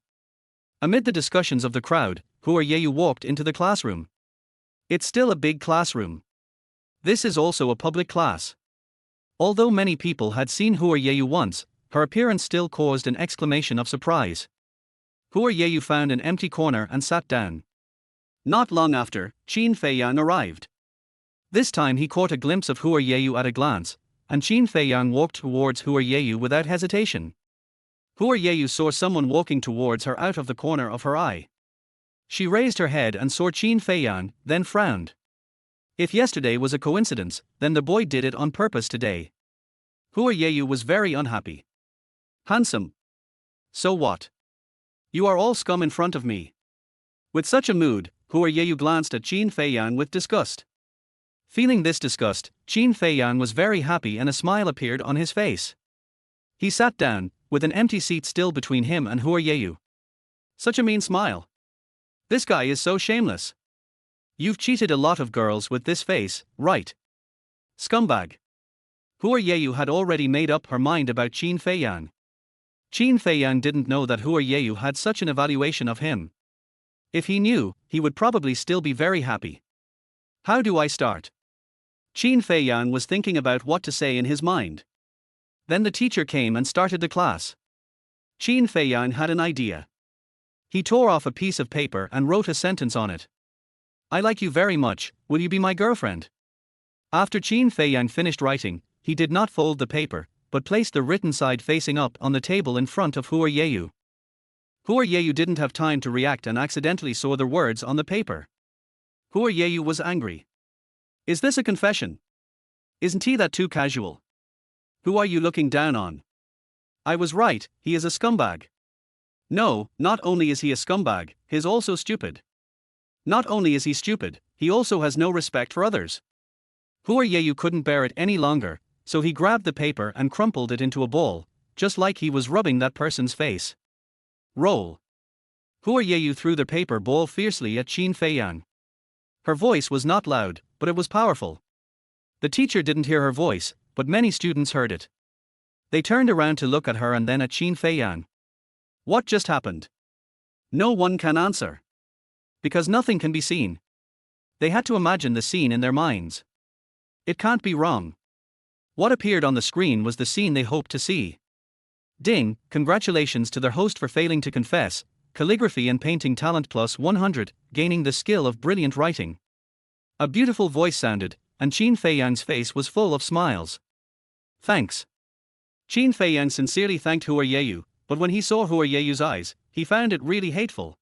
Amid the discussions of the crowd, Hua Yeyu walked into the classroom. It's still a big classroom. This is also a public class. Although many people had seen Hua Yeyu once, her appearance still caused an exclamation of surprise. Hua Yeyu found an empty corner and sat down. Not long after, Qin Feiyang arrived. This time he caught a glimpse of Hua Yeyu at a glance, and Qin Feiyang walked towards Hua Yeyu without hesitation. Hua Yeyu saw someone walking towards her out of the corner of her eye. She raised her head and saw Qin Feiyang, then frowned. If yesterday was a coincidence, then the boy did it on purpose today. Hua Yeyu was very unhappy. Handsome. So what? You are all scum in front of me. With such a mood, Hua Yeyu glanced at Qin Feiyang with disgust. Feeling this disgust, Qin Feiyang was very happy and a smile appeared on his face. He sat down, with an empty seat still between him and Hua Yeyu. Such a mean smile. This guy is so shameless. You've cheated a lot of girls with this face, right? Scumbag. Hua Yeyu had already made up her mind about Qin Feiyang. Qin Feiyang didn't know that Hua Yeyu had such an evaluation of him. If he knew, he would probably still be very happy. How do I start? Qin Feiyang was thinking about what to say in his mind. Then the teacher came and started the class. Qin Feiyang had an idea. He tore off a piece of paper and wrote a sentence on it. I like you very much, will you be my girlfriend? After Qin Feiyang finished writing, he did not fold the paper, but placed the written side facing up on the table in front of Hua Yeyu. Hua Yeyu didn't have time to react and accidentally saw the words on the paper. Hua Yeyu was angry. Is this a confession? Isn't he that too casual? Who are you looking down on? I was right, he is a scumbag. No, not only is he a scumbag, he's also stupid. Not only is he stupid, he also has no respect for others. Hua Yeyu couldn't bear it any longer, so he grabbed the paper and crumpled it into a ball, just like he was rubbing that person's face. Roll. Hua Yeyu threw the paper ball fiercely at Qin Feiyang. Her voice was not loud, but it was powerful. The teacher didn't hear her voice, but many students heard it. They turned around to look at her and then at Qin Feiyang. What just happened? No one can answer. Because nothing can be seen. They had to imagine the scene in their minds. It can't be wrong. What appeared on the screen was the scene they hoped to see. Ding, congratulations to their host for failing to confess, calligraphy and painting talent plus 100, gaining the skill of brilliant writing. A beautiful voice sounded, and Qin Feiyang's face was full of smiles. Thanks. Qin Feiyang sincerely thanked Hua Yeyu, but when he saw Hua Yeyu's eyes, he found it really hateful.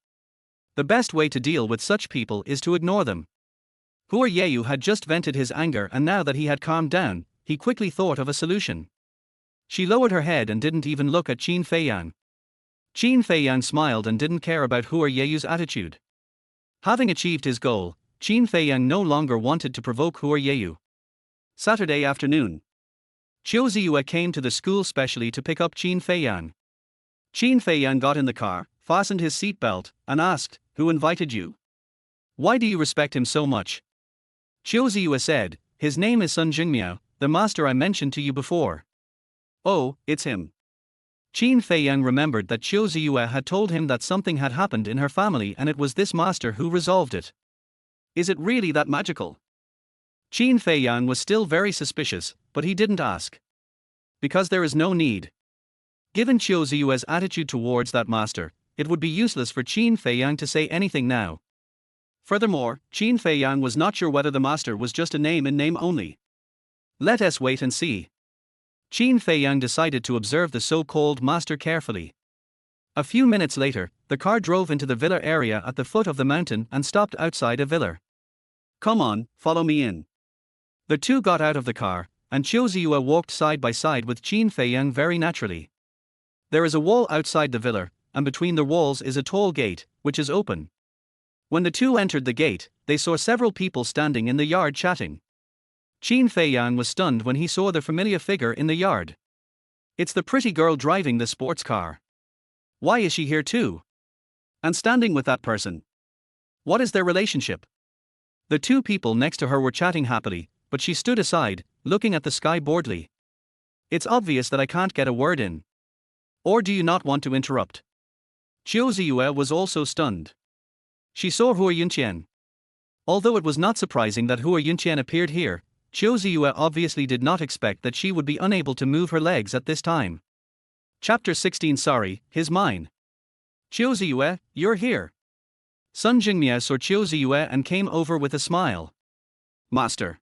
The best way to deal with such people is to ignore them. Hua Yeyu had just vented his anger, and now that he had calmed down, he quickly thought of a solution. She lowered her head and didn't even look at Qin Feiyang. Qin Feiyang smiled and didn't care about Hua Yeyu's attitude. Having achieved his goal, Qin Feiyang no longer wanted to provoke Hua Yeyu. Saturday afternoon. Qiu Ziyue came to the school specially to pick up Qin Feiyang. Qin Feiyang got in the car, fastened his seatbelt, and asked, "Who invited you? Why do you respect him so much?" Qiu Ziyue said, "His name is Sun Jingmiao, the master I mentioned to you before." "Oh, it's him." Qin Feiyang remembered that Qiu Ziyue had told him that something had happened in her family and it was this master who resolved it. Is it really that magical? Qin Feiyang was still very suspicious, but he didn't ask. Because there is no need. Given Qiu Ziyue's attitude towards that master, it would be useless for Qin Feiyang to say anything now. Furthermore, Qin Feiyang was not sure whether the master was just a name in name only. Let us wait and see. Qin Feiyang decided to observe the so-called master carefully. A few minutes later, the car drove into the villa area at the foot of the mountain and stopped outside a villa. Come on, follow me in. The two got out of the car, and Qiu Ziyue walked side by side with Qin Feiyang very naturally. There is a wall outside the villa, and between the walls is a tall gate, which is open. When the two entered the gate, they saw several people standing in the yard chatting. Qin Feiyang was stunned when he saw the familiar figure in the yard. It's the pretty girl driving the sports car. Why is she here too? And standing with that person? What is their relationship? The two people next to her were chatting happily, but she stood aside, looking at the sky boredly. It's obvious that I can't get a word in. Or do you not want to interrupt? Qiu Ziyue was also stunned. She saw Hua Yunqian. Although it was not surprising that Hua Yunqian appeared here, Qiu Ziyue obviously did not expect that she would be unable to move her legs at this time. Chapter 16. Sorry, he's mine. Qiu Ziyue, you're here. Sun Jingmiao saw Qiu Ziyue and came over with a smile. Master.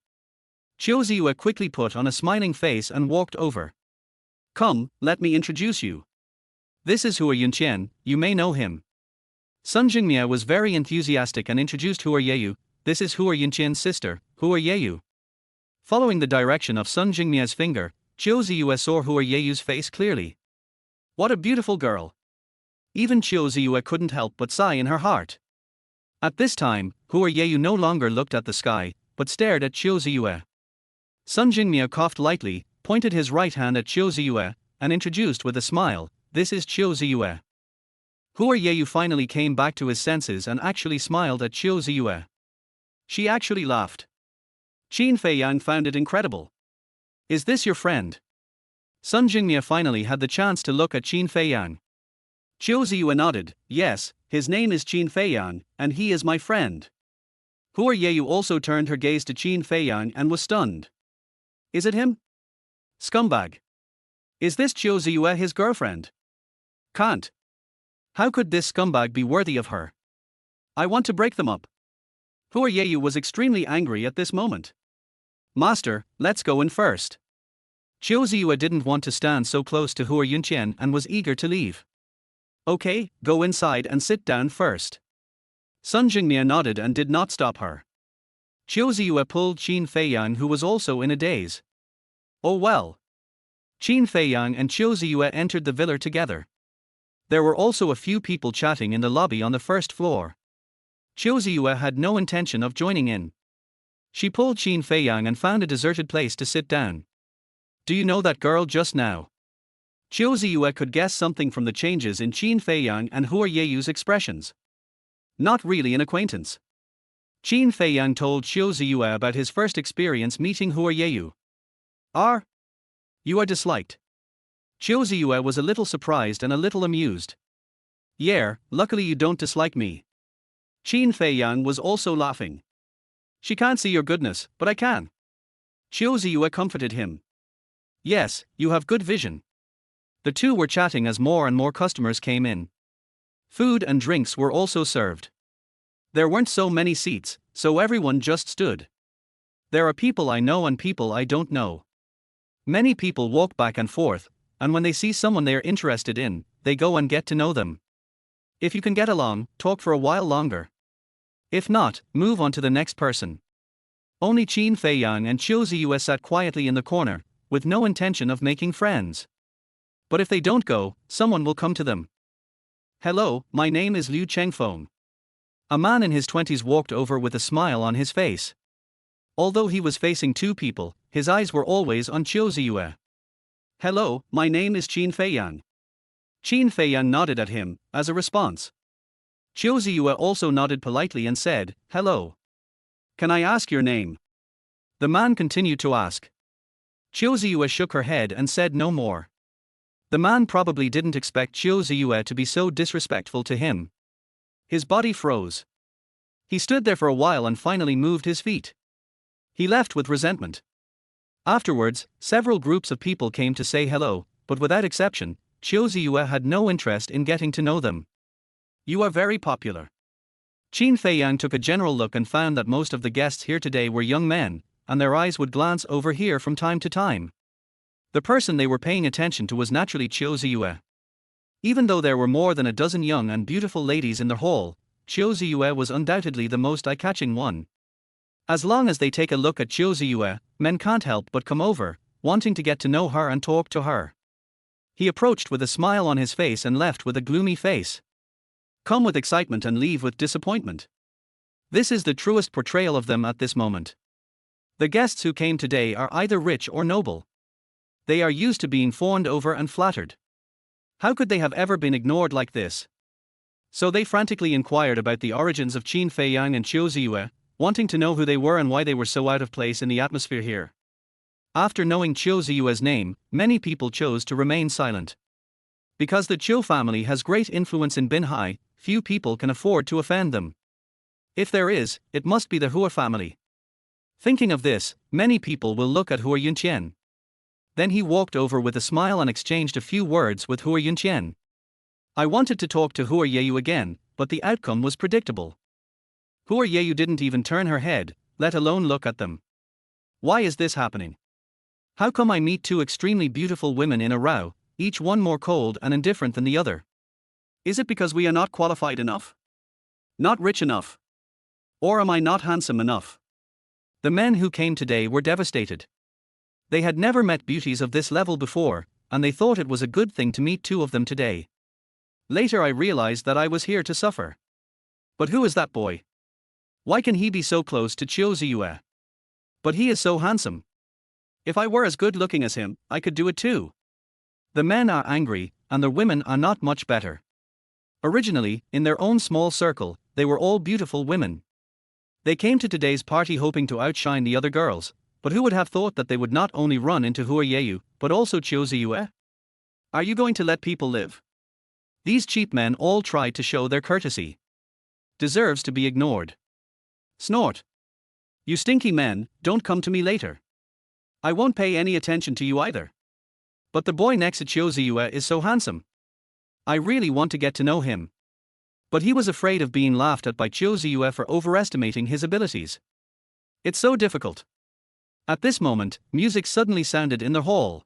Qiu Ziyue quickly put on a smiling face and walked over. Come, let me introduce you. This is Hua Yunqian, you may know him. Sun Jingmiao was very enthusiastic and introduced Hua Yeyu. This is Hua Yunqian's sister, Hua Yeyu. Following the direction of Sun Jingmiao's finger, Qiu Ziyue saw Hua Yeyu's face clearly. What a beautiful girl. Even Qiu Ziyue couldn't help but sigh in her heart. At this time, Hua Yeyu no longer looked at the sky, but stared at Qiu Ziyue. Sun Jingmiao coughed lightly, pointed his right hand at Qiu Ziyue, and introduced with a smile, this is Qiu Ziyue. Hua Yeyu finally came back to his senses and actually smiled at Qiu Ziyue. She actually laughed. Qin Feiyang found it incredible. Is this your friend? Sun Jingmiao finally had the chance to look at Qin Feiyang. Qiu Ziyue nodded, yes, his name is Qin Feiyang, and he is my friend. Hua Yeyu also turned her gaze to Qin Feiyang and was stunned. Is it him? Scumbag. Is this Qiu Ziyue his girlfriend? Can't. How could this scumbag be worthy of her? I want to break them up. Hua Yeyu was extremely angry at this moment. Master, let's go in first. Qiu Ziyue didn't want to stand so close to Hua Yunqian and was eager to leave. Okay, go inside and sit down first. Sun Jingmia nodded and did not stop her. Qiu Ziyue pulled Qin Feiyang, who was also in a daze. Oh well. Qin Feiyang and Qiu Ziyue entered the villa together. There were also a few people chatting in the lobby on the first floor. Qiu Ziyue had no intention of joining in. She pulled Qin Feiyang and found a deserted place to sit down. Do you know that girl just now? Qiu Ziyue could guess something from the changes in Qin Feiyang and Hua Yeyu's expressions. Not really an acquaintance. Qin Feiyang told Qiu Ziyue about his first experience meeting Hua Yeyu. You are disliked. Qiu Ziyue was a little surprised and a little amused. Yeah, luckily you don't dislike me. Qin Feiyang was also laughing. She can't see your goodness, but I can. Qiu Ziyue comforted him. Yes, you have good vision. The two were chatting as more and more customers came in. Food and drinks were also served. There weren't so many seats, so everyone just stood. There are people I know and people I don't know. Many people walk back and forth, and when they see someone they're interested in, they go and get to know them. If you can get along, talk for a while longer. If not, move on to the next person. Only Qin Feiyang and Qiu Ziyue sat quietly in the corner, with no intention of making friends. But if they don't go, someone will come to them. Hello, my name is Liu Chengfeng. A man in his 20s walked over with a smile on his face. Although he was facing two people, his eyes were always on Qiu Ziyue. Hello, my name is Qin Feiyang. Qin Feiyang nodded at him, as a response. Qiu Ziyue also nodded politely and said, Hello. Can I ask your name? The man continued to ask. Qiu Ziyue shook her head and said no more. The man probably didn't expect Qiu Ziyue to be so disrespectful to him. His body froze. He stood there for a while and finally moved his feet. He left with resentment. Afterwards, several groups of people came to say hello, but without exception, Qiu Ziyue had no interest in getting to know them. You are very popular. Qin Feiyang took a general look and found that most of the guests here today were young men, and their eyes would glance over here from time to time. The person they were paying attention to was naturally Qiu Ziyue. Even though there were more than a dozen young and beautiful ladies in the hall, Qiu Ziyue was undoubtedly the most eye-catching one. As long as they take a look at Qiu Ziyue, men can't help but come over, wanting to get to know her and talk to her. He approached with a smile on his face and left with a gloomy face. Come with excitement and leave with disappointment. This is the truest portrayal of them at this moment. The guests who came today are either rich or noble. They are used to being fawned over and flattered. How could they have ever been ignored like this? So they frantically inquired about the origins of Qin Feiyang and Qiu Ziyue, wanting to know who they were and why they were so out of place in the atmosphere here. After knowing Qiu Ziyue's name, many people chose to remain silent. Because the Qiu family has great influence in Binhai, few people can afford to offend them. If there is, it must be the Hua family. Thinking of this, many people will look at Hua Yunqian. Then he walked over with a smile and exchanged a few words with Hua Yunqian. I wanted to talk to Hua Yeyu again, but the outcome was predictable. Hua Yeyu didn't even turn her head, let alone look at them. Why is this happening? How come I meet two extremely beautiful women in a row, each one more cold and indifferent than the other? Is it because we are not qualified enough? Not rich enough? Or am I not handsome enough? The men who came today were devastated. They had never met beauties of this level before, and they thought it was a good thing to meet two of them today. Later I realized that I was here to suffer. But who is that boy? Why can he be so close to Qiu Ziyue? But he is so handsome. If I were as good looking as him, I could do it too. The men are angry, and the women are not much better. Originally, in their own small circle, they were all beautiful women. They came to today's party hoping to outshine the other girls, but who would have thought that they would not only run into Hua Yeyu, but also Qiu Ziyue? Are you going to let people live? These cheap men all tried to show their courtesy. Deserves to be ignored. Snort. You stinky men, don't come to me later. I won't pay any attention to you either. But the boy next to Qiu Ziyue is so handsome. I really want to get to know him. But he was afraid of being laughed at by Qiu Ziyue for overestimating his abilities. It's so difficult. At this moment, music suddenly sounded in the hall.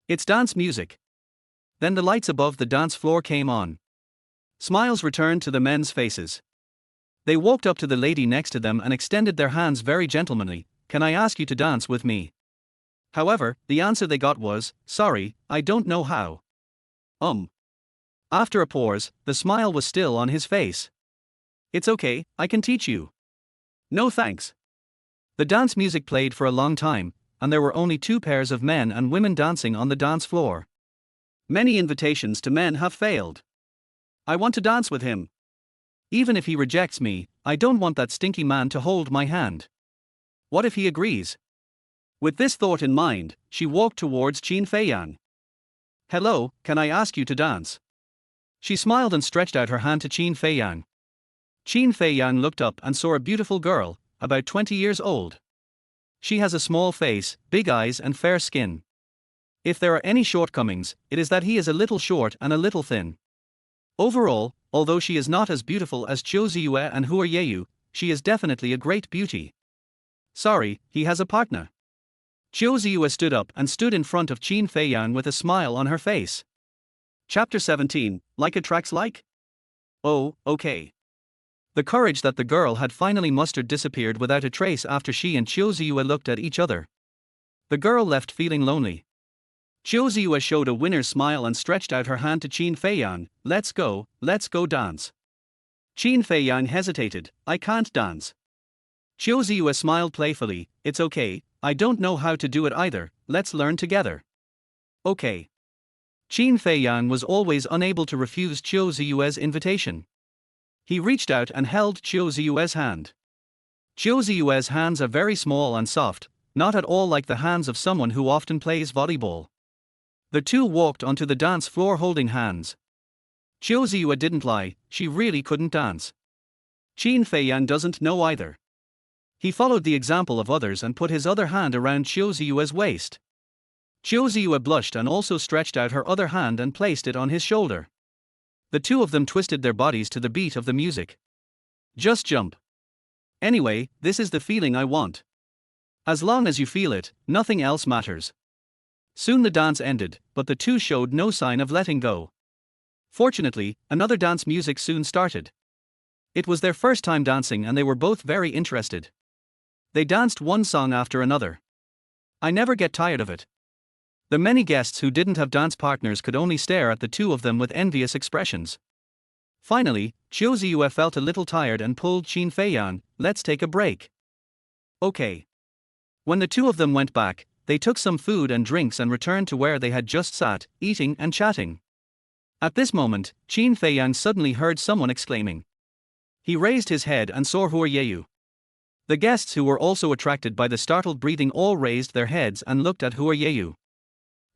It's dance music. Then the lights above the dance floor came on. Smiles returned to the men's faces. They walked up to the lady next to them and extended their hands very gentlemanly. "Can I ask you to dance with me?" However, the answer they got was, "Sorry, I don't know how." After a pause, the smile was still on his face. "It's okay, I can teach you." "No thanks." The dance music played for a long time, and there were only two pairs of men and women dancing on the dance floor. Many invitations to men have failed. "I want to dance with him. Even if he rejects me, I don't want that stinky man to hold my hand. What if he agrees?" With this thought in mind, she walked towards Qin Feiyang. "Hello, can I ask you to dance?" She smiled and stretched out her hand to Qin Feiyang. Qin Feiyang looked up and saw a beautiful girl, about 20 years old. She has a small face, big eyes and fair skin. If there are any shortcomings, it is that he is a little short and a little thin. Overall, although she is not as beautiful as Qiu Ziyue and Hua Yeyu, she is definitely a great beauty. "Sorry, he has a partner." Qiu Ziyue stood up and stood in front of Qin Feiyang with a smile on her face. Chapter 17, Like Attracts Like? Oh, okay. The courage that the girl had finally mustered disappeared without a trace after she and Qiu Ziyue looked at each other. The girl left feeling lonely. Qiu Ziyue showed a winner's smile and stretched out her hand to Qin Feiyang. Let's go dance." Qin Feiyang hesitated. "I can't dance." Qiu Ziyue smiled playfully. "It's okay, I don't know how to do it either, let's learn together." "Okay." Qin Feiyang was always unable to refuse Qiu Ziyue's invitation. He reached out and held Qiu Ziyue's hand. Qiu Ziyue's hands are very small and soft, not at all like the hands of someone who often plays volleyball. The two walked onto the dance floor holding hands. Qiu Ziyue didn't lie, she really couldn't dance. Qin Feiyang doesn't know either. He followed the example of others and put his other hand around Qiu Ziyue's waist. Qiu Ziyue blushed and also stretched out her other hand and placed it on his shoulder. The two of them twisted their bodies to the beat of the music. "Just jump. Anyway, this is the feeling I want. As long as you feel it, nothing else matters." Soon the dance ended, but the two showed no sign of letting go. Fortunately, another dance music soon started. It was their first time dancing and they were both very interested. They danced one song after another. I never get tired of it. The many guests who didn't have dance partners could only stare at the two of them with envious expressions. Finally, Qiu Ziyue felt a little tired and pulled Qin Feiyang. "Let's take a break." "Okay." When the two of them went back, they took some food and drinks and returned to where they had just sat, eating and chatting. At this moment, Qin Feiyang suddenly heard someone exclaiming. He raised his head and saw Hua Yeyu. The guests who were also attracted by the startled breathing all raised their heads and looked at Hua Yeyu.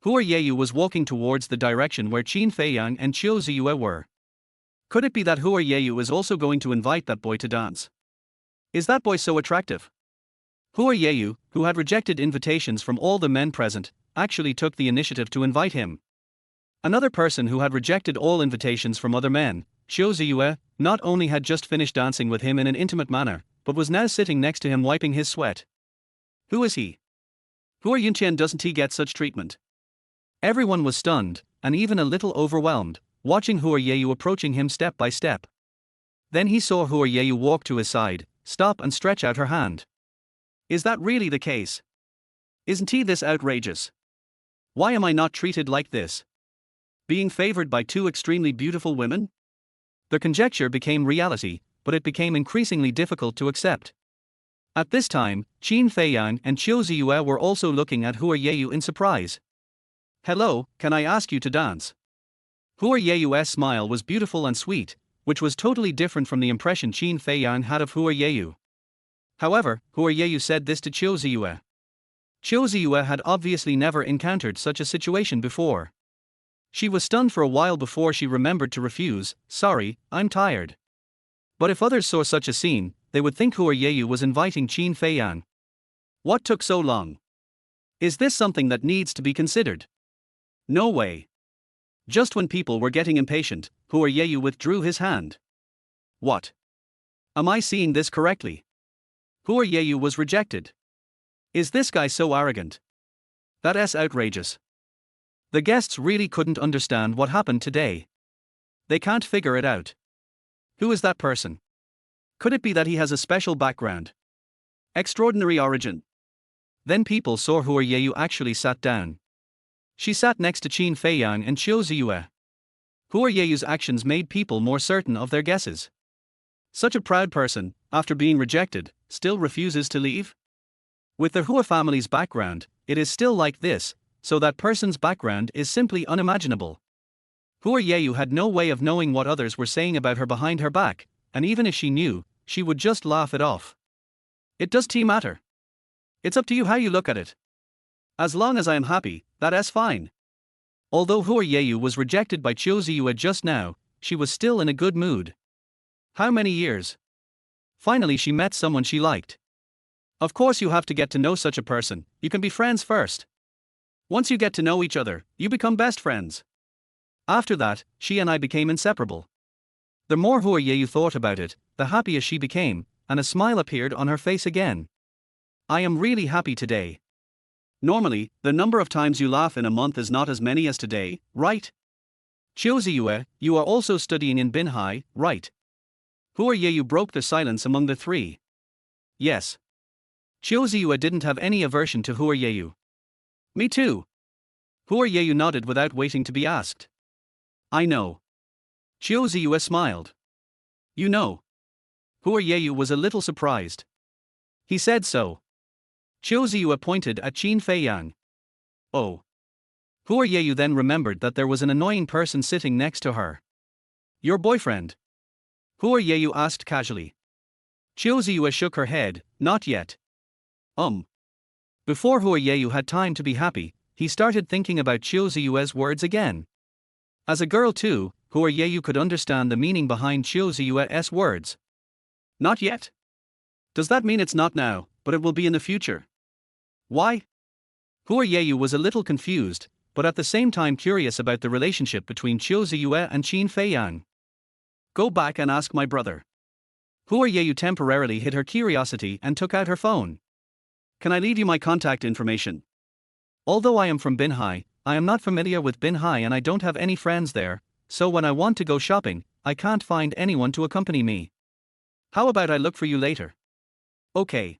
Hua Yeyu was walking towards the direction where Qin Feiyang and Qiu Ziyue were. Could it be that Hua Yeyu is also going to invite that boy to dance? Is that boy so attractive? Hua Yeyu, who had rejected invitations from all the men present, actually took the initiative to invite him. Another person who had rejected all invitations from other men, Qiu Ziyue, not only had just finished dancing with him in an intimate manner, but was now sitting next to him wiping his sweat. Who is he? Hua Yunqian, doesn't he get such treatment? Everyone was stunned, and even a little overwhelmed, watching Hua Yeyu approaching him step by step. Then he saw Hua Yeyu walk to his side, stop and stretch out her hand. Is that really the case? Isn't he this outrageous? Why am I not treated like this? Being favored by two extremely beautiful women? The conjecture became reality, but it became increasingly difficult to accept. At this time, Qin Feiyang and Qiu Ziyue were also looking at Hua Yeyu in surprise. "Hello, can I ask you to dance?" Hua Yeyu's smile was beautiful and sweet, which was totally different from the impression Qin Feiyang had of Hua Yeyu. However, Hua Yeyu said this to Qiu Ziyue. Qiu Ziyue had obviously never encountered such a situation before. She was stunned for a while before she remembered to refuse. "Sorry, I'm tired." But if others saw such a scene, they would think Hua Yeyu was inviting Qin Feiyang. What took so long? Is this something that needs to be considered? No way. Just when people were getting impatient, Hua Yeyu withdrew his hand. What? Am I seeing this correctly? Hua Yeyu was rejected. Is this guy so arrogant? That's outrageous. The guests really couldn't understand what happened today. They can't figure it out. Who is that person? Could it be that he has a special background? Extraordinary origin? Then people saw Hua Yeyu actually sat down. She sat next to Qin Feiyang and Qiu Ziyue. Hua Yeyu's actions made people more certain of their guesses. Such a proud person, after being rejected, still refuses to leave? With the Hua family's background, it is still like this, so that person's background is simply unimaginable. Hua Yeyu had no way of knowing what others were saying about her behind her back, and even if she knew, she would just laugh it off. It does matter. It's up to you how you look at it. As long as I am happy, that's fine. Although Hua Yeyu was rejected by Qiu Ziyue just now, she was still in a good mood. How many years? Finally she met someone she liked. Of course you have to get to know such a person, you can be friends first. Once you get to know each other, you become best friends. After that, she and I became inseparable. The more Hua Yeyu thought about it, the happier she became, and a smile appeared on her face again. I am really happy today. Normally, the number of times you laugh in a month is not as many as today, right? Qiu Ziyue, you are also studying in Binhai, right? Hua Yeyu broke the silence among the three. Yes. Qiu Ziyue didn't have any aversion to Hua Yeyu. Me too. Hua Yeyu nodded without waiting to be asked. I know. Qiu Ziyue smiled. You know. Hua Yeyu was a little surprised. He said so. Qiu Ziyue pointed at Qin Feiyang. Oh. Hua Yeyu then remembered that there was an annoying person sitting next to her. Your boyfriend? Hua Yeyu asked casually. Qiu Ziyue shook her head, not yet. Before Hua Yeyu had time to be happy, he started thinking about Qiu Ziyue's words again. As a girl too, Hua Yeyu could understand the meaning behind Qiu Ziyue's words. Not yet? Does that mean it's not now, but it will be in the future? Why? Hua Yeyu was a little confused, but at the same time curious about the relationship between Qiu Ziyue and Qin Feiyang. Go back and ask my brother. Hua Yeyu temporarily hid her curiosity and took out her phone. Can I leave you my contact information? Although I am from Binhai, I am not familiar with Binhai and I don't have any friends there, so when I want to go shopping, I can't find anyone to accompany me. How about I look for you later? Okay.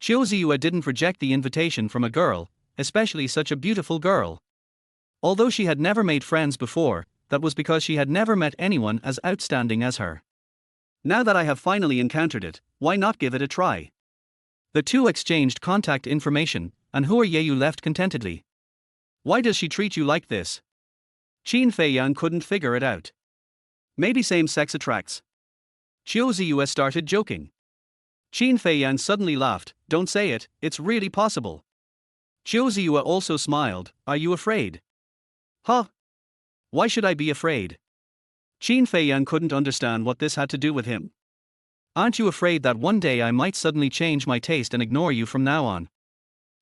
Qiu Ziyue didn't reject the invitation from a girl, especially such a beautiful girl. Although she had never made friends before, that was because she had never met anyone as outstanding as her. Now that I have finally encountered it, why not give it a try? The two exchanged contact information, and Hua Yeyu left contentedly. Why does she treat you like this? Qin Feiyang couldn't figure it out. Maybe same-sex attracts. Qiu Ziyue started joking. Qin Feiyang suddenly laughed, don't say it, it's really possible. Qiu Ziyue also smiled, are you afraid? Huh? Why should I be afraid? Qin Feiyang couldn't understand what this had to do with him. Aren't you afraid that one day I might suddenly change my taste and ignore you from now on?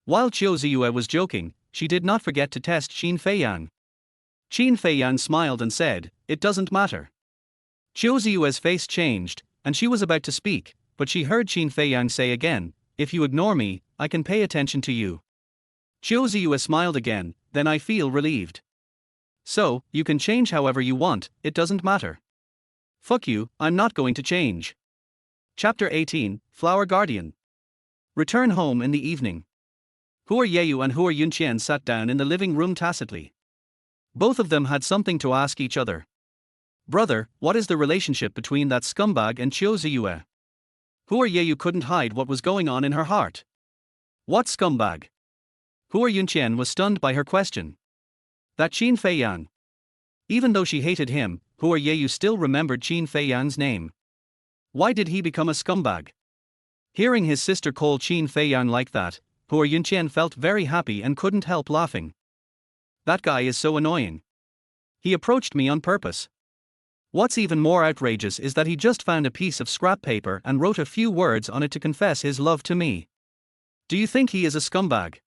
While Qiu Ziyue was joking, she did not forget to test Qin Feiyang. Qin Feiyang smiled and said, it doesn't matter. Qiu Ziyue's face changed, and she was about to speak, but she heard Qin Feiyang say again, if you ignore me, I can pay attention to you. Qiu Ziyue smiled again, then I feel relieved. So, you can change however you want, it doesn't matter. Fuck you, I'm not going to change. Chapter 18, Flower Guardian. Return home in the evening. Hua Yeyu and Hua Yunqian sat down in the living room tacitly. Both of them had something to ask each other. Brother, what is the relationship between that scumbag and Qiu Ziyue? Hua Yeyu couldn't hide what was going on in her heart. What scumbag? Hua Yunqian was stunned by her question. That Qin Feiyang. Even though she hated him, Hua Yeyu still remembered Qin Feiyang's name. Why did he become a scumbag? Hearing his sister call Qin Feiyang like that, Hua Yunqian felt very happy and couldn't help laughing. That guy is so annoying. He approached me on purpose. What's even more outrageous is that he just found a piece of scrap paper and wrote a few words on it to confess his love to me. Do you think he is a scumbag?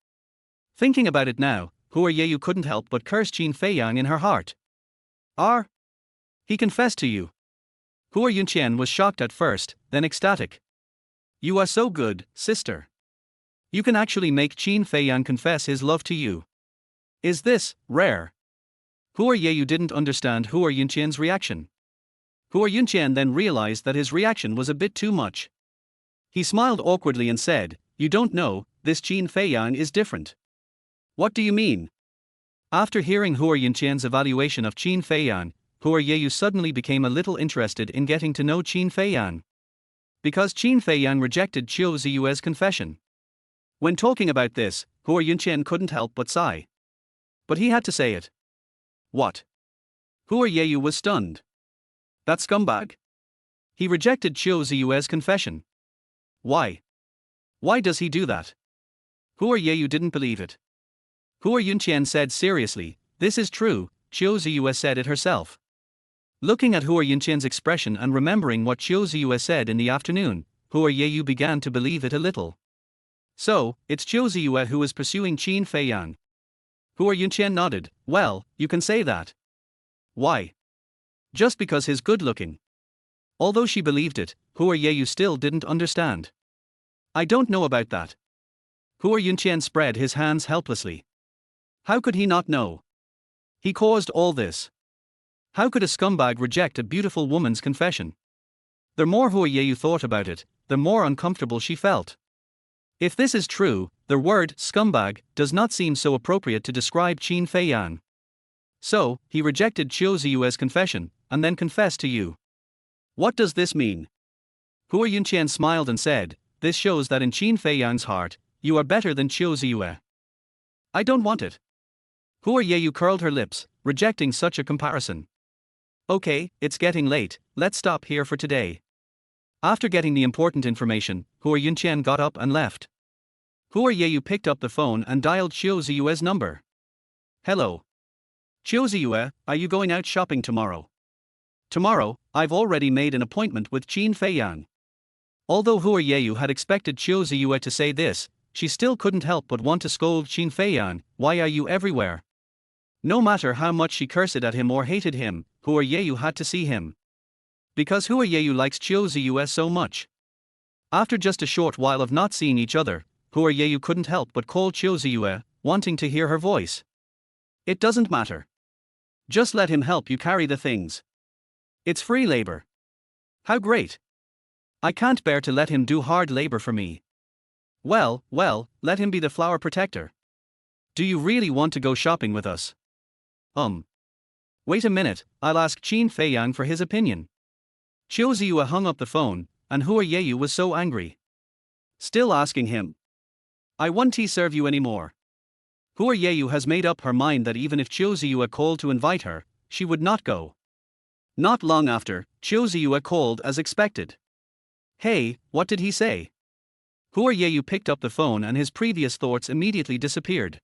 Thinking about it now, Hua Yeyu couldn't help but curse Qin Feiyang in her heart. He confessed to you. Hua Yunqian was shocked at first, then ecstatic. You are so good, sister. You can actually make Qin Feiyang confess his love to you. Is this rare? Hua Yeyu didn't understand Hua Yunqian's reaction. Hua Yunqian then realized that his reaction was a bit too much. He smiled awkwardly and said, "You don't know, this Qin Feiyang is different." "What do you mean?" After hearing Hua Yunqian's evaluation of Qin Feiyang, Hua Yeyu suddenly became a little interested in getting to know Qin Feiyang. Because Qin Feiyang rejected Qiu Ziyue's confession. When talking about this, Hua Yunqian couldn't help but sigh. But he had to say it. What? Hua Yeyu was stunned. That scumbag? He rejected Qiu Ziyue's confession. Why? Why does he do that? Hua Yeyu didn't believe it. Hua Yunqian said seriously, "This is true, Qiu Ziyue said it herself." Looking at Hua Yunqian's expression and remembering what Qiu Ziyue said in the afternoon, Hua Yeyu began to believe it a little. So, it's Qiu Ziyue who is pursuing Qin Feiyang. Hua Yunqian nodded. "Well, you can say that." Why? Just because he's good looking. Although she believed it, Hua Yeyu still didn't understand. "I don't know about that." Hua Yunqian spread his hands helplessly. How could he not know? He caused all this. How could a scumbag reject a beautiful woman's confession? The more Hua Yeyu thought about it, the more uncomfortable she felt. If this is true, the word scumbag does not seem so appropriate to describe Qin Feiyang. So, he rejected Qiu Ziyue's confession, and then confessed to you. What does this mean? Hua Yunqian smiled and said, "This shows that in Qin Feiyang's heart, you are better than Qiu Ziyue." "I don't want it." Hua Yeyu curled her lips, rejecting such a comparison. "Okay, it's getting late, let's stop here for today." After getting the important information, Hua Yunqian got up and left. Hua Yeyu picked up the phone and dialed Qiu Ziyue's number. "Hello. Qiu Ziyue, are you going out shopping tomorrow?" "Tomorrow, I've already made an appointment with Qin Feiyang." Although Hua Yeyu had expected Qiu Ziyue to say this, she still couldn't help but want to scold Qin Feiyang. "Why are you everywhere?" No matter how much she cursed at him or hated him, Hua Yeyu had to see him. Because Hua Yeyu likes Qiu Ziyue so much. After just a short while of not seeing each other, Hua Yeyu couldn't help but call Qiu Ziyue, wanting to hear her voice. "It doesn't matter. Just let him help you carry the things. It's free labor." "How great. I can't bear to let him do hard labor for me." Well, let him be the flower protector." "Do you really want to go shopping with us?" Wait a minute, I'll ask Qin Feiyang for his opinion." Qiu Ziyue hung up the phone, and Hua Yeyu was so angry. "Still asking him? I won't serve you anymore." Hua Yeyu has made up her mind that even if Qiu Ziyue called to invite her, she would not go. Not long after, Qiu Ziyue called as expected. "Hey, what did he say?" Hua Yeyu picked up the phone and his previous thoughts immediately disappeared.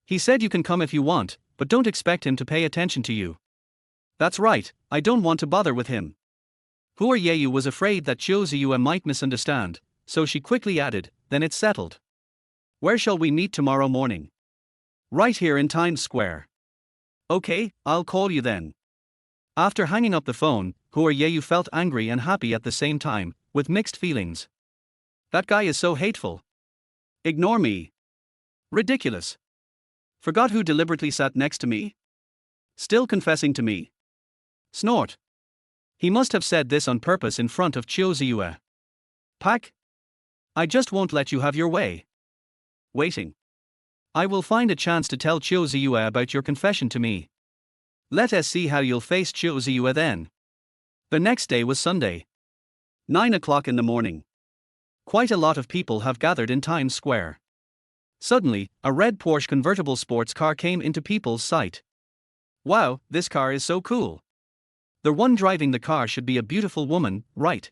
"He said you can come if you want, but don't expect him to pay attention to you." "That's right, I don't want to bother with him." Hua Yeyu was afraid that Qiu Ziyue might misunderstand, so she quickly added, "Then it's settled. Where shall we meet tomorrow morning?" "Right here in Times Square." "Okay, I'll call you then." After hanging up the phone, Hua Yeyu felt angry and happy at the same time, with mixed feelings. That guy is so hateful. Ignore me. Ridiculous. Forgot who deliberately sat next to me? Still confessing to me. Snort. He must have said this on purpose in front of Qiu Ziyue. Pack. I just won't let you have your way. Waiting. I will find a chance to tell Qiu Ziyue about your confession to me. Let us see how you'll face Qiu Ziyue then. The next day was Sunday. 9 o'clock in the morning. Quite a lot of people have gathered in Times Square. Suddenly, a red Porsche convertible sports car came into people's sight. Wow, this car is so cool. The one driving the car should be a beautiful woman, right?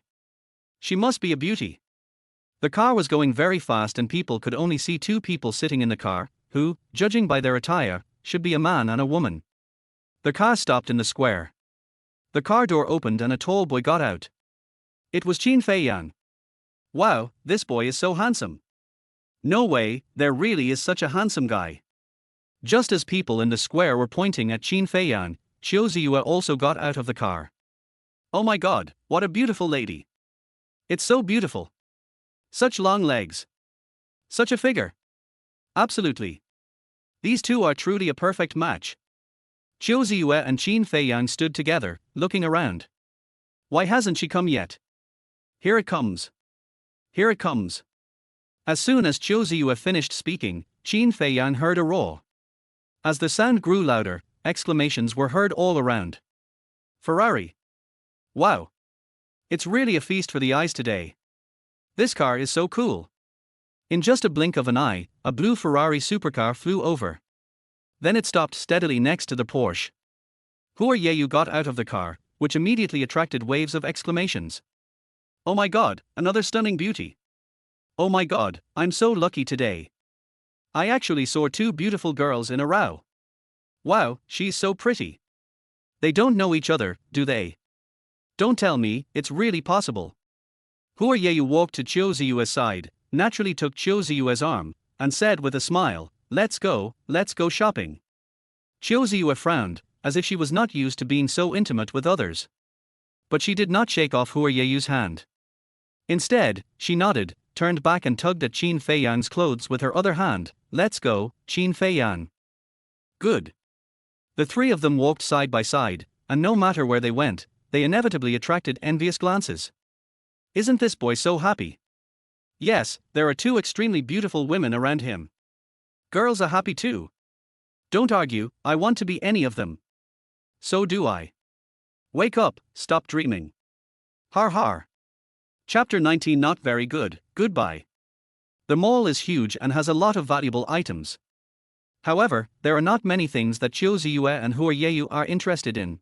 She must be a beauty. The car was going very fast and people could only see two people sitting in the car, who, judging by their attire, should be a man and a woman. The car stopped in the square. The car door opened and a tall boy got out. It was Qin Feiyang. Wow, this boy is so handsome. No way, there really is such a handsome guy. Just as people in the square were pointing at Qin Feiyang, Qiu Ziyue also got out of the car. Oh my god, what a beautiful lady. It's so beautiful. Such long legs. Such a figure. Absolutely. These two are truly a perfect match. Qiu Ziyue and Qin Feiyang stood together, looking around. Why hasn't she come yet? Here it comes. Here it comes. As soon as Qiu Ziyue finished speaking, Qin Feiyang heard a roar. As the sound grew louder, exclamations were heard all around. Ferrari! Wow! It's really a feast for the eyes today. This car is so cool. In just a blink of an eye, a blue Ferrari supercar flew over. Then it stopped steadily next to the Porsche. Hua Yeyu got out of the car, which immediately attracted waves of exclamations. Oh my god, another stunning beauty. Oh my god, I'm so lucky today. I actually saw two beautiful girls in a row. Wow, she's so pretty. They don't know each other, do they? Don't tell me, it's really possible. Hua Yeyu walked to Qiu Ziyue's side, naturally took Qiu Ziyue's arm, and said with a smile, let's go shopping. Qiu Ziyue frowned, as if she was not used to being so intimate with others. But she did not shake off Hua Yeyu's hand. Instead, she nodded, turned back and tugged at Qin Feiyang's clothes with her other hand. Let's go, Qin Feiyang. Good. The three of them walked side by side, and no matter where they went, they inevitably attracted envious glances. Isn't this boy so happy? Yes, there are two extremely beautiful women around him. Girls are happy too. Don't argue, I want to be any of them. So do I. Wake up, stop dreaming. Har har. Chapter 19 Not very good, goodbye. The mall is huge and has a lot of valuable items. However, there are not many things that Qiu Ziyue and Hua Yeyu are interested in.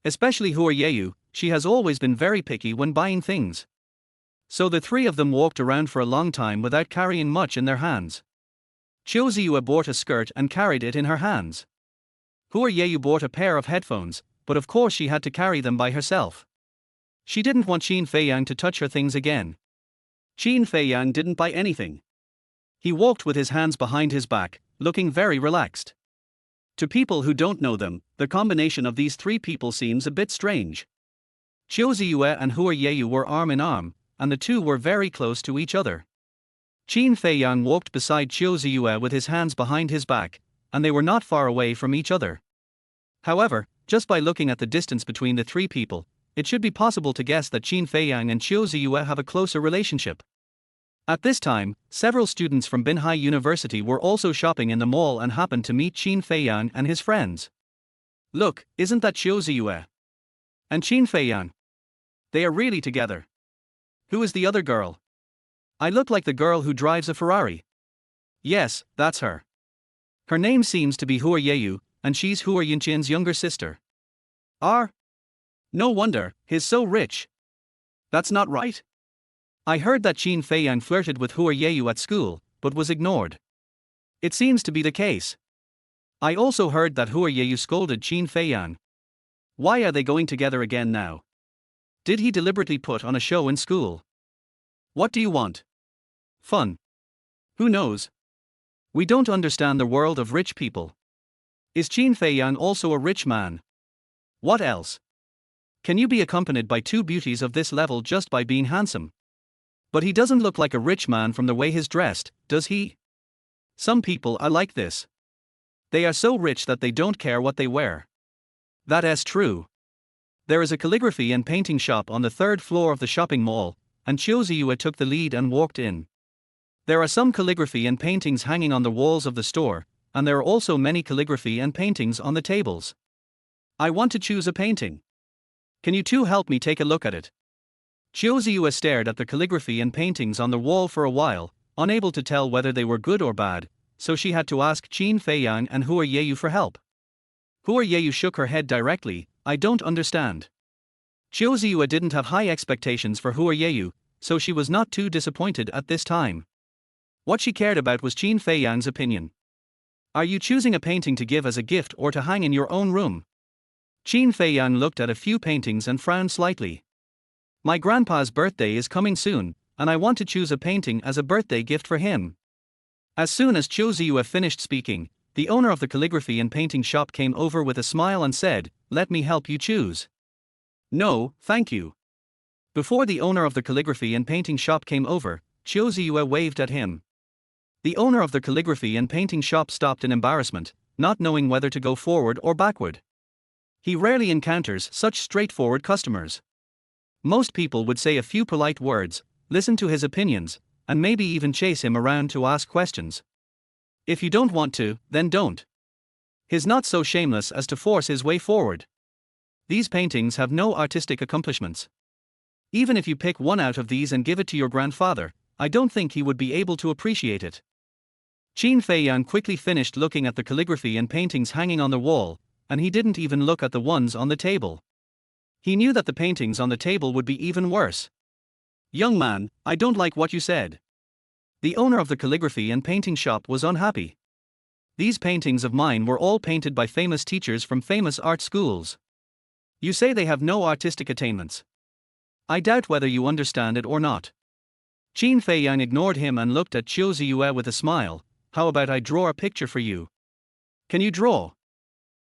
Especially Hua Yeyu, she has always been very picky when buying things. So the three of them walked around for a long time without carrying much in their hands. Qiu Ziyue bought a skirt and carried it in her hands. Hua Yeyu bought a pair of headphones, but of course she had to carry them by herself. She didn't want Qin Feiyang to touch her things again. Qin Feiyang didn't buy anything. He walked with his hands behind his back, looking very relaxed. To people who don't know them, the combination of these three people seems a bit strange. Qiu Ziyue and Hua Yeyu were arm in arm, and the two were very close to each other. Qin Feiyang walked beside Qiu Ziyue with his hands behind his back, and they were not far away from each other. However, just by looking at the distance between the three people, it should be possible to guess that Qin Feiyang and Qiu Ziyue have a closer relationship. At this time, several students from Binhai University were also shopping in the mall and happened to meet Qin Feiyang and his friends. Look, isn't that Qiu Ziyue? And Qin Feiyang? They are really together. Who is the other girl? I look like the girl who drives a Ferrari. Yes, that's her. Her name seems to be Hua Yeyu, and she's Hua Yinqian's younger sister. No wonder, he's so rich. That's not right. I heard that Qin Feiyang flirted with Hua Yeyu at school, but was ignored. It seems to be the case. I also heard that Hua Yeyu scolded Qin Feiyang. Why are they going together again now? Did he deliberately put on a show in school? What do you want? Fun. Who knows? We don't understand the world of rich people. Is Qin Feiyang also a rich man? What else? Can you be accompanied by two beauties of this level just by being handsome? But he doesn't look like a rich man from the way he's dressed, does he? Some people are like this. They are so rich that they don't care what they wear. That is true. There is a calligraphy and painting shop on the third floor of the shopping mall, and Qiu Ziyue took the lead and walked in. There are some calligraphy and paintings hanging on the walls of the store, and there are also many calligraphy and paintings on the tables. I want to choose a painting. Can you two help me take a look at it? Qiu Ziyue stared at the calligraphy and paintings on the wall for a while, unable to tell whether they were good or bad, so she had to ask Qin Feiyang and Hua Yeyu for help. Hua Yeyu shook her head directly. I don't understand. Qiu Ziyue didn't have high expectations for Hua Yeyu, so she was not too disappointed at this time. What she cared about was Qin Feiyang's opinion. Are you choosing a painting to give as a gift or to hang in your own room? Qin Feiyang looked at a few paintings and frowned slightly. My grandpa's birthday is coming soon, and I want to choose a painting as a birthday gift for him. As soon as Qiu Ziyue finished speaking, the owner of the calligraphy and painting shop came over with a smile and said, "Let me help you choose." No, thank you. Before the owner of the calligraphy and painting shop came over, Qiu Ziyue waved at him. The owner of the calligraphy and painting shop stopped in embarrassment, not knowing whether to go forward or backward. He rarely encounters such straightforward customers. Most people would say a few polite words, listen to his opinions, and maybe even chase him around to ask questions. If you don't want to, then don't. He's not so shameless as to force his way forward. These paintings have no artistic accomplishments. Even if you pick one out of these and give it to your grandfather, I don't think he would be able to appreciate it. Qin Feiyang quickly finished looking at the calligraphy and paintings hanging on the wall, and he didn't even look at the ones on the table. He knew that the paintings on the table would be even worse. "Young man, I don't like what you said." The owner of the calligraphy and painting shop was unhappy. "These paintings of mine were all painted by famous teachers from famous art schools. You say they have no artistic attainments. I doubt whether you understand it or not." Qin Feiyang ignored him and looked at Qiu Ziyue with a smile. "How about I draw a picture for you? Can you draw?"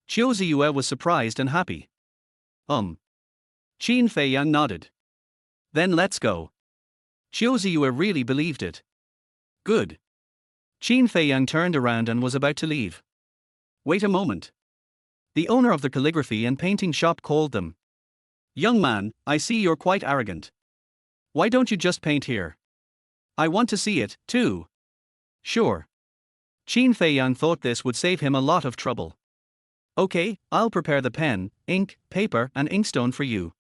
Qiu Ziyue was surprised and happy. Qin Feiyang nodded. "Then let's go." Qiu Ziyue really believed it. "Good." Qin Feiyang turned around and was about to leave. "Wait a moment." The owner of the calligraphy and painting shop called them. "Young man, I see you're quite arrogant. Why don't you just paint here? I want to see it, too." "Sure." Qin Feiyang thought this would save him a lot of trouble. "Okay, I'll prepare the pen, ink, paper, and inkstone for you."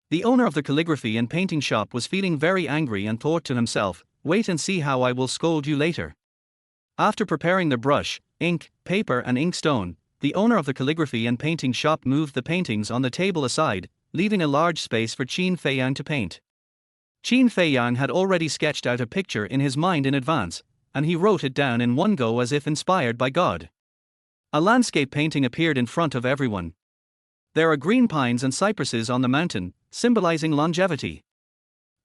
The owner of the calligraphy and painting shop was feeling very angry and thought to himself, "Wait and see how I will scold you later." After preparing the brush, ink, paper, and inkstone, the owner of the calligraphy and painting shop moved the paintings on the table aside, leaving a large space for Qin Feiyang to paint. Qin Feiyang had already sketched out a picture in his mind in advance, and he wrote it down in one go as if inspired by God. A landscape painting appeared in front of everyone. There are green pines and cypresses on the mountain, symbolizing longevity.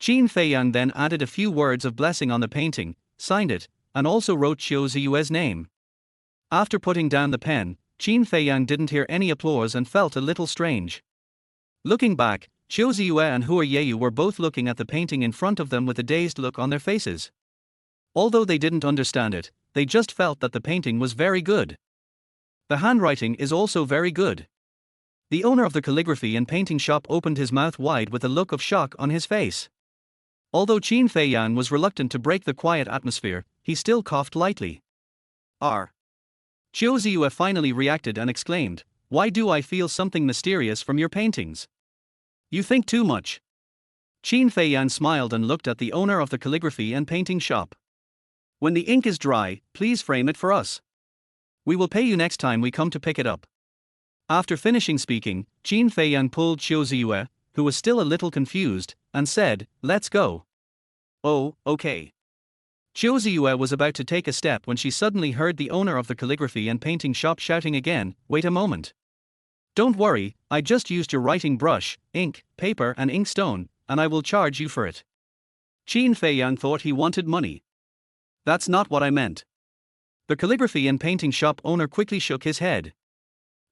Qin Feiyang then added a few words of blessing on the painting, signed it, and also wrote Qiu Ziyue's name. After putting down the pen, Qin Feiyang didn't hear any applause and felt a little strange. Looking back, Qiu Ziyue and Hua Yeyu were both looking at the painting in front of them with a dazed look on their faces. Although they didn't understand it, they just felt that the painting was very good. The handwriting is also very good. The owner of the calligraphy and painting shop opened his mouth wide with a look of shock on his face. Although Qin Feiyang was reluctant to break the quiet atmosphere, he still coughed lightly. "R." Qiu Ziyue finally reacted and exclaimed, "Why do I feel something mysterious from your paintings? You think too much." Qin Feiyang smiled and looked at the owner of the calligraphy and painting shop. "When the ink is dry, please frame it for us. We will pay you next time we come to pick it up." After finishing speaking, Qin Feiyang pulled Qiu Ziyue, who was still a little confused, and said, "Let's go." "Oh, okay." Qiu Ziyue was about to take a step when she suddenly heard the owner of the calligraphy and painting shop shouting again, "Wait a moment. Don't worry, I just used your writing brush, ink, paper, and inkstone, and I will charge you for it." Qin Feiyang thought he wanted money. "That's not what I meant." The calligraphy and painting shop owner quickly shook his head.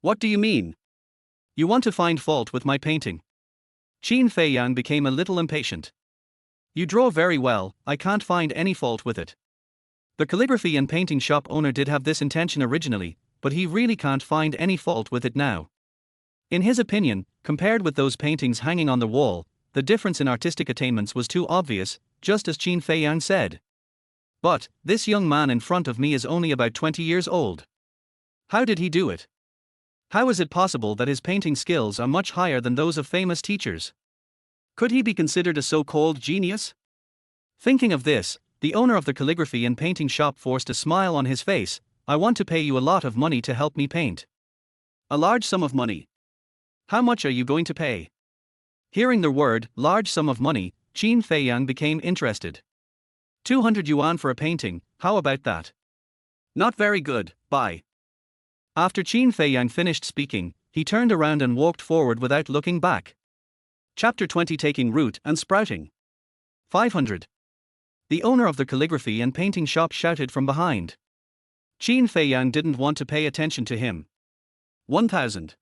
"What do you mean? You want to find fault with my painting?" Qin Feiyang became a little impatient. "You draw very well, I can't find any fault with it." The calligraphy and painting shop owner did have this intention originally, but he really can't find any fault with it now. In his opinion, compared with those paintings hanging on the wall, the difference in artistic attainments was too obvious, just as Qin Feiyang said. "But, this young man in front of me is only about 20 years old. How did he do it? How is it possible that his painting skills are much higher than those of famous teachers? Could he be considered a so-called genius?" Thinking of this, the owner of the calligraphy and painting shop forced a smile on his face. "I want to pay you a lot of money to help me paint." "A large sum of money. How much are you going to pay?" Hearing the word, large sum of money, Qin Feiyang became interested. 200 yuan for a painting, how about that? "Not very good, bye." After Qin Feiyang finished speaking, he turned around and walked forward without looking back. Chapter 20 Taking Root and Sprouting. 500. The owner of the calligraphy and painting shop shouted from behind. Qin Feiyang didn't want to pay attention to him. 1,000.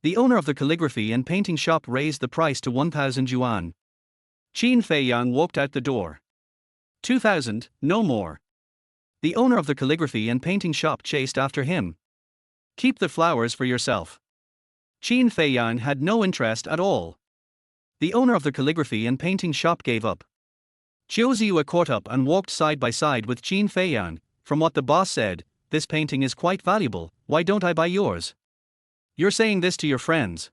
The owner of the calligraphy and painting shop raised the price to 1,000 yuan. Qin Feiyang walked out the door. 2,000, no more. The owner of the calligraphy and painting shop chased after him. Keep the flowers for yourself. Qin Feiyang had no interest at all. The owner of the calligraphy and painting shop gave up. Qiu Ziyue caught up and walked side by side with Qin Feiyang. From what the boss said, this painting is quite valuable, why don't I buy yours? You're saying this to your friends.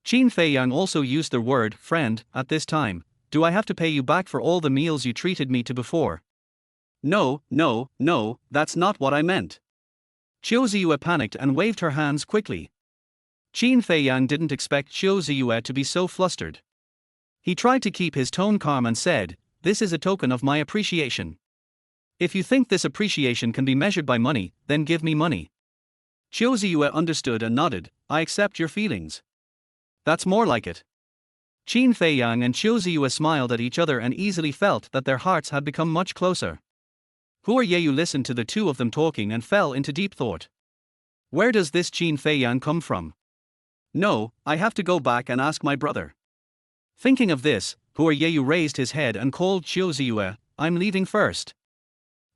Qin Feiyang also used the word friend at this time. Do I have to pay you back for all the meals you treated me to before? No, that's not what I meant. Qiu Ziyue panicked and waved her hands quickly. Qin Feiyang didn't expect Qiu Ziyue to be so flustered. He tried to keep his tone calm and said, "This is a token of my appreciation. If you think this appreciation can be measured by money, then give me money." Qiu Ziyue understood and nodded. "I accept your feelings. That's more like it." Qin Feiyang and Qiu Ziyue smiled at each other and easily felt that their hearts had become much closer. Hua Yeyu listened to the two of them talking and fell into deep thought. Where does this Qin Feiyang come from? No, I have to go back and ask my brother. Thinking of this, Hua Yeyu raised his head and called Qiu Ziyue, "I'm leaving first.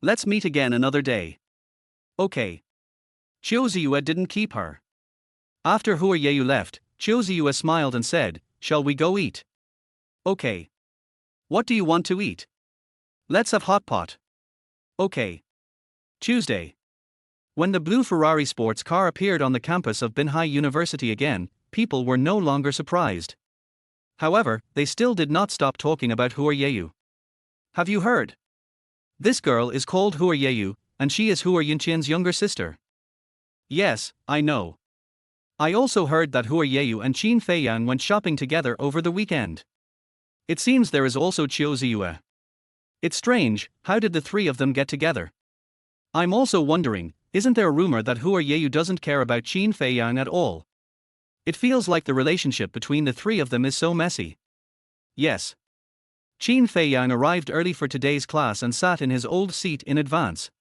Let's meet again another day." Okay. Qiu Ziyue didn't keep her. After Hua Yeyu left, Qiu Ziyue smiled and said, "Shall we go eat?" Okay. What do you want to eat? Let's have hot pot. Okay. Tuesday. When the blue Ferrari sports car appeared on the campus of Binhai University again, people were no longer surprised. However, they still did not stop talking about Hua Yeyu. Have you heard? This girl is called Hua Yeyu, and she is Hua Yunqian's younger sister. Yes, I know. I also heard that Hua Yeyu and Qin Feiyang went shopping together over the weekend. It seems there is also Qiu Ziyue. It's strange, how did the three of them get together? I'm also wondering, isn't there a rumor that Hua Yeyu doesn't care about Qin Feiyang at all? It feels like the relationship between the three of them is so messy. Yes. Qin Feiyang arrived early for today's class and sat in his old seat in advance.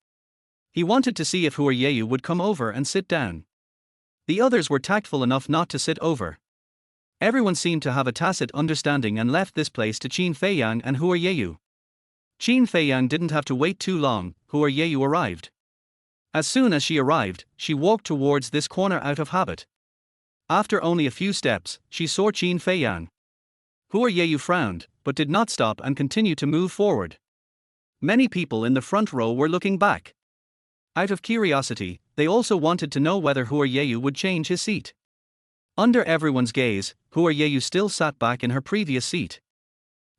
He wanted to see if Hua Yeyu would come over and sit down. The others were tactful enough not to sit over. Everyone seemed to have a tacit understanding and left this place to Qin Feiyang and Hua Yeyu. Qin Feiyang didn't have to wait too long. Hua Yeyu arrived. As soon as she arrived, she walked towards this corner out of habit. After only a few steps, she saw Qin Feiyang. Hua Yeyu frowned, but did not stop and continued to move forward. Many people in the front row were looking back. Out of curiosity, they also wanted to know whether Hua Yeyu would change his seat. Under everyone's gaze, Hua Yeyu still sat back in her previous seat.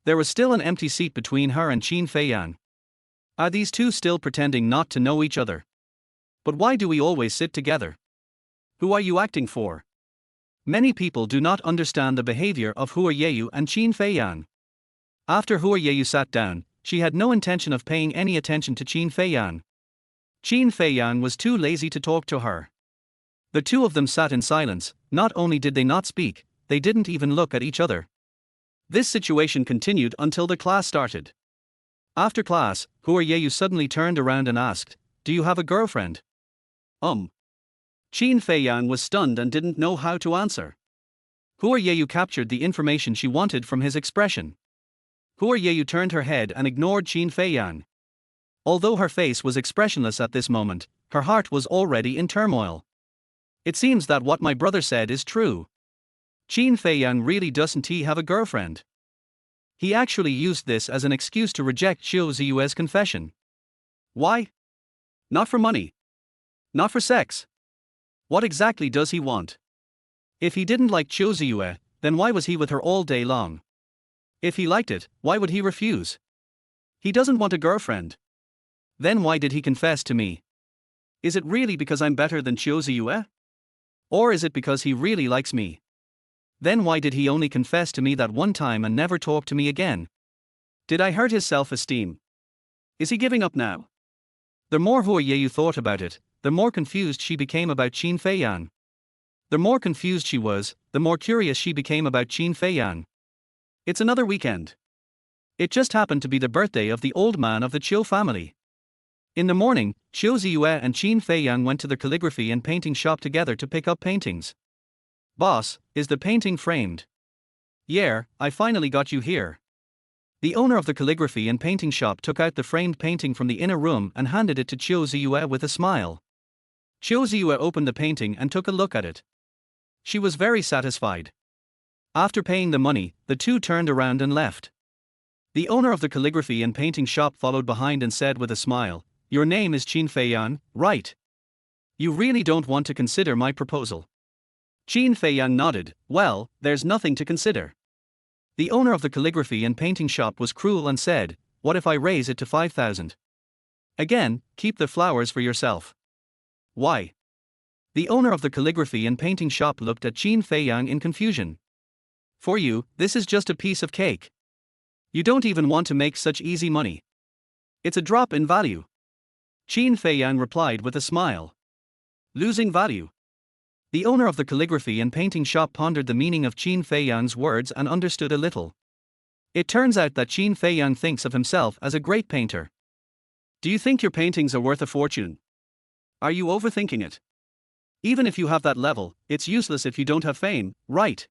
There was still an empty seat between her and Qin Feiyang. Are these two still pretending not to know each other? But why do we always sit together? Who are you acting for? Many people do not understand the behavior of Hua Yeyu and Qin Feiyang. After Hua Yeyu sat down, she had no intention of paying any attention to Qin Feiyang. Qin Feiyang was too lazy to talk to her. The two of them sat in silence. Not only did they not speak, they didn't even look at each other. This situation continued until the class started. After class, Hua Yeyu suddenly turned around and asked, "Do you have a girlfriend?" Qin Feiyang was stunned and didn't know how to answer. Hua Yeyu captured the information she wanted from his expression. Hua Yeyu turned her head and ignored Qin Feiyang. Although her face was expressionless at this moment, her heart was already in turmoil. It seems that what my brother said is true. Qin Feiyang really doesn't he have a girlfriend? He actually used this as an excuse to reject Qiu Ziyue's confession. Why? Not for money. Not for sex. What exactly does he want? If he didn't like Qiu Ziyue, then why was he with her all day long? If he liked it, why would he refuse? He doesn't want a girlfriend. Then why did he confess to me? Is it really because I'm better than Qiu Ziyue? Or is it because he really likes me? Then why did he only confess to me that one time and never talk to me again? Did I hurt his self-esteem? Is he giving up now? The more Hua Yeyu thought about it, the more confused she became about Qin Feiyang. The more confused she was, the more curious she became about Qin Feiyang. It's another weekend. It just happened to be the birthday of the old man of the Qiu family. In the morning, Qiu Ziyue and Qin Feiyang went to the calligraphy and painting shop together to pick up paintings. "Boss, is the painting framed?" "Yeah, I finally got you here." The owner of the calligraphy and painting shop took out the framed painting from the inner room and handed it to Qiu Ziyue with a smile. Chiu Ziyue opened the painting and took a look at it. She was very satisfied. After paying the money, the two turned around and left. The owner of the calligraphy and painting shop followed behind and said with a smile, "Your name is Qin Feiyang, right? You really don't want to consider my proposal?" Qin Feiyang nodded. "Well, there's nothing to consider." The owner of the calligraphy and painting shop was cruel and said, "What if I raise it to 5,000? Again, keep the flowers for yourself." "Why?" The owner of the calligraphy and painting shop looked at Qin Feiyang in confusion. "For you, this is just a piece of cake. You don't even want to make such easy money. It's a drop in value." Qin Feiyang replied with a smile. "Losing value?" The owner of the calligraphy and painting shop pondered the meaning of Qin Feiyang's words and understood a little. It turns out that Qin Feiyang thinks of himself as a great painter. "Do you think your paintings are worth a fortune? Are you overthinking it? Even if you have that level, it's useless if you don't have fame, right?"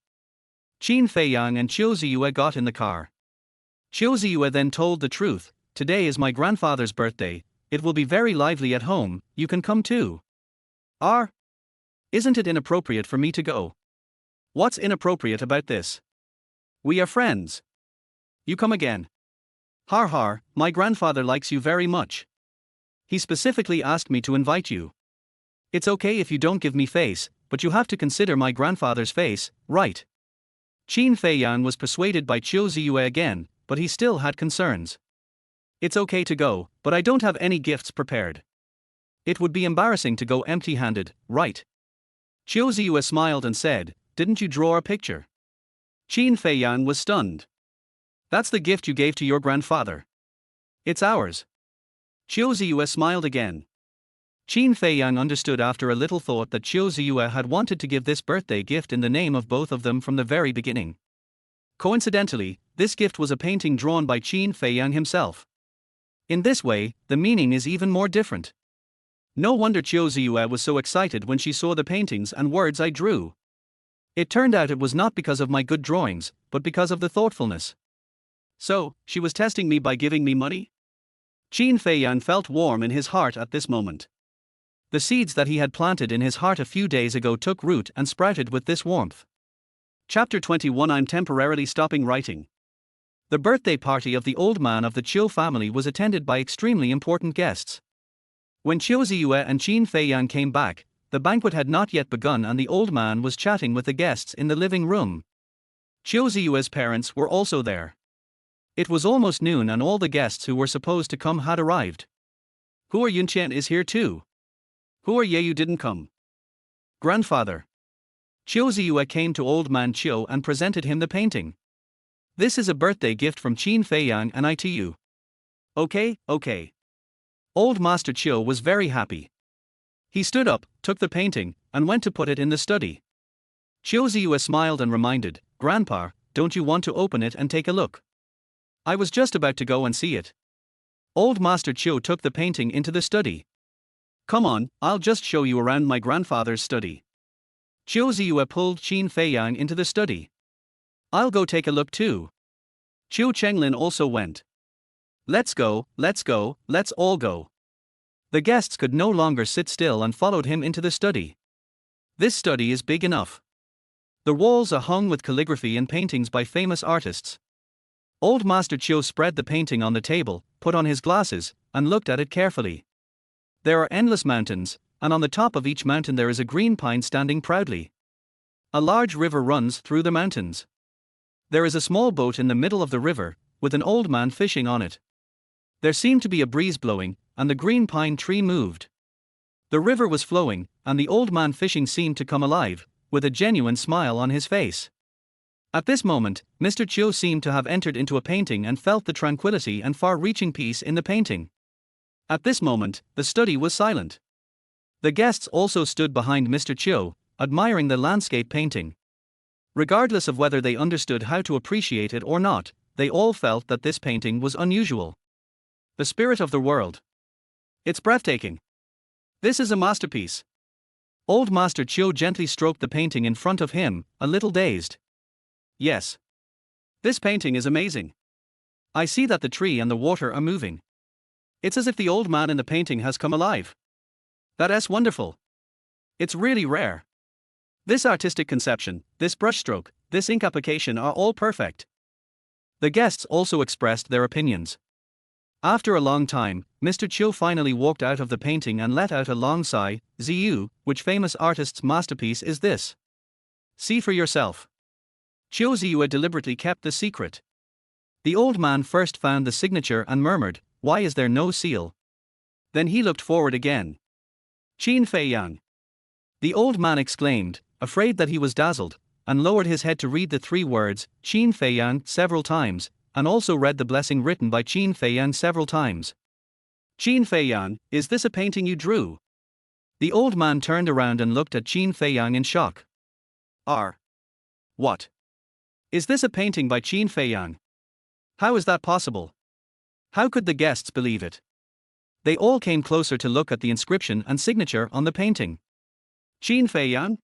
Qin Feiyang and Chiu Ziyue got in the car. Chiu Ziyue then told the truth. "Today is my grandfather's birthday, it will be very lively at home, you can come too." Isn't it inappropriate for me to go?" "What's inappropriate about this? We are friends." "You come again." "Har har, my grandfather likes you very much. He specifically asked me to invite you. It's okay if you don't give me face, but you have to consider my grandfather's face, right?" Qin Feiyang was persuaded by Chiu Ziyue again, but he still had concerns. "It's okay to go, but I don't have any gifts prepared. It would be embarrassing to go empty-handed, right?" Chiu Ziyue smiled and said, "Didn't you draw a picture?" Qin Feiyang was stunned. "That's the gift you gave to your grandfather. It's ours." Chiu Ziyue smiled again. Qin Feiyang understood after a little thought that Chiu Ziyue had wanted to give this birthday gift in the name of both of them from the very beginning. Coincidentally, this gift was a painting drawn by Qin Feiyang himself. In this way, the meaning is even more different. No wonder Chiu Ziyue was so excited when she saw the paintings and words I drew. It turned out it was not because of my good drawings, but because of the thoughtfulness. So, she was testing me by giving me money? Qin Feiyang felt warm in his heart at this moment. The seeds that he had planted in his heart a few days ago took root and sprouted with this warmth. Chapter 21. I'm temporarily stopping writing. The birthday party of the old man of the Chiu family was attended by extremely important guests. When Chiu Ziyue and Qin Feiyang came back, the banquet had not yet begun and the old man was chatting with the guests in the living room. Chiu Ziyue's parents were also there. It was almost noon and all the guests who were supposed to come had arrived. "Who are Yunqian is here too. Who are you didn't come?" "Grandfather." Chiu Ziyue came to old man Chiu and presented him the painting. "This is a birthday gift from Qin Feiyang and I to you." Okay. Old Master Chiu was very happy. He stood up, took the painting, and went to put it in the study. Chiu Ziyue smiled and reminded, "Grandpa, don't you want to open it and take a look?" "I was just about to go and see it." Old Master Chiu took the painting into the study. "Come on, I'll just show you around my grandfather's study." Chiu Ziyue pulled Qin Feiyang into the study. "I'll go take a look too." Chiu Chenglin also went. Let's go, let's all go." The guests could no longer sit still and followed him into the study. This study is big enough. The walls are hung with calligraphy and paintings by famous artists. Old Master Chiu spread the painting on the table, put on his glasses, and looked at it carefully. There are endless mountains, and on the top of each mountain there is a green pine standing proudly. A large river runs through the mountains. There is a small boat in the middle of the river, with an old man fishing on it. There seemed to be a breeze blowing, and the green pine tree moved. The river was flowing, and the old man fishing seemed to come alive, with a genuine smile on his face. At this moment, Mr. Chiu seemed to have entered into a painting and felt the tranquility and far-reaching peace in the painting. At this moment, the study was silent. The guests also stood behind Mr. Chiu, admiring the landscape painting. Regardless of whether they understood how to appreciate it or not, they all felt that this painting was unusual. The spirit of the world. It's breathtaking. This is a masterpiece. Old Master Chiu gently stroked the painting in front of him, a little dazed. Yes. This painting is amazing. I see that the tree and the water are moving. It's as if the old man in the painting has come alive. That's wonderful. It's really rare. This artistic conception, this brushstroke, this ink application are all perfect. The guests also expressed their opinions. After a long time, Mr. Chiu finally walked out of the painting and let out a long sigh. Ziyu, which famous artist's masterpiece is this? See for yourself. Chiu Ziyu deliberately kept the secret. The old man first found the signature and murmured, "Why is there no seal?" Then he looked forward again. Qin Feiyang. The old man exclaimed, afraid that he was dazzled, and lowered his head to read the 3 words, Qin Feiyang, several times, and also read the blessing written by Qin Feiyang several times. Qin Feiyang, is this a painting you drew? The old man turned around and looked at Qin Feiyang in shock. What? Is this a painting by Qin Feiyang? How is that possible? How could the guests believe it? They all came closer to look at the inscription and signature on the painting. Qin Feiyang?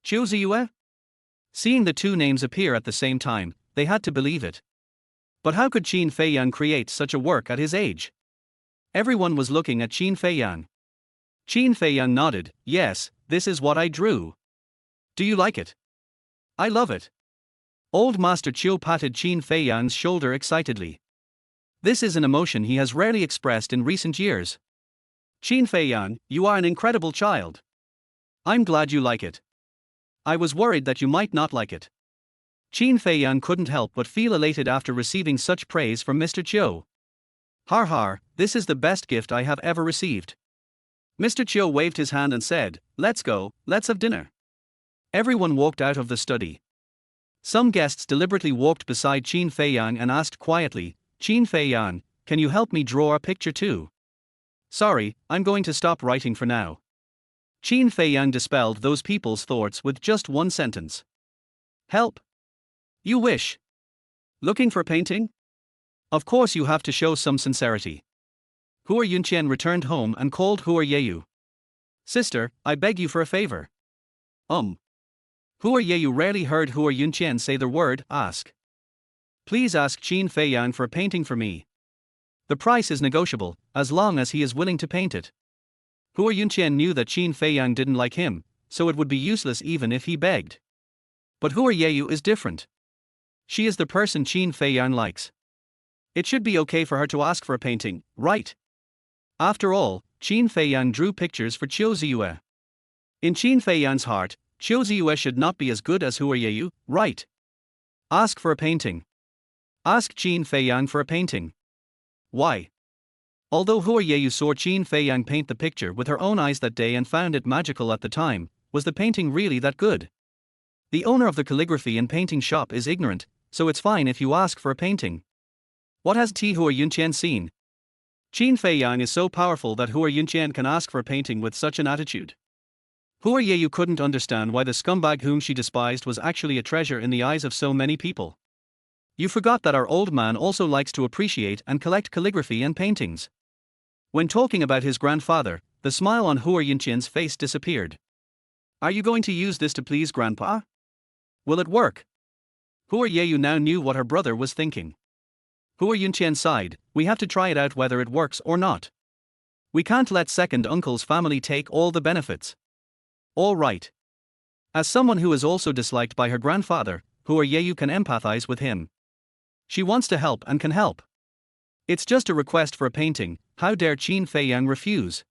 Chiu Ziyue? Seeing the 2 names appear at the same time, they had to believe it. But how could Qin Feiyang create such a work at his age? Everyone was looking at Qin Feiyang. Qin Feiyang nodded, yes, this is what I drew. Do you like it? I love it. Old Master Chiu patted Qin Feiyang's shoulder excitedly. This is an emotion he has rarely expressed in recent years. Qin Feiyang, you are an incredible child. I'm glad you like it. I was worried that you might not like it. Qin Feiyang couldn't help but feel elated after receiving such praise from Mr. Chiu. Har har, this is the best gift I have ever received. Mr. Chiu waved his hand and said, let's go, let's have dinner. Everyone walked out of the study. Some guests deliberately walked beside Qin Feiyang and asked quietly, Qin Feiyang, can you help me draw a picture too? Sorry, I'm going to stop writing for now. Qin Feiyang dispelled those people's thoughts with just one sentence. Help? You wish? Looking for painting? Of course you have to show some sincerity. Hua Yunqian returned home and called Hua Yeyu. Sister, I beg you for a favor. Hua Yeyu rarely heard Hua Yunqian say the word, ask. Please ask Qin Feiyang for a painting for me. The price is negotiable, as long as he is willing to paint it. Hua Yunqian knew that Qin Feiyang didn't like him, so it would be useless even if he begged. But Hua Yeyu is different. She is the person Qin Feiyang likes. It should be okay for her to ask for a painting, right? After all, Qin Feiyang drew pictures for Chiu Ziyue. In Qin Feiyang's heart, Chiu Ziyue should not be as good as Hua Yeyu, right? Ask for a painting. Ask Qin Feiyang for a painting. Why? Although Hua Yeyu saw Qin Feiyang paint the picture with her own eyes that day and found it magical at the time, was the painting really that good? The owner of the calligraphy and painting shop is ignorant, so it's fine if you ask for a painting. What has Hua Yunqian seen? Qin Feiyang is so powerful that Hua Yunqian can ask for a painting with such an attitude. Hua Yeyu couldn't understand why the scumbag whom she despised was actually a treasure in the eyes of so many people. You forgot that our old man also likes to appreciate and collect calligraphy and paintings. When talking about his grandfather, the smile on Hua Yunqian's face disappeared. Are you going to use this to please Grandpa? Will it work? Hua Yeyu now knew what her brother was thinking. Hua Yunqian sighed, we have to try it out whether it works or not. We can't let second uncle's family take all the benefits. All right. As someone who is also disliked by her grandfather, Hua Yeyu can empathize with him. She wants to help and can help. It's just a request for a painting, how dare Qin Feiyang refuse?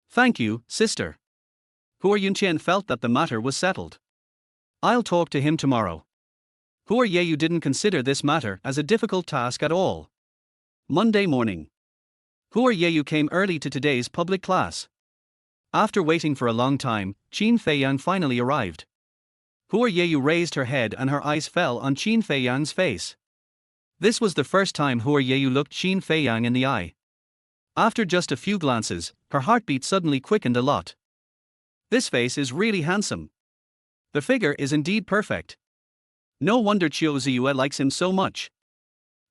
Thank you, sister. Hua Yunqian felt that the matter was settled. I'll talk to him tomorrow. Hua Yeyu didn't consider this matter as a difficult task at all. Monday morning. Hua Yeyu came early to today's public class. After waiting for a long time, Qin Feiyang finally arrived. Hua Yeyu raised her head and her eyes fell on Qin Feiyang's face. This was the first time Hua Yeyu looked Qin Feiyang in the eye. After just a few glances, her heartbeat suddenly quickened a lot. This face is really handsome. The figure is indeed perfect. No wonder Chiu Ziyue likes him so much.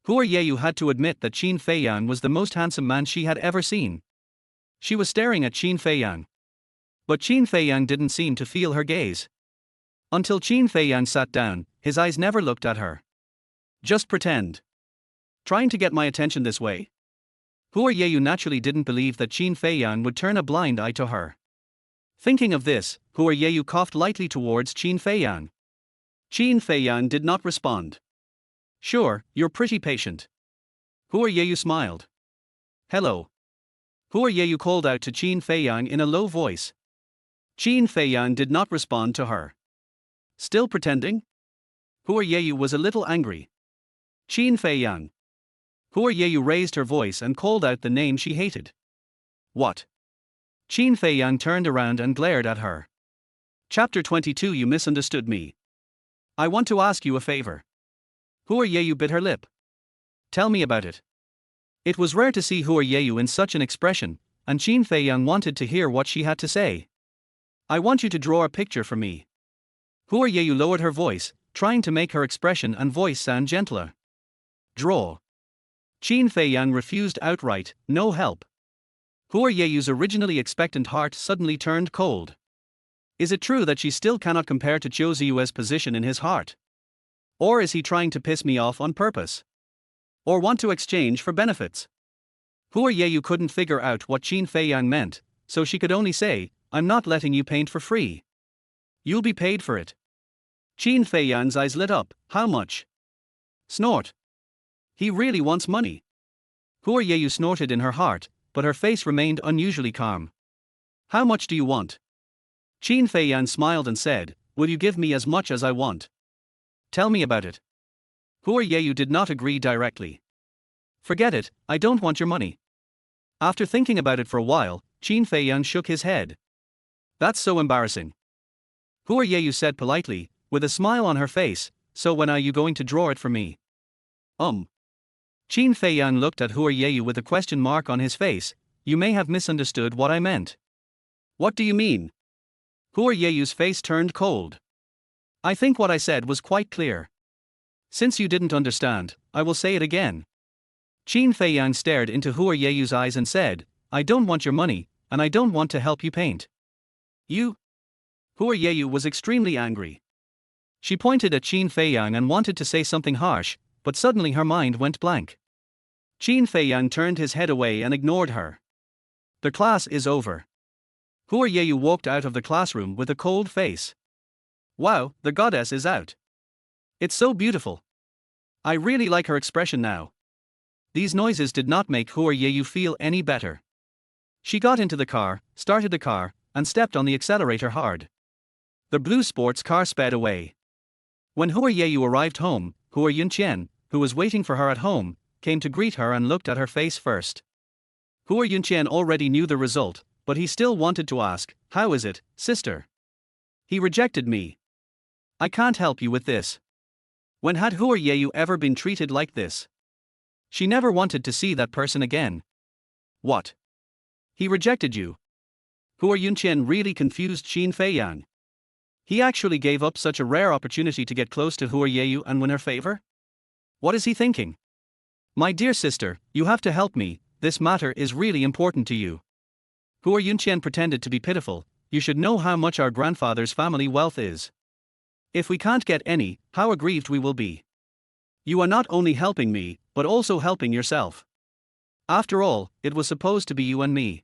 Hua Yeyu had to admit that Qin Feiyang was the most handsome man she had ever seen. She was staring at Qin Feiyang. But Qin Feiyang didn't seem to feel her gaze. Until Qin Feiyang sat down, his eyes never looked at her. Just pretend. Trying to get my attention this way? Hua Yeyu naturally didn't believe that Qin Feiyang would turn a blind eye to her. Thinking of this, Hua Yeyu coughed lightly towards Qin Feiyang. Qin Feiyang did not respond. Sure, you're pretty patient. Hua Yeyu smiled. Hello. Hua Yeyu called out to Qin Feiyang in a low voice. Qin Feiyang did not respond to her. Still pretending? Hua Yeyu was a little angry. Qin Feiyang. Hua Yeyu raised her voice and called out the name she hated. What? Qin Feiyang turned around and glared at her. Chapter 22. You misunderstood me. I want to ask you a favor. Hua Yeyu bit her lip. Tell me about it. It was rare to see Hua Yeyu in such an expression, and Qin Feiyang wanted to hear what she had to say. I want you to draw a picture for me. Hua Yeyu lowered her voice, trying to make her expression and voice sound gentler. Draw. Qin Feiyang refused outright, no help. Hua Yeyu's originally expectant heart suddenly turned cold. Is it true that she still cannot compare to Zhou Ziyue's position in his heart? Or is he trying to piss me off on purpose? Or want to exchange for benefits? Hua Yeyu couldn't figure out what Qin Feiyang meant, so she could only say, I'm not letting you paint for free. You'll be paid for it. Qin Feiyang's eyes lit up. How much? Snort. He really wants money. Hua Yeyu snorted in her heart, but her face remained unusually calm. How much do you want? Qin Feiyang smiled and said, will you give me as much as I want? Tell me about it. Hua Yeyu did not agree directly. Forget it, I don't want your money. After thinking about it for a while, Qin Feiyang shook his head. That's so embarrassing. Hua Yeyu said politely, with a smile on her face, so when are you going to draw it for me? Qin Feiyang looked at Hua Yeyu with a question mark on his face. You may have misunderstood what I meant. What do you mean? Hua Yeyu's face turned cold. I think what I said was quite clear. Since you didn't understand, I will say it again. Qin Feiyang stared into Hua Yeyu's eyes and said, I don't want your money, and I don't want to help you paint. You? Hua Yeyu was extremely angry. She pointed at Qin Feiyang and wanted to say something harsh, but suddenly her mind went blank. Qin Feiyang turned his head away and ignored her. The class is over. Hua Yeyu walked out of the classroom with a cold face. Wow, the goddess is out. It's so beautiful. I really like her expression now. These noises did not make Hua Yeyu feel any better. She got into the car, started the car, and stepped on the accelerator hard. The blue sports car sped away. When Hua Yeyu arrived home, Hua Yunqian, who was waiting for her at home, came to greet her and looked at her face first. Hua Yunqian already knew the result, but he still wanted to ask, how is it, sister? He rejected me. I can't help you with this. When had Hua Yeyu ever been treated like this? She never wanted to see that person again. What? He rejected you? Hua Yunqian really confused Qin Feiyang. He actually gave up such a rare opportunity to get close to Hua Yeyu and win her favor? What is he thinking? My dear sister, you have to help me, this matter is really important to you. Hua Yunqian pretended to be pitiful. You should know how much our grandfather's family wealth is. If we can't get any, how aggrieved we will be. You are not only helping me, but also helping yourself. After all, it was supposed to be you and me.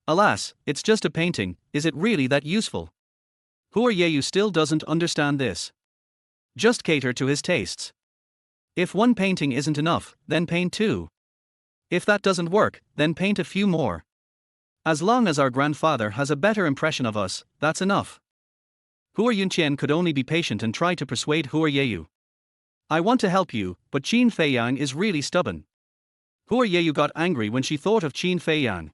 Alas, it's just a painting, is it really that useful? Hua Yeyu still doesn't understand this. Just cater to his tastes. If one painting isn't enough, then paint two. If that doesn't work, then paint a few more. As long as our grandfather has a better impression of us, that's enough. Hua Yunqian could only be patient and try to persuade Hua Yeyu. I want to help you, but Qin Feiyang is really stubborn. Hua Yeyu got angry when she thought of Qin Feiyang.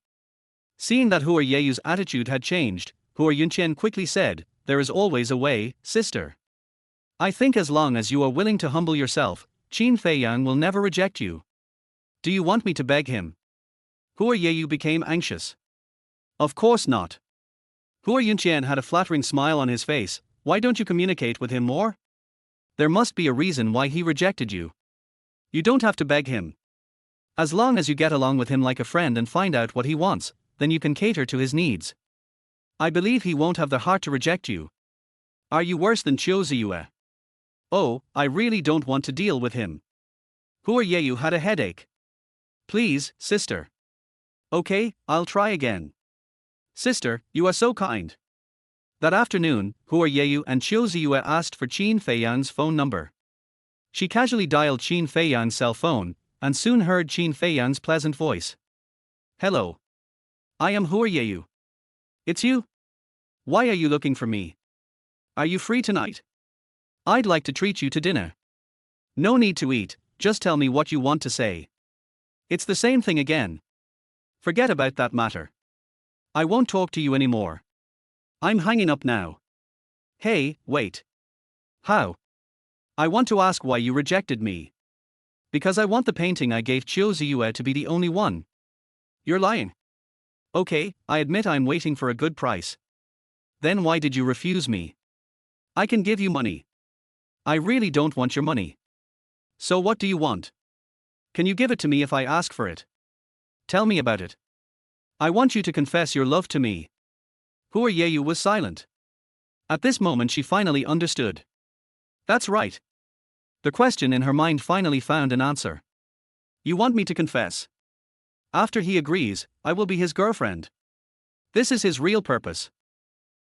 Seeing that Hua Yeyu's attitude had changed, Hua Yunqian quickly said, there is always a way, sister. I think as long as you are willing to humble yourself, Qin Feiyang will never reject you. Do you want me to beg him? Hua Yeyu became anxious. Of course not. Hua Yunqian had a flattering smile on his face. Why don't you communicate with him more? There must be a reason why he rejected you. You don't have to beg him. As long as you get along with him like a friend and find out what he wants, then you can cater to his needs. I believe he won't have the heart to reject you. Are you worse than Zhou Ziyue? Oh, I really don't want to deal with him. Hua Yeyu had a headache. Please, sister. Okay, I'll try again. Sister, you are so kind. That afternoon, Hua Yeyu and Qiu Ziyue asked for Qin Feiyang's phone number. She casually dialed Qin Feiyang's cell phone, and soon heard Qin Feiyang's pleasant voice. Hello. I am Hua Yeyu. It's you? Why are you looking for me? Are you free tonight? I'd like to treat you to dinner. No need to eat, just tell me what you want to say. It's the same thing again. Forget about that matter. I won't talk to you anymore. I'm hanging up now. Hey, wait. How? I want to ask why you rejected me. Because I want the painting I gave Qiu Ziyue to be the only one. You're lying. Okay, I admit I'm waiting for a good price. Then why did you refuse me? I can give you money. I really don't want your money. So what do you want? Can you give it to me if I ask for it? Tell me about it. I want you to confess your love to me. Hua Yeyu was silent. At this moment she finally understood. That's right. The question in her mind finally found an answer. You want me to confess? After he agrees, I will be his girlfriend. This is his real purpose.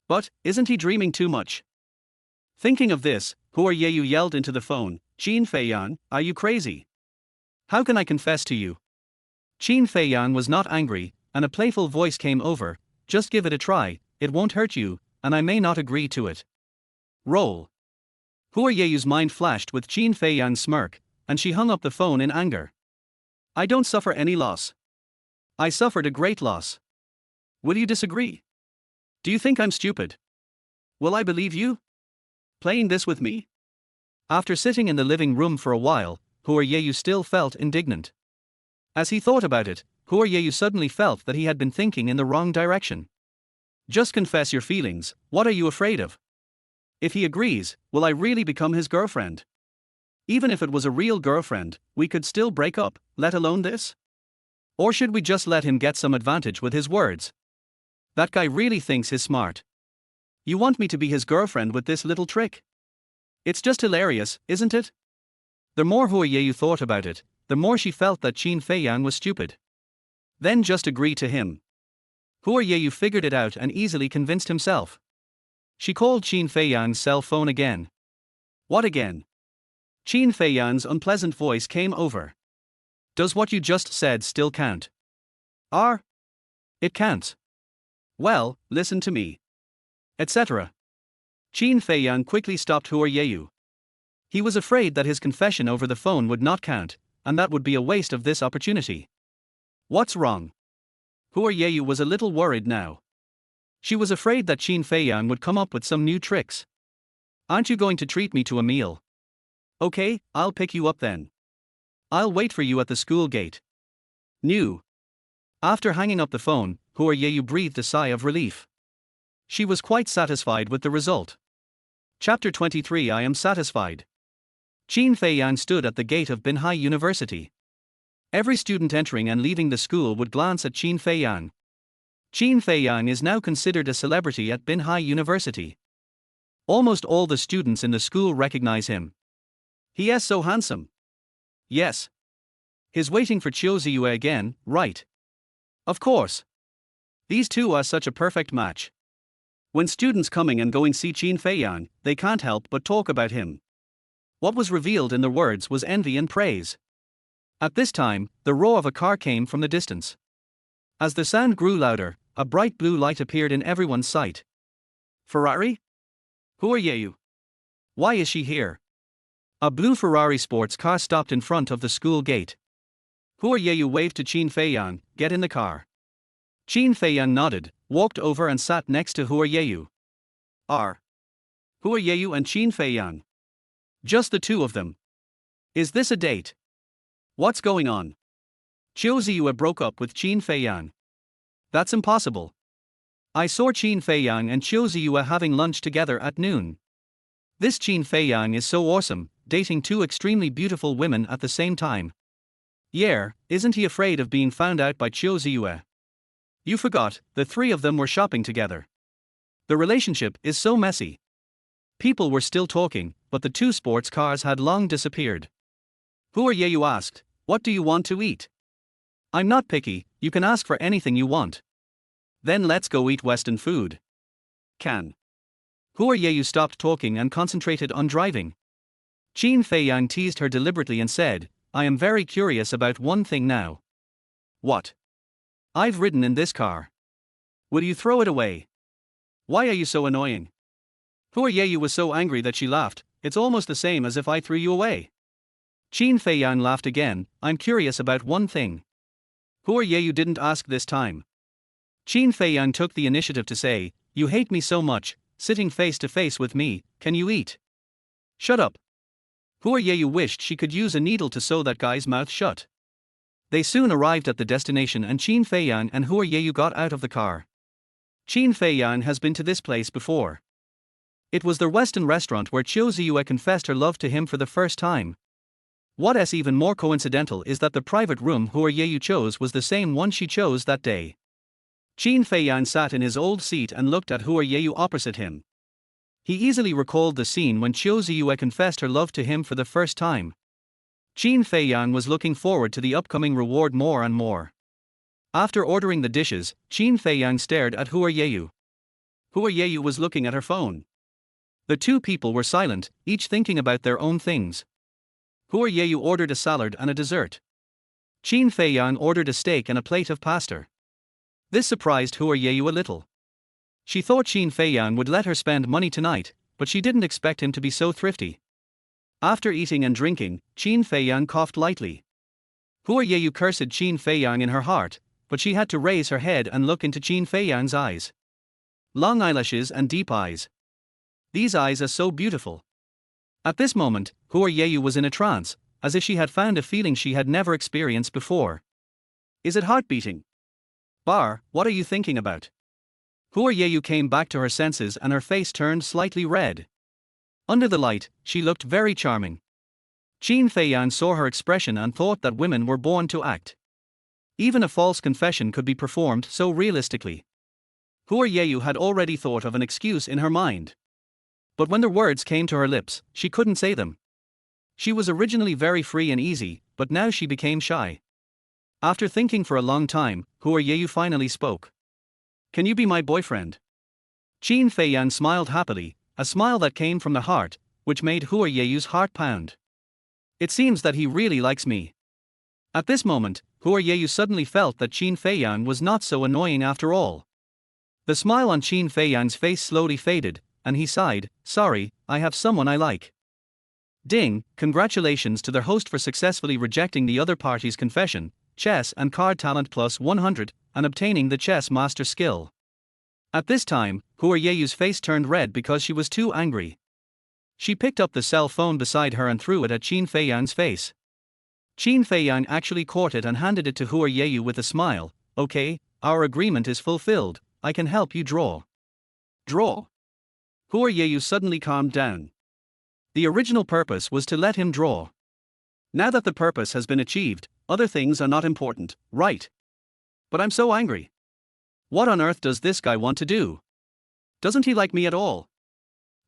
But, isn't he dreaming too much? Thinking of this, Hua Yeyu yelled into the phone, Qin Feiyang, are you crazy? How can I confess to you? Qin Feiyang was not angry, and a playful voice came over, just give it a try, it won't hurt you, and I may not agree to it. Roll. Hua Yeyu's mind flashed with Qin Feiyang's smirk, and she hung up the phone in anger. I don't suffer any loss. I suffered a great loss. Will you disagree? Do you think I'm stupid? Will I believe you? Playing this with me? After sitting in the living room for a while, Hua Yeyu still felt indignant. As he thought about it, Hua Yeyu suddenly felt that he had been thinking in the wrong direction. Just confess your feelings, what are you afraid of? If he agrees, will I really become his girlfriend? Even if it was a real girlfriend, we could still break up, let alone this? Or should we just let him get some advantage with his words? That guy really thinks he's smart. You want me to be his girlfriend with this little trick? It's just hilarious, isn't it? The more Hua Yeyu thought about it, the more she felt that Qin Feiyang was stupid. Then just agree to him. Hua Yeyu figured it out and easily convinced himself. She called Qin Feiyang's cell phone again. What again? Qin Feiyang's unpleasant voice came over. Does what you just said still count? It counts. Well, listen to me. Etc. Qin Feiyang quickly stopped Hua Yeyu. He was afraid that his confession over the phone would not count, and that would be a waste of this opportunity. What's wrong? Hua Yeyu was a little worried now. She was afraid that Qin Feiyang would come up with some new tricks. Aren't you going to treat me to a meal? Okay, I'll pick you up then. I'll wait for you at the school gate. New. After hanging up the phone, Hua Yeyu breathed a sigh of relief. She was quite satisfied with the result. Chapter 23 I am satisfied. Qin Feiyang stood at the gate of Binhai University. Every student entering and leaving the school would glance at Qin Feiyang. Qin Feiyang is now considered a celebrity at Binhai University. Almost all the students in the school recognize him. He is so handsome. Yes. He's waiting for Qiu Ziyue again, right? Of course. These two are such a perfect match. When students coming and going see Qin Feiyang, they can't help but talk about him. What was revealed in their words was envy and praise. At this time, the roar of a car came from the distance. As the sound grew louder, a bright blue light appeared in everyone's sight. Ferrari? Who are you? Why is she here? A blue Ferrari sports car stopped in front of the school gate. Hua Yeyu waved to Qin Feiyang, get in the car. Qin Feiyang nodded, walked over and sat next to Hua Yeyu. Hua Yeyu and Qin Feiyang. Just the two of them. Is this a date? What's going on? Qiu Ziyue broke up with Qin Feiyang. That's impossible. I saw Qin Feiyang and Qiu Ziyue having lunch together at noon. This Qin Feiyang is so awesome, dating two extremely beautiful women at the same time. Yeah, isn't he afraid of being found out by Qiu Ziyue? You forgot, the three of them were shopping together. The relationship is so messy. People were still talking, but the two sports cars had long disappeared. Hua Yeyu asked, what do you want to eat? I'm not picky, you can ask for anything you want. Then let's go eat Western food. Can. Hua Yeyu stopped talking and concentrated on driving. Qin Feiyang teased her deliberately and said, I am very curious about one thing now. What? I've ridden in this car. Will you throw it away? Why are you so annoying? Hua Yeyu was so angry that she laughed. It's almost the same as if I threw you away. Qin Feiyang laughed again. I'm curious about one thing. Hua Yeyu didn't ask this time. Qin Feiyang took the initiative to say, you hate me so much, sitting face to face with me, can you eat? Shut up. Hua Yeyu wished she could use a needle to sew that guy's mouth shut. They soon arrived at the destination and Qin Feiyang and Hua Yeyu got out of the car. Qin Feiyang has been to this place before. It was the Western restaurant where Qiu Ziyue confessed her love to him for the first time. What's even more coincidental is that the private room Hua Yeyu chose was the same one she chose that day. Qin Feiyang sat in his old seat and looked at Hua Yeyu opposite him. He easily recalled the scene when Qiu Ziyue confessed her love to him for the first time. Qin Feiyang was looking forward to the upcoming reward more and more. After ordering the dishes, Qin Feiyang stared at Hua Yeyu. Hua Yeyu was looking at her phone. The two people were silent, each thinking about their own things. Hua Yeyu ordered a salad and a dessert. Qin Feiyang ordered a steak and a plate of pasta. This surprised Hua Yeyu a little. She thought Qin Feiyang would let her spend money tonight, but she didn't expect him to be so thrifty. After eating and drinking, Qin Feiyang coughed lightly. Hua Yeyu cursed Qin Feiyang in her heart, but she had to raise her head and look into Qin Feiyang's eyes. Long eyelashes and deep eyes. These eyes are so beautiful. At this moment, Hua Yeyu was in a trance, as if she had found a feeling she had never experienced before. Is it heart beating? Bar, what are you thinking about? Hua Yeyu came back to her senses and her face turned slightly red. Under the light, she looked very charming. Qin Feiyang saw her expression and thought that women were born to act. Even a false confession could be performed so realistically. Hua Yeyu had already thought of an excuse in her mind. But when the words came to her lips, she couldn't say them. She was originally very free and easy, but now she became shy. After thinking for a long time, Hua Yeyu finally spoke. Can you be my boyfriend? Qin Feiyang smiled happily, a smile that came from the heart, which made Hua Yeyu's heart pound. It seems that he really likes me. At this moment, Hua Yeyu suddenly felt that Qin Feiyang was not so annoying after all. The smile on Qin Feiyang's face slowly faded, and he sighed, sorry, I have someone I like. Ding, congratulations to their host for successfully rejecting the other party's confession, chess and card talent plus 100, and obtaining the chess master skill. At this time, Hua Yeyu's face turned red because she was too angry. She picked up the cell phone beside her and threw it at Qin Feiyang's face. Qin Feiyang actually caught it and handed it to Hua Yeyu with a smile. Okay, our agreement is fulfilled, I can help you draw. Draw? Hua Yeyu suddenly calmed down. The original purpose was to let him draw. Now that the purpose has been achieved, other things are not important, right? But I'm so angry. What on earth does this guy want to do? Doesn't he like me at all?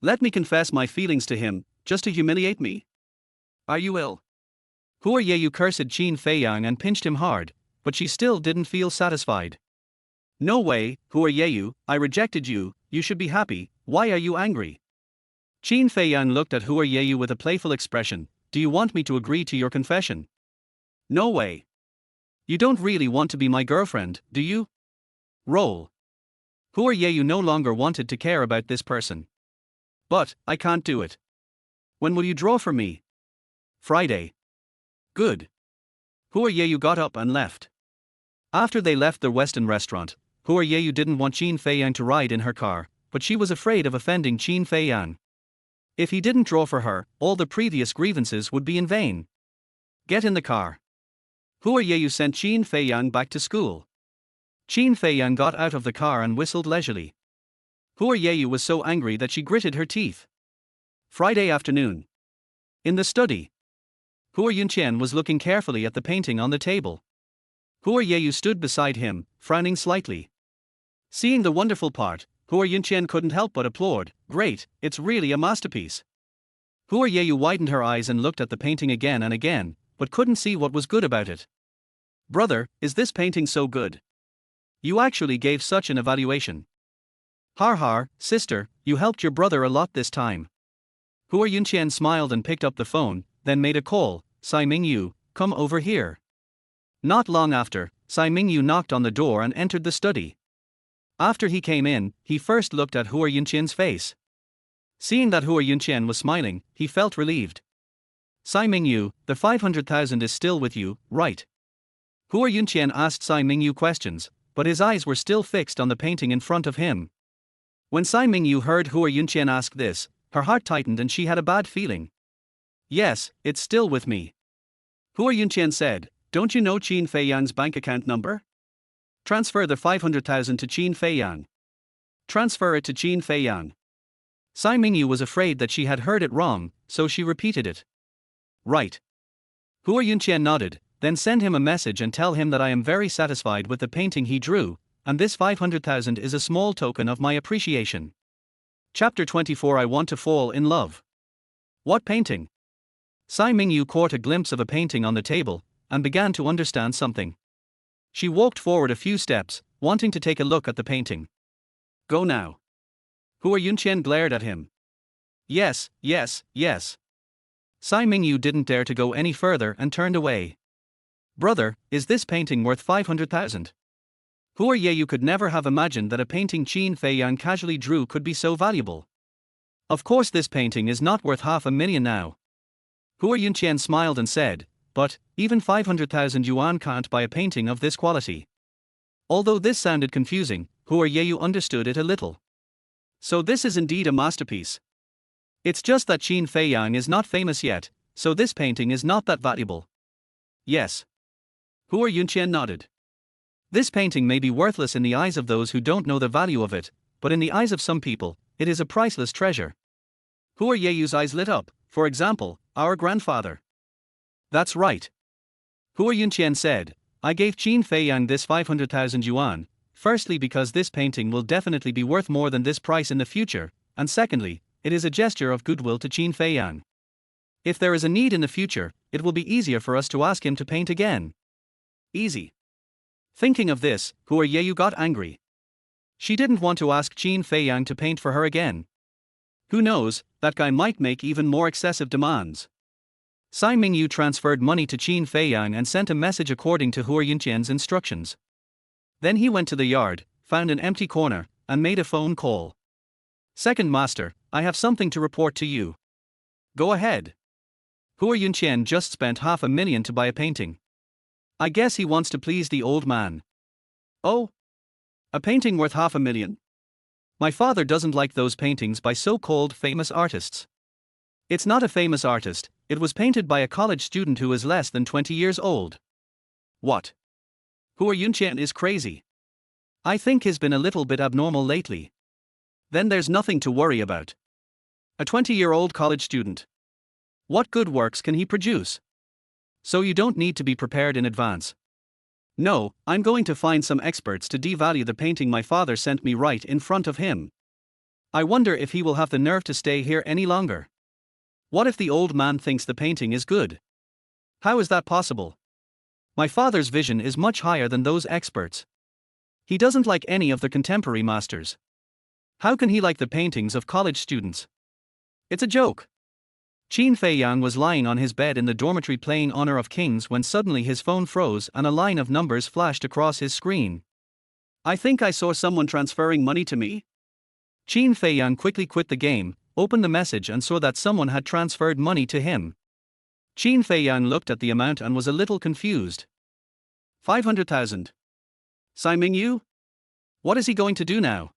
Let me confess my feelings to him, just to humiliate me. Are you ill? Hua Yeyu cursed Qin Feiyang and pinched him hard, but she still didn't feel satisfied. No way, Hua Yeyu, I rejected you, you should be happy, why are you angry? Qin Feiyang looked at Hua Yeyu with a playful expression. Do you want me to agree to your confession? No way. You don't really want to be my girlfriend, do you? Roll. Hua Yeyu no longer wanted to care about this person. But, I can't do it. When will you draw for me? Friday. Good. Hua Yeyu got up and left. After they left the Western restaurant, Hua Yeyu didn't want Qin Feiyang to ride in her car, but she was afraid of offending Qin Feiyang. If he didn't draw for her, all the previous grievances would be in vain. Get in the car. Hua Yeyu sent Qin Feiyang back to school. Qin Feiyang got out of the car and whistled leisurely. Hua Yeyu was so angry that she gritted her teeth. Friday afternoon. In the study. Hua Yunqian was looking carefully at the painting on the table. Hua Yeyu stood beside him, frowning slightly. Seeing the wonderful part, Hua Yunqian couldn't help but applaud. Great, it's really a masterpiece. Hua Yeyu widened her eyes and looked at the painting again and again, but couldn't see what was good about it. Brother, is this painting so good? You actually gave such an evaluation. Har har, sister, you helped your brother a lot this time. Hua Yunqian smiled and picked up the phone, then made a call. Tsai Mingyu, come over here. Not long after, Tsai Mingyu knocked on the door and entered the study. After he came in, he first looked at Hua Yunqian's face. Seeing that Hua Yunqian was smiling, he felt relieved. Tsai Mingyu, the 500,000 is still with you, right? Hua Yunqian asked Tsai Mingyu questions, but his eyes were still fixed on the painting in front of him. When Tsai Mingyu heard Hua Yunqian ask this, her heart tightened and she had a bad feeling. Yes, it's still with me. Hua Yunqian said, don't you know Qin Feiyang's bank account number? Transfer the 500,000 to Qin Feiyang. Transfer it to Qin Feiyang. Tsai Mingyu was afraid that she had heard it wrong, so she repeated it. Right. Hua Yunqian nodded, then send him a message and tell him that I am very satisfied with the painting he drew, and this 500,000 is a small token of my appreciation. Chapter 24 I Want to Fall in Love. What painting? Tsai Mingyu caught a glimpse of a painting on the table, and began to understand something. She walked forward a few steps, wanting to take a look at the painting. Go now. Hua Yunqian glared at him. Yes, yes, yes. Tsai Mingyu didn't dare to go any further and turned away. Brother, is this painting worth 500,000? Hua Yeyu could never have imagined that a painting Qin Feiyang casually drew could be so valuable. Of course this painting is not worth 500,000 now. Hua Yunqian smiled and said, but, even 500,000 yuan can't buy a painting of this quality. Although this sounded confusing, Hua Yeyu understood it a little. So this is indeed a masterpiece. It's just that Qin Feiyang is not famous yet, so this painting is not that valuable. Yes. Hua Yunqian nodded. This painting may be worthless in the eyes of those who don't know the value of it, but in the eyes of some people, it is a priceless treasure. Hua Yeyu's eyes lit up, for example, our grandfather. That's right. Hua Yunqian said, I gave Qin Feiyang this 500,000 yuan, firstly because this painting will definitely be worth more than this price in the future, and secondly, it is a gesture of goodwill to Qin Feiyang. If there is a need in the future, it will be easier for us to ask him to paint again. Easy. Thinking of this, Hua Yeyu got angry. She didn't want to ask Qin Feiyang to paint for her again. Who knows, that guy might make even more excessive demands. Tsai Mingyu transferred money to Qin Feiyang and sent a message according to Hua Yunqian's instructions. Then he went to the yard, found an empty corner, and made a phone call. Second master, I have something to report to you. Go ahead. Hua Yunqian just spent 500,000 to buy a painting. I guess he wants to please the old man. Oh? A painting worth 500,000? My father doesn't like those paintings by so-called famous artists. It's not a famous artist, it was painted by a college student who is less than 20 years old. What? Hua Yunqian is crazy. I think he's been a little bit abnormal lately. Then there's nothing to worry about. A 20-year-old college student. What good works can he produce? So you don't need to be prepared in advance. No, I'm going to find some experts to devalue the painting my father sent me right in front of him. I wonder if he will have the nerve to stay here any longer. What if the old man thinks the painting is good? How is that possible? My father's vision is much higher than those experts. He doesn't like any of the contemporary masters. How can he like the paintings of college students? It's a joke. Qin Feiyang was lying on his bed in the dormitory playing Honor of Kings when suddenly his phone froze and a line of numbers flashed across his screen. I think I saw someone transferring money to me. Qin Feiyang quickly quit the game, opened the message and saw that someone had transferred money to him. Qin Feiyang looked at the amount and was a little confused. 500,000. Tsai Mingyu? What is he going to do now?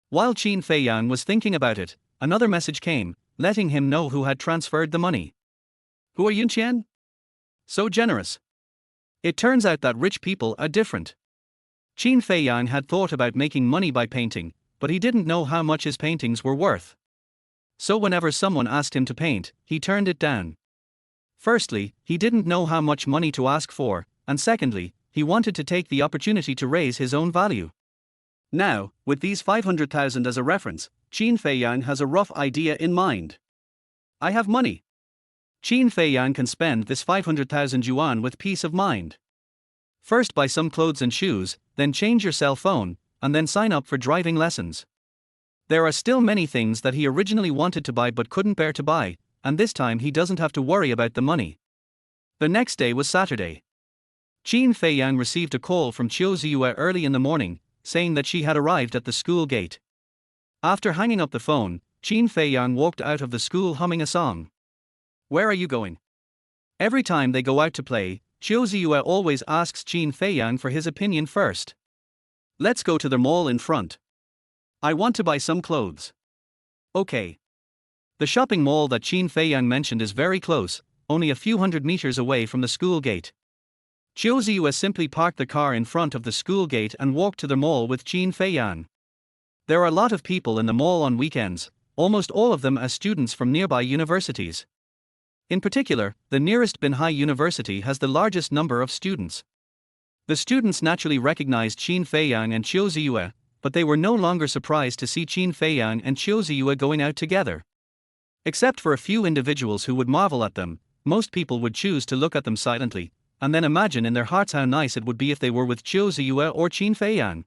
While Qin Feiyang was thinking about it, another message came, letting him know who had transferred the money. Hua Yunqian? So generous. It turns out that rich people are different. Qin Feiyang had thought about making money by painting, but he didn't know how much his paintings were worth. So whenever someone asked him to paint, he turned it down. Firstly, he didn't know how much money to ask for, and secondly, he wanted to take the opportunity to raise his own value. Now, with these 500,000 as a reference, Qin Feiyang has a rough idea in mind. I have money. Qin Feiyang can spend this 500,000 yuan with peace of mind. First buy some clothes and shoes, then change your cell phone, and then sign up for driving lessons. There are still many things that he originally wanted to buy but couldn't bear to buy, and this time he doesn't have to worry about the money. The next day was Saturday. Qin Feiyang received a call from Qiu Ziyue early in the morning, saying that she had arrived at the school gate. After hanging up the phone, Qin Feiyang walked out of the school humming a song. Where are you going? Every time they go out to play, Qiu Ziyue always asks Qin Feiyang for his opinion first. Let's go to the mall in front. I want to buy some clothes. Okay. The shopping mall that Qin Feiyang mentioned is very close, only a few hundred meters away from the school gate. Qiu Ziyue simply parked the car in front of the school gate and walked to the mall with Qin Feiyang. There are a lot of people in the mall on weekends, almost all of them as students from nearby universities. In particular, the nearest Binhai University has the largest number of students. The students naturally recognized Qin Feiyang and Qiu Ziyue, but they were no longer surprised to see Qin Feiyang and Qiu Ziyue going out together. Except for a few individuals who would marvel at them, most people would choose to look at them silently, and then imagine in their hearts how nice it would be if they were with Qiu Ziyue or Qin Feiyang.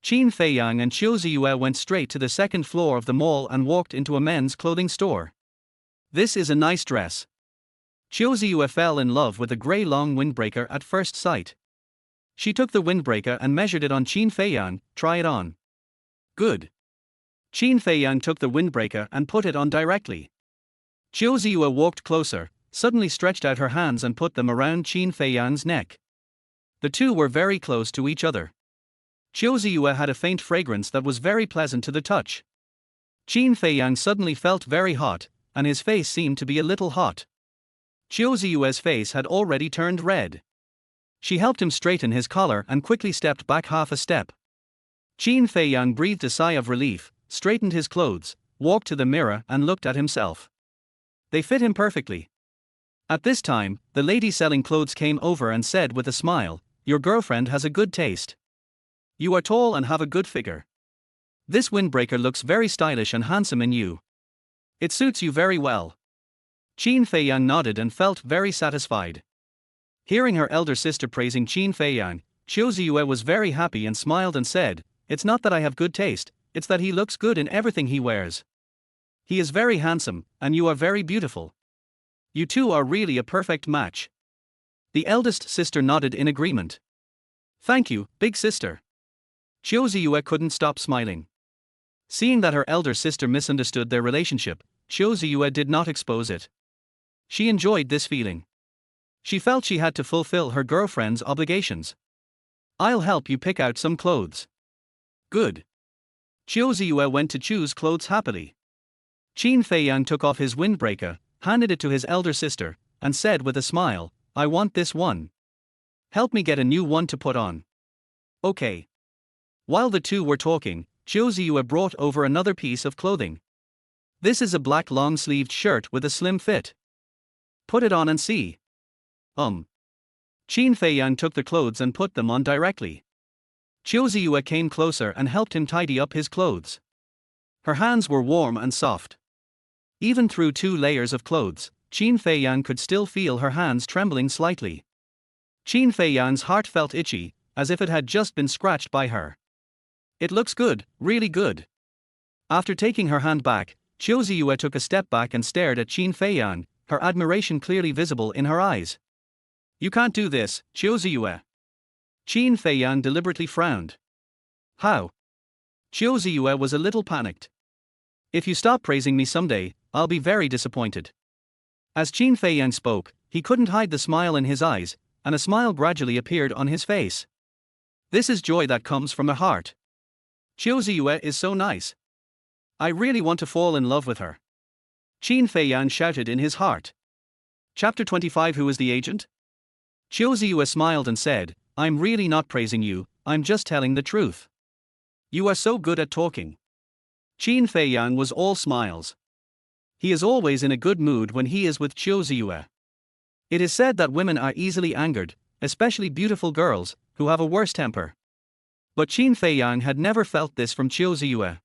Qin Feiyang and Qiu Ziyue went straight to the second floor of the mall and walked into a men's clothing store. This is a nice dress. Qiu Ziyue fell in love with a grey long windbreaker at first sight. She took the windbreaker and measured it on Qin Feiyang. Try it on. Good. Qin Feiyang took the windbreaker and put it on directly. Qiu Ziyue walked closer, suddenly stretched out her hands and put them around Qin Feiyang's neck. The two were very close to each other. Qiu Ziyue had a faint fragrance that was very pleasant to the touch. Qin Feiyang suddenly felt very hot, and his face seemed to be a little hot. Qiu Ziyue's face had already turned red. She helped him straighten his collar and quickly stepped back half a step. Qin Feiyang breathed a sigh of relief, straightened his clothes, walked to the mirror and looked at himself. They fit him perfectly. At this time, the lady selling clothes came over and said with a smile, "Your girlfriend has a good taste. You are tall and have a good figure. This windbreaker looks very stylish and handsome in you. It suits you very well." Qin Feiyang nodded and felt very satisfied. Hearing her elder sister praising Qin Feiyang, Qiu Ziyue was very happy and smiled and said, "It's not that I have good taste, it's that he looks good in everything he wears. He is very handsome, and you are very beautiful. You two are really a perfect match." The eldest sister nodded in agreement. "Thank you, big sister." Qiu Ziyue couldn't stop smiling. Seeing that her elder sister misunderstood their relationship, Qiu Ziyue did not expose it. She enjoyed this feeling. She felt she had to fulfill her girlfriend's obligations. "I'll help you pick out some clothes." Good. Qiu Ziyue went to choose clothes happily. Qin Feiyang took off his windbreaker, handed it to his elder sister, and said with a smile, "I want this one. Help me get a new one to put on." Okay. While the two were talking, Qiu Ziyue brought over another piece of clothing. This is a black long-sleeved shirt with a slim fit. Put it on and see. Qin Feiyang took the clothes and put them on directly. Qiu Ziyue came closer and helped him tidy up his clothes. Her hands were warm and soft. Even through 2 layers of clothes, Qin Feiyang could still feel her hands trembling slightly. Qin Feiyang's heart felt itchy, as if it had just been scratched by her. "It looks good, really good." After taking her hand back, Qiu Ziyue took a step back and stared at Qin Feiyang, her admiration clearly visible in her eyes. "You can't do this, Qiu Ziyue." Qin Feiyang deliberately frowned. "How?" Qiu Ziyue was a little panicked. "If you stop praising me someday, I'll be very disappointed." As Qin Feiyang spoke, he couldn't hide the smile in his eyes, and a smile gradually appeared on his face. This is joy that comes from the heart. Qiu Ziyue is so nice. I really want to fall in love with her. Qin Feiyang shouted in his heart. Chapter 25. Who is the agent? Qiu Ziyue smiled and said, "I'm really not praising you, I'm just telling the truth. You are so good at talking." Qin Feiyang was all smiles. He is always in a good mood when he is with Qiu Ziyue. It is said that women are easily angered, especially beautiful girls, who have a worse temper. But Qin Feiyang had never felt this from Qiu Ziyue.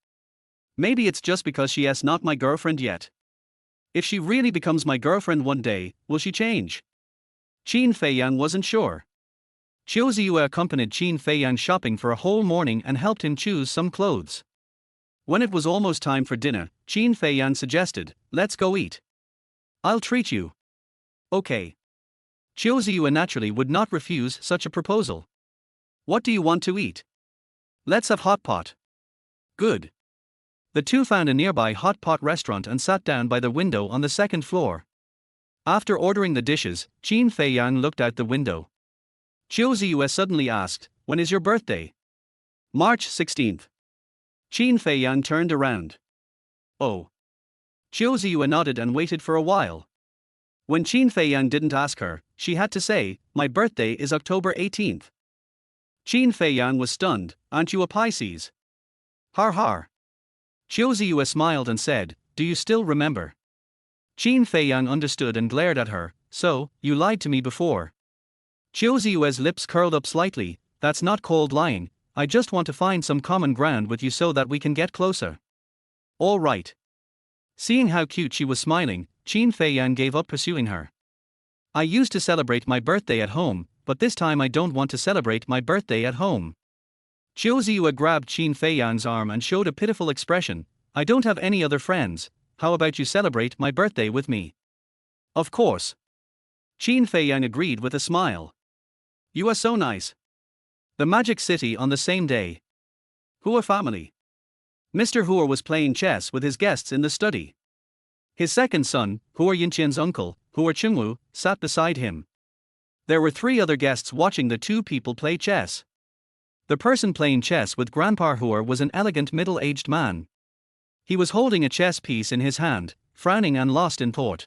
Maybe it's just because she is not my girlfriend yet. If she really becomes my girlfriend one day, will she change? Qin Feiyang wasn't sure. Qiu Ziyue accompanied Qin Feiyang shopping for a whole morning and helped him choose some clothes. When it was almost time for dinner, Qin Feiyang suggested, "Let's go eat. I'll treat you." Okay. Qiu Ziyue naturally would not refuse such a proposal. "What do you want to eat?" "Let's have hot pot." "Good." The two found a nearby hot pot restaurant and sat down by the window on the second floor. After ordering the dishes, Qin Feiyang looked out the window. Qiu Ziyue suddenly asked, "When is your birthday?" "March 16th. Qin Feiyang turned around. "Oh." Qiu Ziyue nodded and waited for a while. When Qin Feiyang didn't ask her, she had to say, "My birthday is October 18th. Qin Feiyang was stunned. "Aren't you a Pisces?" "Har har." Qiu Ziyue smiled and said, "Do you still remember?" Qin Feiyang understood and glared at her. "So, you lied to me before." Qiu Ziyue's lips curled up slightly. "That's not called lying, I just want to find some common ground with you so that we can get closer." "All right." Seeing how cute she was smiling, Qin Feiyang gave up pursuing her. "I used to celebrate my birthday at home, but this time I don't want to celebrate my birthday at home." Qiu Ziyue grabbed Qin Feiyang's arm and showed a pitiful expression. "I don't have any other friends, how about you celebrate my birthday with me?" "Of course." Qin Feiyang agreed with a smile. "You are so nice." The Magic City on the same day. Hua family. Mr. Hua was playing chess with his guests in the study. His second son, Hua Yinqian's uncle, Hua Qingwu, sat beside him. There were 3 other guests watching the two people play chess. The person playing chess with Grandpa Hua was an elegant middle-aged man. He was holding a chess piece in his hand, frowning and lost in thought.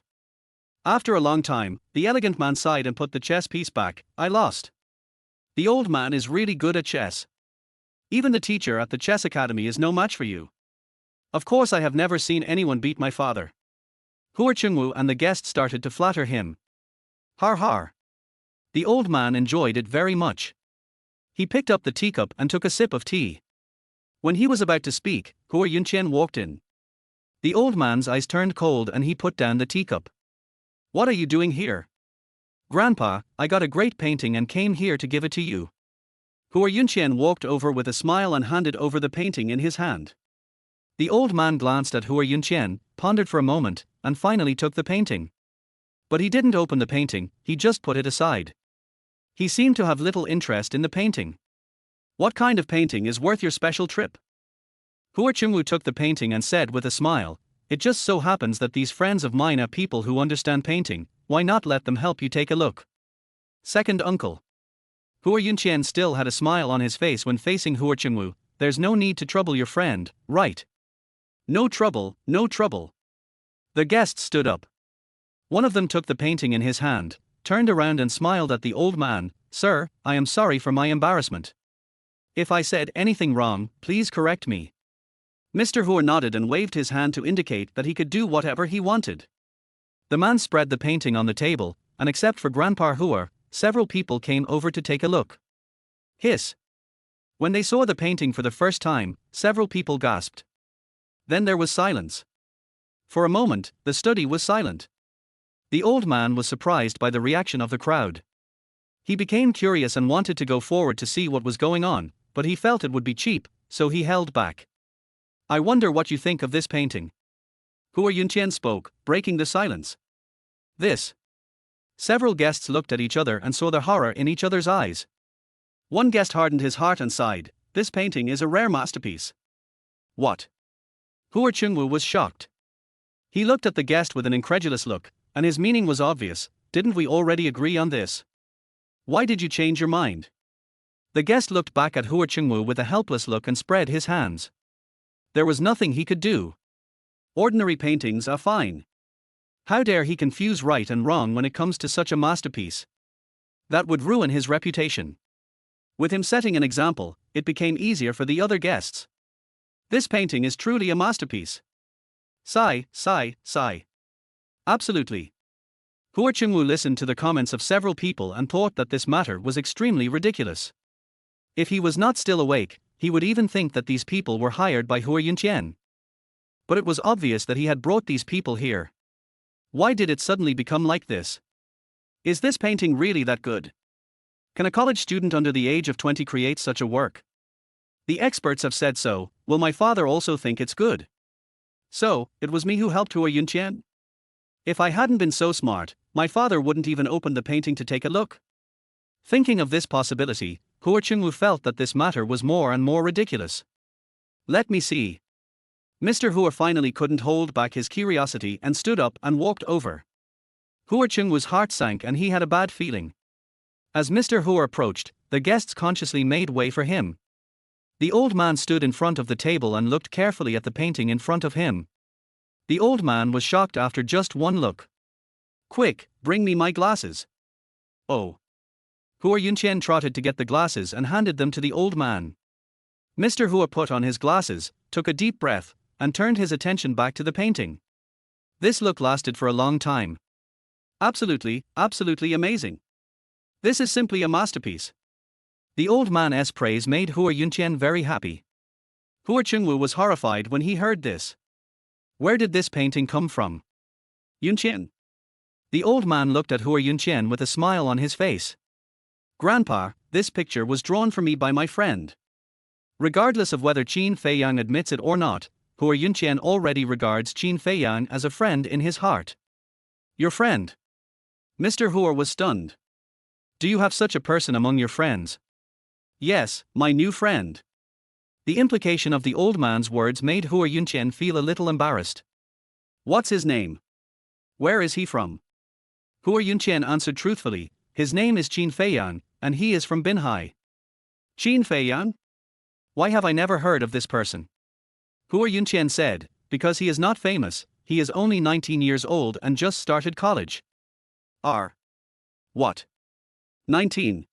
After a long time, the elegant man sighed and put the chess piece back. "I lost. The old man is really good at chess. Even the teacher at the chess academy is no match for you. Of course I have never seen anyone beat my father." Hua Qingwu and the guest started to flatter him. Har har. The old man enjoyed it very much. He picked up the teacup and took a sip of tea. When he was about to speak, Hua Yunqian walked in. The old man's eyes turned cold and he put down the teacup. "What are you doing here?" "Grandpa, I got a great painting and came here to give it to you." Hua Yunqian walked over with a smile and handed over the painting in his hand. The old man glanced at Hua Yunqian, pondered for a moment, and finally took the painting. But he didn't open the painting, he just put it aside. He seemed to have little interest in the painting. "What kind of painting is worth your special trip?" Hua Qingwu took the painting and said with a smile, "It just so happens that these friends of mine are people who understand painting, why not let them help you take a look?" Second uncle. Hua Yunqian still had a smile on his face when facing Hua Qingwu. "There's no need to trouble your friend, right?" "No trouble, no trouble." The guests stood up. One of them took the painting in his hand, turned around and smiled at the old man. "Sir, I am sorry for my embarrassment. If I said anything wrong, please correct me." Mr. Hua nodded and waved his hand to indicate that he could do whatever he wanted. The man spread the painting on the table, and except for Grandpa Hua, several people came over to take a look. Hiss. When they saw the painting for the first time, several people gasped. Then there was silence. For a moment, the study was silent. The old man was surprised by the reaction of the crowd. He became curious and wanted to go forward to see what was going on, but he felt it would be cheap, so he held back. "I wonder what you think of this painting." Hua Yunqian spoke, breaking the silence. "This." Several guests looked at each other and saw the horror in each other's eyes. One guest hardened his heart and sighed, "This painting is a rare masterpiece." "What?" Hua Qingwu was shocked. He looked at the guest with an incredulous look, and his meaning was obvious. "Didn't we already agree on this? Why did you change your mind?" The guest looked back at Hua Qingwu with a helpless look and spread his hands. There was nothing he could do. Ordinary paintings are fine. How dare he confuse right and wrong when it comes to such a masterpiece? That would ruin his reputation. With him setting an example, it became easier for the other guests. This painting is truly a masterpiece. Sigh, sigh, sigh. Absolutely. Hua Qingwu listened to the comments of several people and thought that this matter was extremely ridiculous. If he was not still awake, he would even think that these people were hired by Hua Yunqian. But it was obvious that he had brought these people here. Why did it suddenly become like this? Is this painting really that good? Can a college student under the age of 20 create such a work? The experts have said so. Will my father also think it's good? So, it was me who helped Hua Yunqian? If I hadn't been so smart, my father wouldn't even open the painting to take a look. Thinking of this possibility, Hua Chengwu felt that this matter was more and more ridiculous. Let me see. Mr. Hua finally couldn't hold back his curiosity and stood up and walked over. Hua Chengwu's heart sank and he had a bad feeling. As Mr. Hua approached, the guests consciously made way for him. The old man stood in front of the table and looked carefully at the painting in front of him. The old man was shocked after just one look. Quick, bring me my glasses. Oh. Hua Yunqian trotted to get the glasses and handed them to the old man. Mr. Hua put on his glasses, took a deep breath, and turned his attention back to the painting. This look lasted for a long time. Absolutely, absolutely amazing. This is simply a masterpiece. The old man's praise made Hua Yunqian very happy. Hua Chengwu was horrified when he heard this. Where did this painting come from? Yunqian. The old man looked at Hua Yunqian with a smile on his face. Grandpa, this picture was drawn for me by my friend. Regardless of whether Qin Feiyang admits it or not, Hua Yunqian already regards Qin Feiyang as a friend in his heart. Your friend? Mr. Hua was stunned. Do you have such a person among your friends? Yes, my new friend. The implication of the old man's words made Hua Yunqian feel a little embarrassed. What's his name? Where is he from? Hua Yunqian answered truthfully, his name is Qin Feiyang, and he is from Binhai. Qin Feiyang? Why have I never heard of this person? Hua Yunqian said, because he is not famous, he is only 19 years old and just started college. What? 19.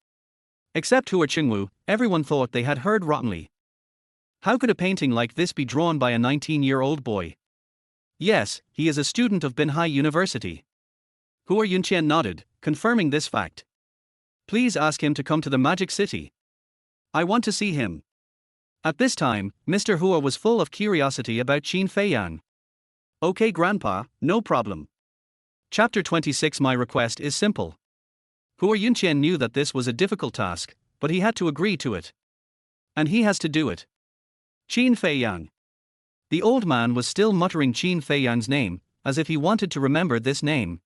Except Hua Chengwu, everyone thought they had heard rottenly. How could a painting like this be drawn by a 19-year-old boy? Yes, he is a student of Binhai University. Hua Yunqian nodded, confirming this fact. Please ask him to come to the Magic City. I want to see him. At this time, Mr. Hua was full of curiosity about Qin Feiyang. Okay, Grandpa, no problem. Chapter 26. My request is simple. Hua Yunqian knew that this was a difficult task, but he had to agree to it. And he has to do it. Qin Feiyang. The old man was still muttering Qin Feiyang's name, as if he wanted to remember this name.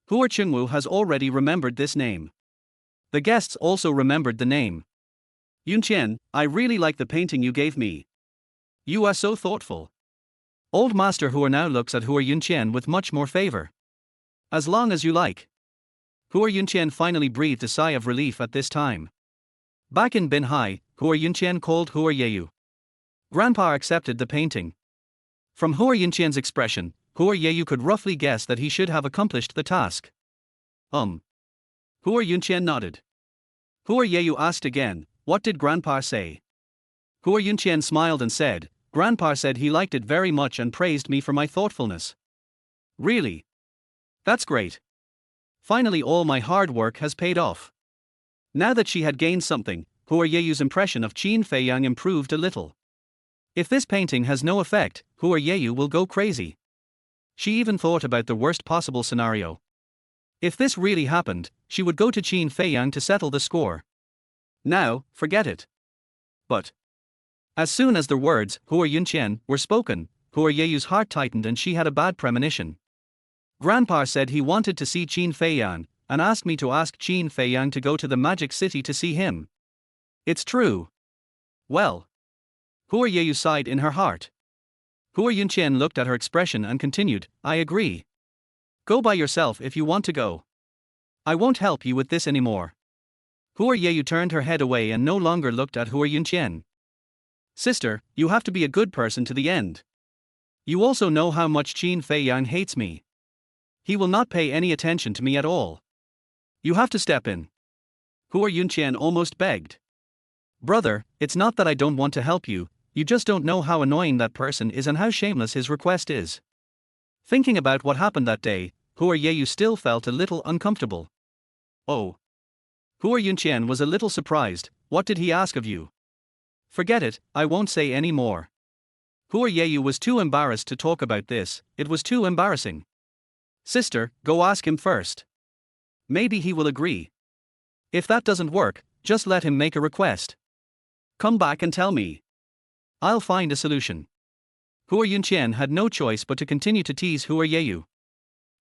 Hua Chengwu has already remembered this name. The guests also remembered the name. Yunqian, I really like the painting you gave me. You are so thoughtful. Old Master Hua now looks at Hua Yunqian with much more favor. As long as you like. Hua Yunqian finally breathed a sigh of relief at this time. Back in Binhai, Hua Yunqian called Hua Yeyu. Grandpa accepted the painting. From Hua Yunqian's expression, Hua Yeyu could roughly guess that he should have accomplished the task. Hua Yunqian nodded. Hua Yeyu asked again, what did Grandpa say? Hua Yunqian smiled and said, Grandpa said he liked it very much and praised me for my thoughtfulness. Really? That's great. Finally all my hard work has paid off. Now that she had gained something, Hua Yeyu's impression of Qin Feiyang improved a little. If this painting has no effect, Hua Yeyu will go crazy. She even thought about the worst possible scenario. If this really happened, she would go to Qin Feiyang to settle the score. Now, forget it. But as soon as the words Hua Yunqian were spoken, Hua Yeyu's heart tightened and she had a bad premonition. Grandpa said he wanted to see Qin Feiyang, and asked me to ask Qin Feiyang to go to the Magic City to see him. It's true. Well. Hua Yeyu sighed in her heart. Hua Yunqian looked at her expression and continued, I agree. Go by yourself if you want to go. I won't help you with this anymore. Hua Yeyu turned her head away and no longer looked at Hua Yunqian. Sister, you have to be a good person to the end. You also know how much Qin Feiyang hates me. He will not pay any attention to me at all. You have to step in. Hua Yunqian almost begged. Brother, it's not that I don't want to help you, you just don't know how annoying that person is and how shameless his request is. Thinking about what happened that day, Hua Yeyu still felt a little uncomfortable. Oh. Hua Yunqian was a little surprised, what did he ask of you? Forget it, I won't say any more. Hua Yeyu was too embarrassed to talk about this, it was too embarrassing. Sister, go ask him first. Maybe he will agree. If that doesn't work, just let him make a request. Come back and tell me. I'll find a solution. Hua Yunqian had no choice but to continue to tease Hua Yeyu.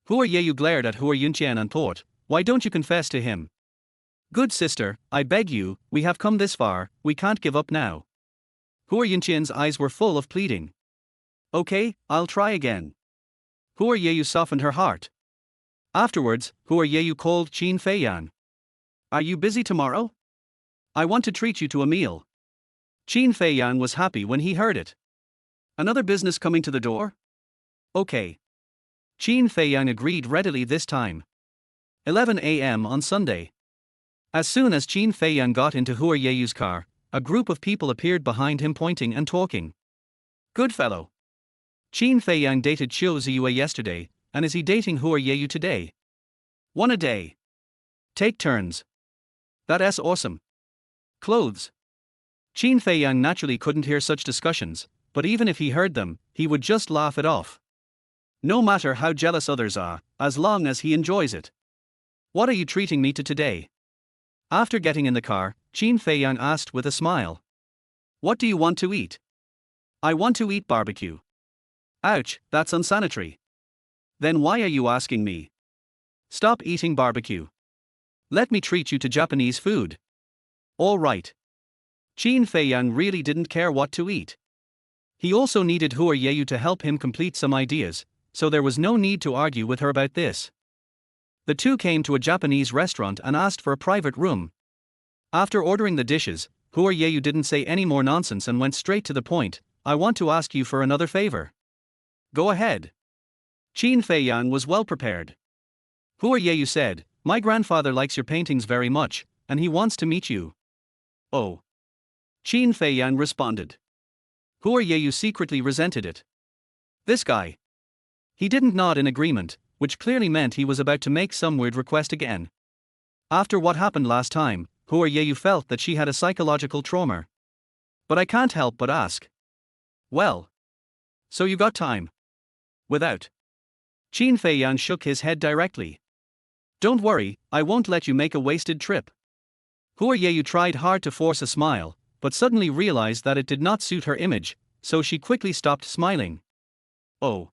Hua Yeyu glared at Hua Yunqian and thought, why don't you confess to him? Good sister, I beg you, we have come this far, we can't give up now. Hua Yunqian's eyes were full of pleading. Okay, I'll try again. Hua Yeyu softened her heart. Afterwards, Hua Yeyu called Qin Feiyang. Are you busy tomorrow? I want to treat you to a meal. Qin Feiyang was happy when he heard it. Another business coming to the door? Okay. Qin Feiyang agreed readily this time. 11 a.m. on Sunday. As soon as Qin Feiyang got into Hua Yeyu's car, a group of people appeared behind him pointing and talking. Good fellow. Qin Feiyang dated Qiu Ziyue yesterday, and is he dating Hua Yeyu today? One a day. Take turns. That's awesome. Clothes. Qin Feiyang naturally couldn't hear such discussions, but even if he heard them, he would just laugh it off. No matter how jealous others are, as long as he enjoys it. What are you treating me to today? After getting in the car, Qin Feiyang asked with a smile. What do you want to eat? I want to eat barbecue. Ouch, that's unsanitary. Then why are you asking me? Stop eating barbecue. Let me treat you to Japanese food. All right. Qin Feiyang really didn't care what to eat. He also needed Hua Yeyu to help him complete some ideas, so there was no need to argue with her about this. The two came to a Japanese restaurant and asked for a private room. After ordering the dishes, Hua Yeyu didn't say any more nonsense and went straight to the point. I want to ask you for another favor. Go ahead. Qin Feiyang was well prepared. Hua Yeyu said, my grandfather likes your paintings very much, and he wants to meet you. Oh. Qin Feiyang responded. Hua Yeyu secretly resented it. This guy. He didn't nod in agreement, which clearly meant he was about to make some weird request again. After what happened last time, Hua Yeyu felt that she had a psychological trauma. But I can't help but ask. Well. So you got time? Without. Qin Feiyang shook his head directly. Don't worry, I won't let you make a wasted trip. Hua Yeyu tried hard to force a smile, but suddenly realized that it did not suit her image, so she quickly stopped smiling. Oh.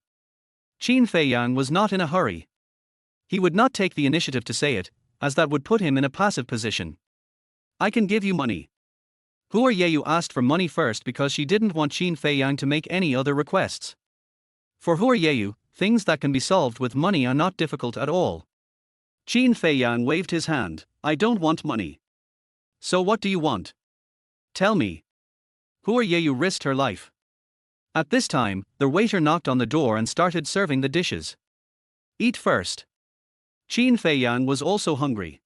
Qin Feiyang was not in a hurry. He would not take the initiative to say it, as that would put him in a passive position. I can give you money. Hua Yeyu asked for money first because she didn't want Qin Feiyang to make any other requests. For Hua Yeyu, things that can be solved with money are not difficult at all. Qin Feiyang waved his hand. I don't want money. So what do you want? Tell me. Hua Yeyu risked her life. At this time, the waiter knocked on the door and started serving the dishes. Eat first. Qin Feiyang was also hungry.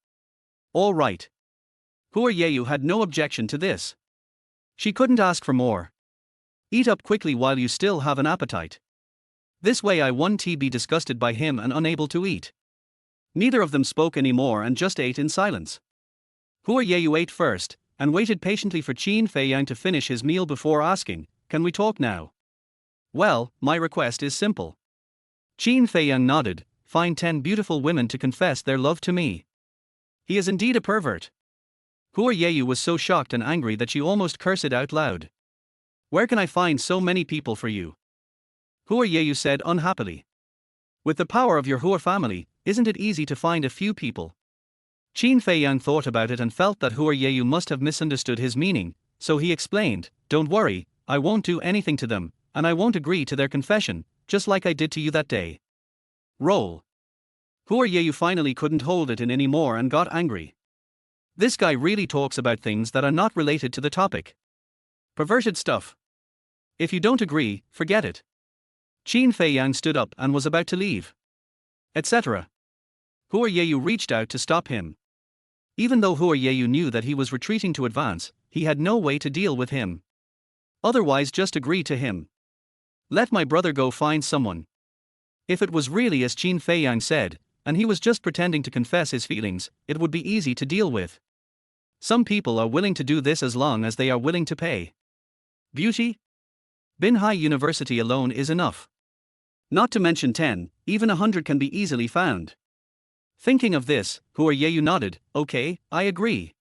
All right. Hua Yeyu had no objection to this. She couldn't ask for more. Eat up quickly while you still have an appetite. This way I won't be disgusted by him and unable to eat. Neither of them spoke anymore and just ate in silence. Hua Yeyu ate first, and waited patiently for Qin Feiyang to finish his meal before asking, can we talk now? Well, my request is simple. Qin Feiyang nodded, find 10 beautiful women to confess their love to me. He is indeed a pervert. Hua Yeyu was so shocked and angry that she almost cursed it out loud. Where can I find so many people for you? Hua Yeyu said unhappily. With the power of your Hua family, isn't it easy to find a few people? Qin Feiyang thought about it and felt that Hua Yeyu must have misunderstood his meaning, so he explained, don't worry, I won't do anything to them, and I won't agree to their confession, just like I did to you that day. Roll. Hua Yeyu finally couldn't hold it in anymore and got angry. This guy really talks about things that are not related to the topic. Perverted stuff. If you don't agree, forget it. Qin Feiyang stood up and was about to leave. Etc. Hua Yeyu reached out to stop him. Even though Hua Yeyu knew that he was retreating to advance, he had no way to deal with him. Otherwise just agree to him. Let my brother go find someone. If it was really as Qin Feiyang said, and he was just pretending to confess his feelings, it would be easy to deal with. Some people are willing to do this as long as they are willing to pay. Beauty? Binhai University alone is enough. Not to mention 10, even 100 can be easily found. Thinking of this, Hua Yeyu nodded. Okay, I agree.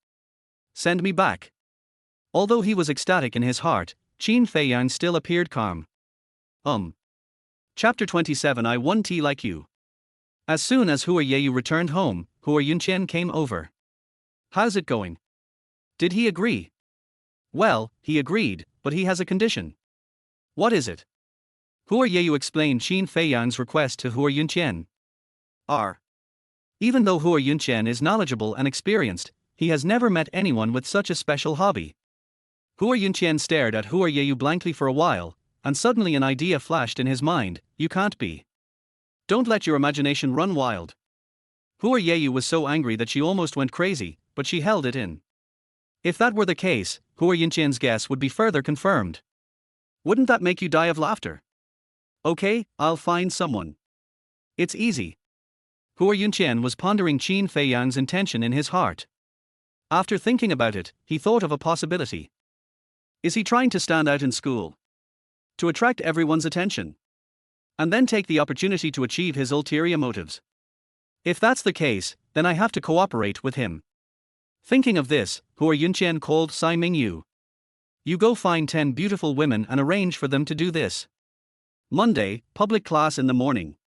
Send me back. Although he was ecstatic in his heart, Qin Feiyang still appeared calm. Chapter 27 I want tea like you. As soon as Hua Yeyu returned home, Hua Yunqian came over. How's it going? Did he agree? Well, he agreed, but he has a condition. What is it? Hua Yeyu explained Qin Feiyang's request to Hua Yunqian. Even though Hua Yunqian is knowledgeable and experienced, he has never met anyone with such a special hobby. Hua Yunqian stared at Hua Yeyu blankly for a while, and suddenly an idea flashed in his mind. You can't be. Don't let your imagination run wild. Hua Yeyu was so angry that she almost went crazy, but she held it in. If that were the case, Hua Yunqian's guess would be further confirmed. Wouldn't that make you die of laughter? Okay, I'll find someone. It's easy. Hua Yunqian was pondering Qin Feiyang's intention in his heart. After thinking about it, he thought of a possibility. Is he trying to stand out in school? To attract everyone's attention? And then take the opportunity to achieve his ulterior motives? If that's the case, then I have to cooperate with him. Thinking of this, Hua Yunqian called Sai Mingyu. You go find 10 beautiful women and arrange for them to do this. Monday, public class in the morning.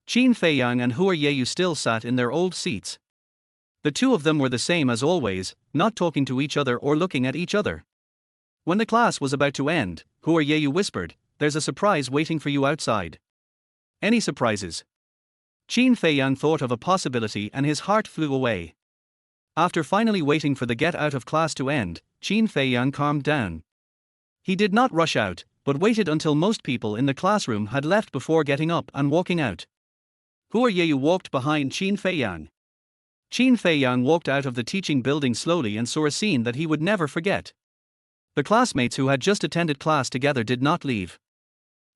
Qin Feiyang and Hua Yeyu still sat in their old seats. The two of them were the same as always, not talking to each other or looking at each other. When the class was about to end, Hua Yeyu whispered, "There's a surprise waiting for you outside." Any surprises? Qin Feiyang thought of a possibility and his heart flew away. After finally waiting for the get out of class to end, Qin Feiyang calmed down. He did not rush out, but waited until most people in the classroom had left before getting up and walking out. Hua Yeyu walked behind Qin Feiyang. Qin Feiyang walked out of the teaching building slowly and saw a scene that he would never forget. The classmates who had just attended class together did not leave.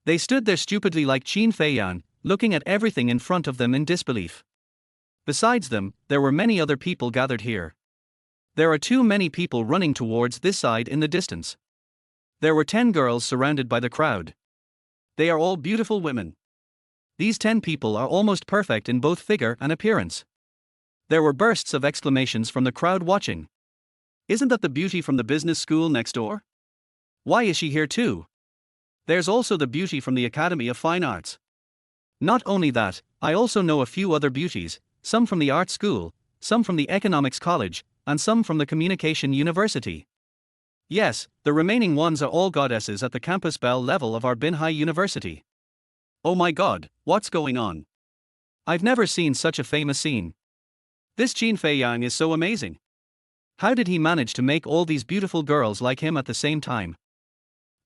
They stood there stupidly like Qin Feiyang, looking at everything in front of them in disbelief. Besides them, there were many other people gathered here. There are too many people running towards this side in the distance. There were 10 girls surrounded by the crowd. They are all beautiful women. These 10 people are almost perfect in both figure and appearance. There were bursts of exclamations from the crowd watching. Isn't that the beauty from the business school next door? Why is she here too? There's also the beauty from the Academy of Fine Arts. Not only that, I also know a few other beauties, some from the art school, some from the economics college, and some from the communication university. Yes, the remaining ones are all goddesses at the campus belle level of our Binhai University. Oh my god, what's going on? I've never seen such a famous scene. This Qin Feiyang is so amazing. How did he manage to make all these beautiful girls like him at the same time?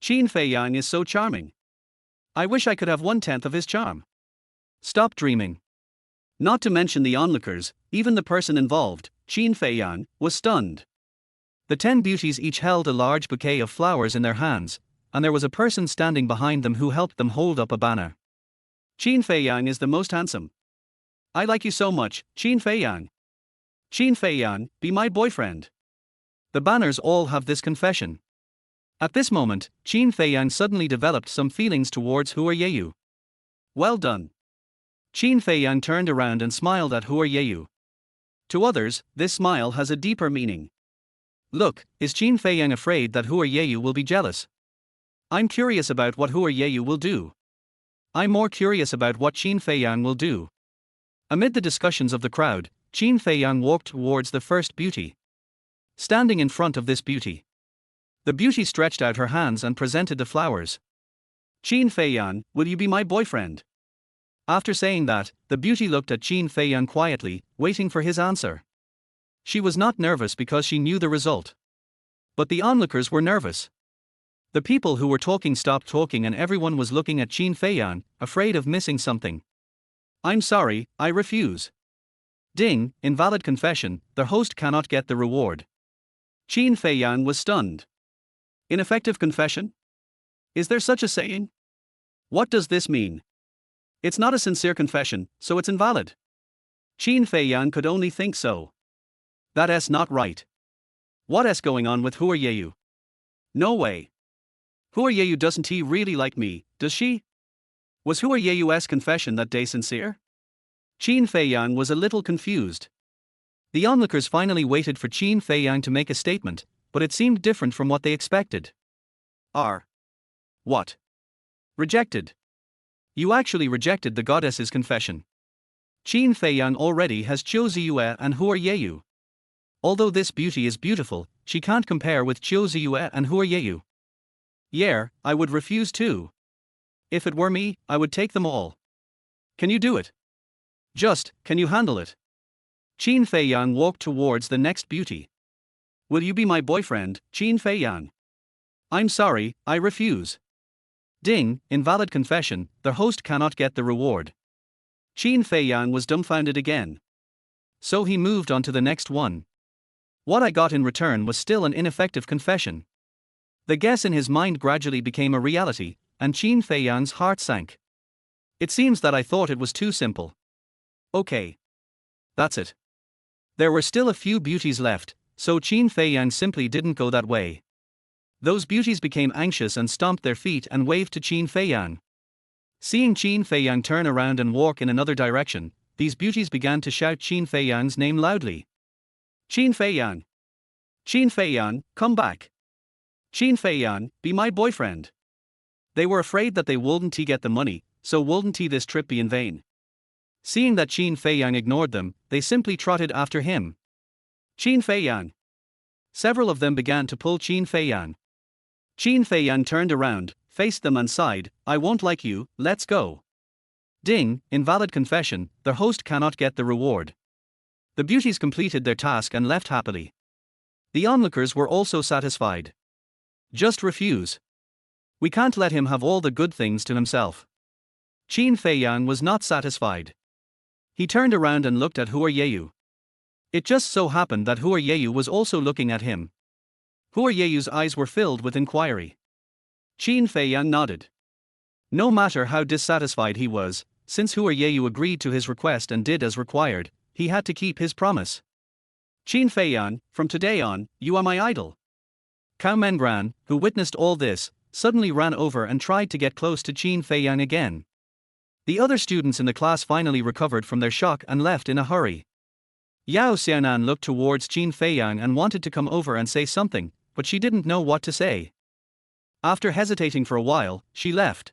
Qin Feiyang is so charming. I wish I could have 1/10 of his charm. Stop dreaming. Not to mention the onlookers, even the person involved, Qin Feiyang, was stunned. The 10 beauties each held a large bouquet of flowers in their hands, and there was a person standing behind them who helped them hold up a banner. Qin Feiyang is the most handsome. I like you so much, Qin Feiyang. Qin Feiyang, be my boyfriend. The banners all have this confession. At this moment, Qin Feiyang suddenly developed some feelings towards Hua Yeyu. Well done. Qin Feiyang turned around and smiled at Hua Yeyu. To others, this smile has a deeper meaning. Look, is Qin Feiyang afraid that Hua Yeyu will be jealous? I'm curious about what Hua Yeyu will do. I'm more curious about what Qin Feiyang will do. Amid the discussions of the crowd, Qin Feiyang walked towards the first beauty. Standing in front of this beauty, the beauty stretched out her hands and presented the flowers. Qin Feiyang, will you be my boyfriend? After saying that, the beauty looked at Qin Feiyang quietly, waiting for his answer. She was not nervous because she knew the result. But the onlookers were nervous. The people who were talking stopped talking and everyone was looking at Qin Feiyang, afraid of missing something. I'm sorry, I refuse. Ding, invalid confession, the host cannot get the reward. Qin Feiyang was stunned. Ineffective confession? Is there such a saying? What does this mean? It's not a sincere confession, so it's invalid. Qin Feiyang could only think so. That's not right. What's going on with Hua Yeyu? No way. Hua Yeyu doesn't he really like me, does she? Was Hua Yeyu's confession that day sincere? Qin Feiyang was a little confused. The onlookers finally waited for Qin Feiyang to make a statement, but it seemed different from what they expected. What? Rejected? You actually rejected the goddess's confession. Qin Feiyang already has Qiu Ziyue and Hua Yeyu. Although this beauty is beautiful, she can't compare with Qiu Ziyue and Hua Yeyu. Yeah, I would refuse too. If it were me, I would take them all. Can you do it? Can you handle it? Qin Feiyang walked towards the next beauty. Will you be my boyfriend, Qin Feiyang? I'm sorry, I refuse. Ding, invalid confession, the host cannot get the reward. Qin Feiyang was dumbfounded again. So he moved on to the next one. What I got in return was still an ineffective confession. The guess in his mind gradually became a reality, and Qin Feiyang's heart sank. It seems that I thought it was too simple. Okay. That's it. There were still a few beauties left, so Qin Feiyang simply didn't go that way. Those beauties became anxious and stomped their feet and waved to Qin Feiyang. Seeing Qin Feiyang turn around and walk in another direction, these beauties began to shout Qin Feiyang's name loudly. Qin Feiyang! Qin Feiyang, come back! Qin Feiyang, be my boyfriend! They were afraid that they wouldn't get the money, so wouldn't this trip be in vain. Seeing that Qin Feiyang ignored them, they simply trotted after him. Qin Feiyang! Several of them began to pull Qin Feiyang. Qin Feiyang turned around, faced them and sighed, I won't like you, let's go. Ding, invalid confession, the host cannot get the reward. The beauties completed their task and left happily. The onlookers were also satisfied. Just refuse. We can't let him have all the good things to himself. Qin Feiyang was not satisfied. He turned around and looked at Hua Yeyu. It just so happened that Hua Yeyu was also looking at him. Hua Yeyu's eyes were filled with inquiry. Qin Feiyang nodded. No matter how dissatisfied he was, since Hua Yeyu agreed to his request and did as required, he had to keep his promise. Qin Feiyang, from today on, you are my idol. Cao Mengran, who witnessed all this, suddenly ran over and tried to get close to Qin Feiyang again. The other students in the class finally recovered from their shock and left in a hurry. Yao Xiaonan looked towards Qin Feiyang and wanted to come over and say something, but she didn't know what to say. After hesitating for a while, she left.